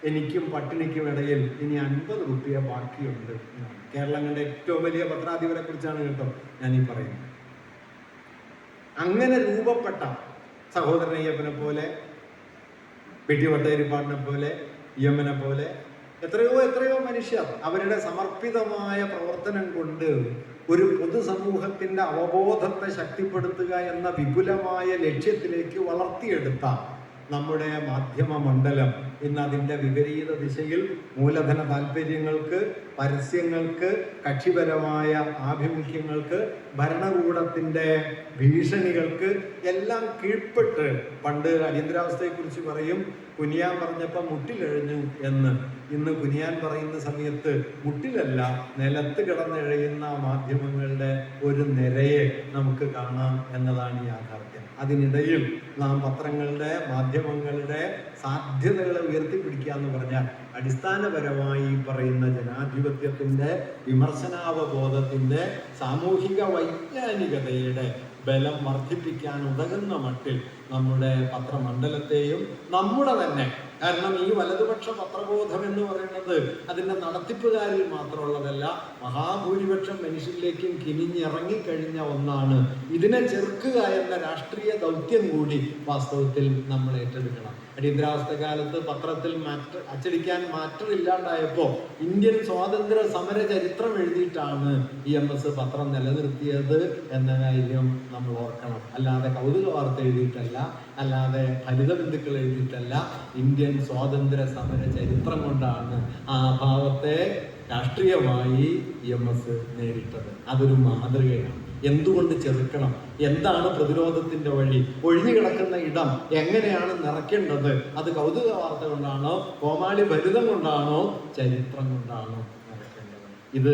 എനിക്കും പട്ടിണിക്കും ഇടയിൽ ഇനി 50 രൂപ ബാക്കിയുണ്ട്. കേരളങ്ങളുടെ ഏറ്റവും വലിയ പത്രാധിപരെ കുറിച്ചാണ് കേട്ടോ ഞാൻ ഈ പറയുന്നത്. അങ്ങനെ രൂപപ്പെട്ട സഹോദരൻ അയ്യപ്പനെ പോലെ, പി.ടി. വട്ടേരിപ്പാടിനെ പോലെ, ഇ.എം.നെ പോലെ എത്രയോ മനുഷ്യർ അവരുടെ സമർപ്പിതമായ പ്രവർത്തനം കൊണ്ട് ഒരു പൊതുസമൂഹത്തിന്റെ അവബോധത്തെ ശക്തിപ്പെടുത്തുക എന്ന വിപുലമായ ലക്ഷ്യത്തിലേക്ക് വളർത്തിയെടുത്ത നമ്മുടെ മാധ്യമ മണ്ഡലം ഇന്ന് അതിൻ്റെ വിപരീത ദിശയിൽ മൂലധന താല്പര്യങ്ങൾക്ക്, പരസ്യങ്ങൾക്ക്, കക്ഷിപരമായ ആഭിമുഖ്യങ്ങൾക്ക്, ഭരണകൂടത്തിൻ്റെ ഭീഷണികൾക്ക് എല്ലാം കീഴ്പ്പെട്ട്, പണ്ട് അടിയന്തരാവസ്ഥയെക്കുറിച്ച് പറയും കുനിയാൻ പറഞ്ഞപ്പോൾ മുട്ടിലെഴഞ്ഞു എന്ന്. ഇന്ന് കുനിയാൻ പറയുന്ന സമയത്ത് മുട്ടിലല്ല നിലത്ത് കിടന്നെഴയുന്ന മാധ്യമങ്ങളുടെ ഒരു നിരയെ നമുക്ക് കാണാം എന്നതാണ് യാഥാർത്ഥ്യം. അതിനിടയിൽ നാം പത്രങ്ങളുടെ, മാധ്യമങ്ങളുടെ സാധ്യതകളെ ഉയർത്തിപ്പിടിക്കുക എന്ന് പറഞ്ഞാൽ അടിസ്ഥാനപരമായി പറയുന്ന ജനാധിപത്യത്തിൻ്റെ, വിമർശനാവബോധത്തിൻ്റെ, സാമൂഹിക വൈജ്ഞാനികതയുടെ ബലം വർദ്ധിപ്പിക്കാൻ ഉതകുന്ന മട്ടിൽ നമ്മുടെ പത്രമണ്ഡലത്തെയും നമ്മുടെ തന്നെ, കാരണം ഈ വലതുപക്ഷ പത്രബോധം എന്ന് പറയുന്നത് അതിൻ്റെ നടത്തിപ്പുകാരിൽ മാത്രമുള്ളതല്ല, മഹാഭൂരിപക്ഷം മനുഷ്യരിലേക്കും കിനിഞ്ഞിറങ്ങിക്കഴിഞ്ഞ ഒന്നാണ്. ഇതിനെ ചെറുക്കുക എന്ന രാഷ്ട്രീയ ദൗത്യം കൂടി വാസ്തവത്തിൽ നമ്മൾ ഏറ്റെടുക്കണം. അടിയന്തരാവസ്ഥ കാലത്ത് പത്രത്തിൽ അച്ചടിക്കാൻ മാറ്റമില്ലാണ്ടായപ്പോൾ ഇന്ത്യൻ സ്വാതന്ത്ര്യ സമര ചരിത്രം എഴുതിയിട്ടാണ് EMS പത്രം നിലനിർത്തിയത് എന്ന കാര്യം നമ്മൾ ഓർക്കണം. അല്ലാതെ കൗതുക വാർത്ത എഴുതിയിട്ടല്ല, അല്ലാതെ ഹരിത ബന്ധുക്കൾ എഴുതിയിട്ടല്ല. ഇന്ത്യൻ സ്വാതന്ത്ര്യ സമര ചരിത്രം കൊണ്ടാണ് ആ അഭാവത്തെ രാഷ്ട്രീയമായി EMS നേരിട്ടത്. അതൊരു മാതൃകയാണ്. എന്തുകൊണ്ട് ചെറുക്കണം? എന്താണ് പ്രതിരോധത്തിന്റെ വഴി? ഒഴിഞ്ഞു കിടക്കുന്ന ഇടം എങ്ങനെയാണ് നിറയ്ക്കേണ്ടത്? അത് കൗതുക വാർത്ത കൊണ്ടാണോ, കോമാളി ഭരിതം കൊണ്ടാണോ, ചരിത്രം കൊണ്ടാണോ നിറയ്ക്കേണ്ടത്? ഇത്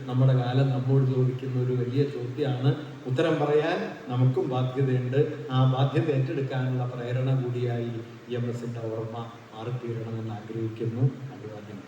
നമ്മുടെ കാലം നമ്മോട് ചോദിക്കുന്ന ഒരു വലിയ ചോദ്യമാണ്. ഉത്തരം പറയാൻ നമുക്കും ബാധ്യതയുണ്ട്. ആ ബാധ്യത ഏറ്റെടുക്കാനുള്ള പ്രേരണ കൂടിയായി EMSന്റെ ഓർമ്മ മാറിത്തീരണമെന്ന് ആഗ്രഹിക്കുന്നു. അഭിവാദ്യം.